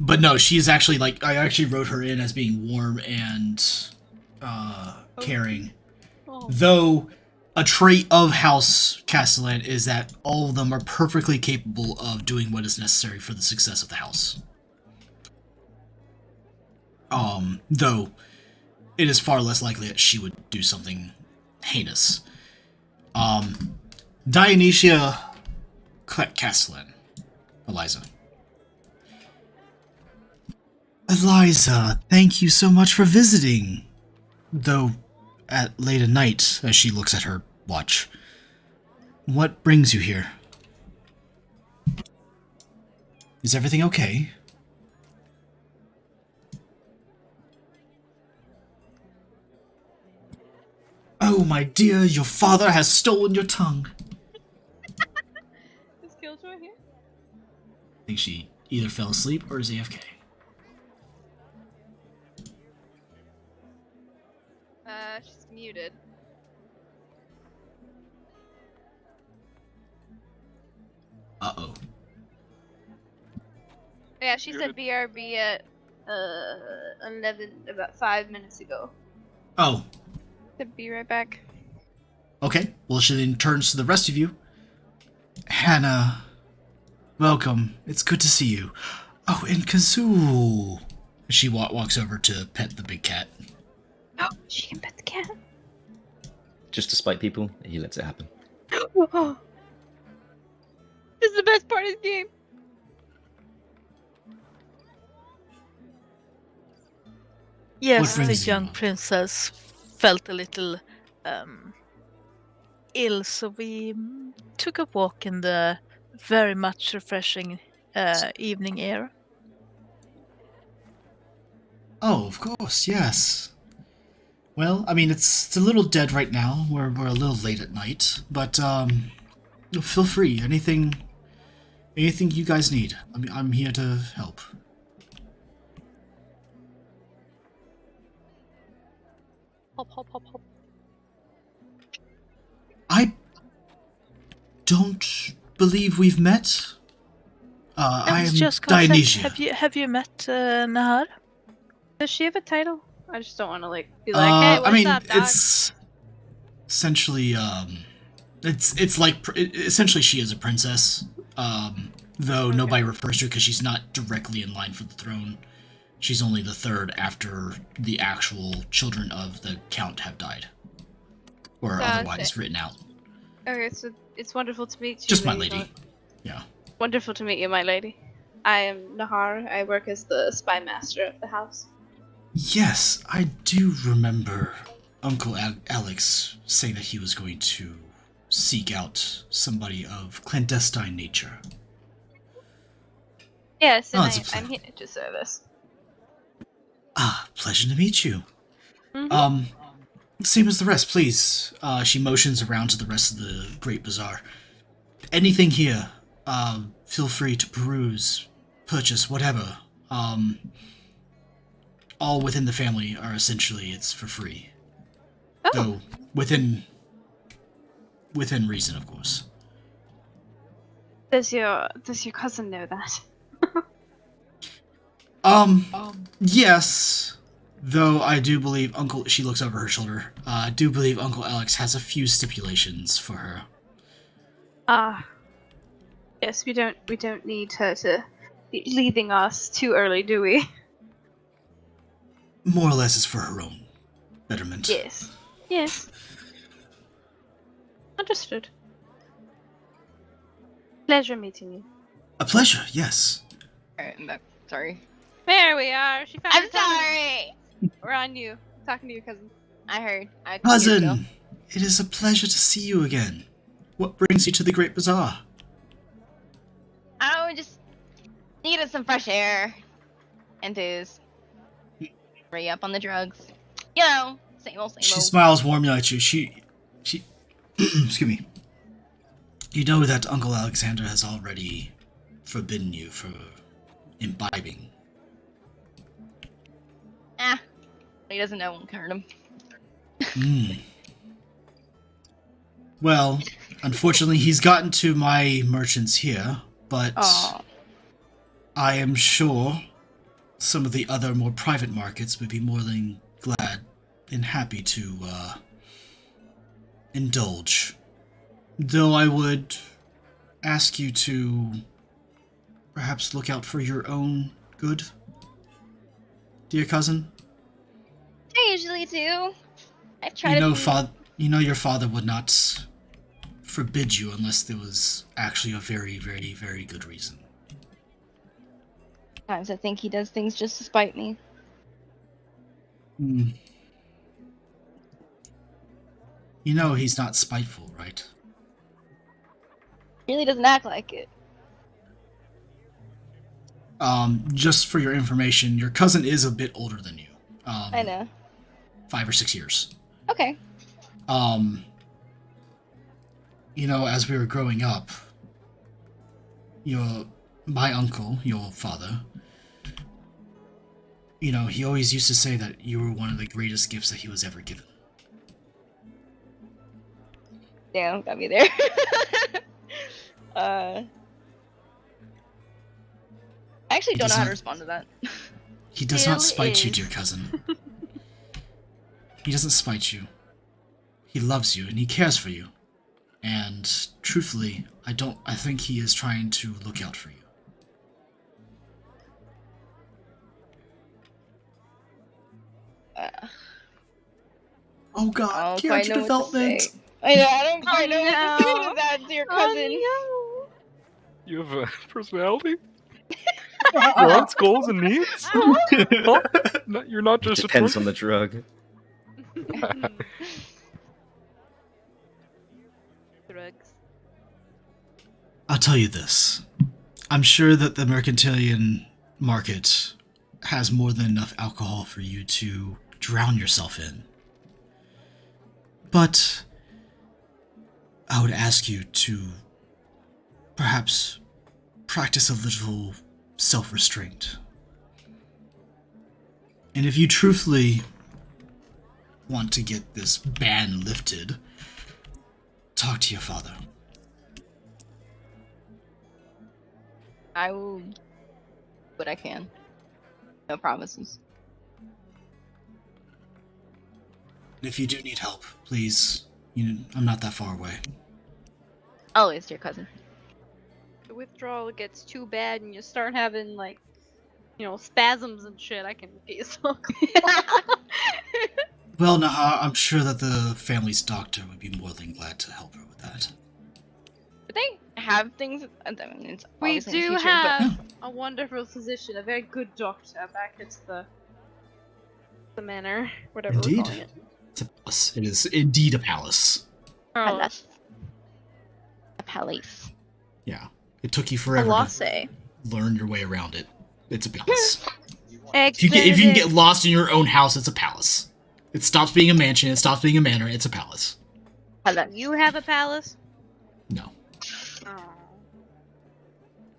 But no, she is actually like I actually wrote her in as being warm and caring. Oh. Though a trait of House Castellan is that all of them are perfectly capable of doing what is necessary for the success of the house. Though it is far less likely that she would do something heinous. Dionysia Castellan. Eliza. Eliza, thank you so much for visiting. Though at late at night, as she looks at her watch. What brings you here? Is everything okay? Oh, my dear, your father has stolen your tongue. Is Killjoy here? I think she either fell asleep or is AFK. She's muted. Uh-oh. Yeah, she said BRB at 11 about 5 minutes ago. Oh, Said be right back. okay. Well, she then turns to the rest of you. Hannah, welcome. It's good to see you. Oh, and Kazoo. She walks over to pet the big cat. Oh, she can pet the cat. Just to spite people, he lets it happen. Oh. This is the best part of the game. Yes, the brings you? young princess felt a little ill, so we took a walk in the very much refreshing evening air. Oh, of course, yes. Well, I mean, it's a little dead right now. We're a little late at night, but feel free. Anything you guys need. I'm here to help. Hop, hop, hop, hop. I don't believe we've met. I was am just gonna say, Dionysia. have you met Nahar? Does she have a title? I just don't want to be like, hey, what's I mean, up, dog? it's essentially it's like essentially she is a princess. Though nobody refers to her because she's not directly in line for the throne. She's only the third after the actual children of the count have died, or otherwise written out. Okay, so it's wonderful to meet you. Just my lady. Yeah. Wonderful to meet you, my lady. I am Nahar. I work as the spy master of the house. Yes, I do remember Uncle Alex saying that he was going to seek out somebody of clandestine nature. Yes, and it's a I'm here to service. Ah, pleasure to meet you. Mm-hmm. Same as the rest, please. She motions around to the rest of the Great Bazaar. Anything here, feel free to peruse, purchase, whatever. All within the family are essentially, it's for free. Oh. Though, within reason, of course. Does your cousin know that? Yes. Though I do believe she looks over her shoulder. I do believe Uncle Alex has a few stipulations for her. Yes, we don't need her to be leaving us too early, do we? More or less it's for her own betterment. Yes. Yes. Understood. Pleasure meeting you. A pleasure, yes. Alright, sorry. There we are. She found I'm her tongue. sorry! We're on you. Talking to your cousin. I heard. I could hear still. Cousin, it is a pleasure to see you again. What brings you to the Great Bazaar? I don't know, just needed some fresh air. Enthuse. Re up on the drugs. You know, same old, same She old. smiles warmly at you. She excuse me. You know that Uncle Alexander has already forbidden you for imbibing. He doesn't know, won't hurt him. Well, unfortunately, he's gotten to my merchants here, but Aw. I am sure some of the other more private markets would be more than glad and happy to indulge. Though I would ask you to perhaps look out for your own good, dear cousin. I usually do. I've tried You know, to be... your father would not forbid you unless there was actually a very, very, very good reason. Sometimes I think he does things just to spite me. You know he's not spiteful, right? He really doesn't act like it. Just for your information, your cousin is a bit older than you. I know. 5 or 6 years. Okay. You know, as we were growing up, my uncle, your father, you know, he always used to say that you were one of the greatest gifts that he was ever given. Damn, got me there. I actually don't know how to respond to that. He does not spite you, dear cousin. He doesn't spite you. He loves you and he cares for you. And truthfully, I think he is trying to look out for you. Oh god, character development! I know, I don't quite know what to say to that, dear cousin. Oh, You have a personality? Wants, goals, and needs? Huh? You're not just Depends on the drug. Drugs. I'll tell you this. I'm sure that the mercantilian market has more than enough alcohol for you to drown yourself in. But I would ask you to perhaps practice a little self-restraint. And if you truthfully want to get this ban lifted, talk to your father. I will do what I can. No promises. And if you do need help, please, I'm not that far away. Always, dear cousin. The withdrawal gets too bad and you start having, like, spasms and shit. I can be so Well, Naha, I'm sure that the family's doctor would be more than glad to help her with that. Do they have things? I mean, it's We obviously in the do future, have a wonderful physician, a very good doctor back at the manor, whatever we're Indeed. calling it. It's a palace. It is indeed a palace. but a palace. Yeah. It took you forever Colossae. to learn your way around it. It's a palace. If If you can get lost in your own house, it's a palace. It stops being a mansion, it stops being a manor, it's a palace. You have a palace? No. Oh.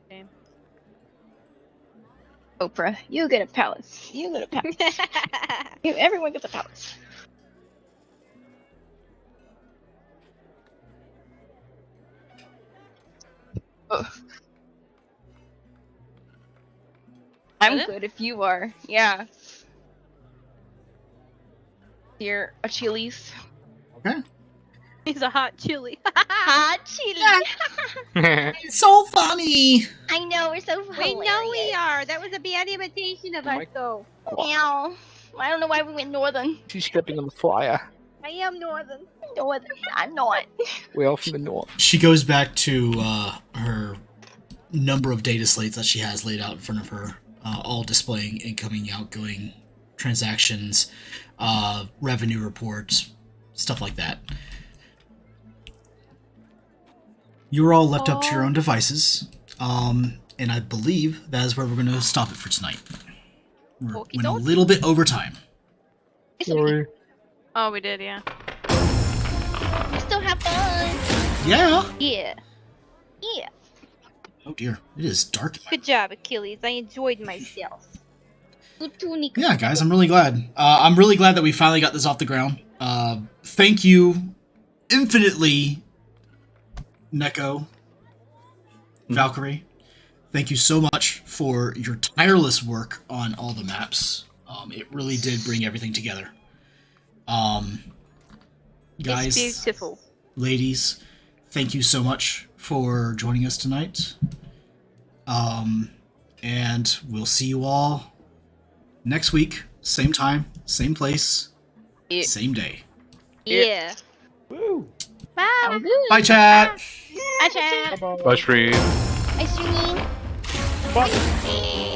Okay. Oprah, you get a palace. You get a palace. Everyone gets a palace. Ugh. I'm it? good if you are. Yeah. Dear Achilles. Okay. He's a hot chili. Hot chili. It's so funny! I know, we're so We hilarious. know we are. That was a bad imitation of us, though. Meow. I don't know why we went northern. She's stepping on the fire. I am northern. Northern. I'm not. We're all from the north. She goes back to her number of data slates that she has laid out in front of her, all displaying incoming, outgoing transactions, revenue reports, stuff like that. You were all left up to your own devices, and I believe that is where we're going to stop it for tonight. We're went a little bit over time. Sorry. Oh, we did, yeah. We still have fun. Yeah. Yeah. Oh dear, it is dark. Good job, Achilles. I enjoyed myself. Yeah, guys, I'm really glad. I'm really glad that we finally got this off the ground. Thank you infinitely, Neko, Valkyrie. Thank you so much for your tireless work on all the maps. It really did bring everything together. Guys, It's beautiful. ladies, thank you so much for joining us tonight. And we'll see you all next week, same time, same place, same day. Yeah. Woo! Bye. Bye, chat. Bye, chat. Bye, stream. Bye, stream. Bye.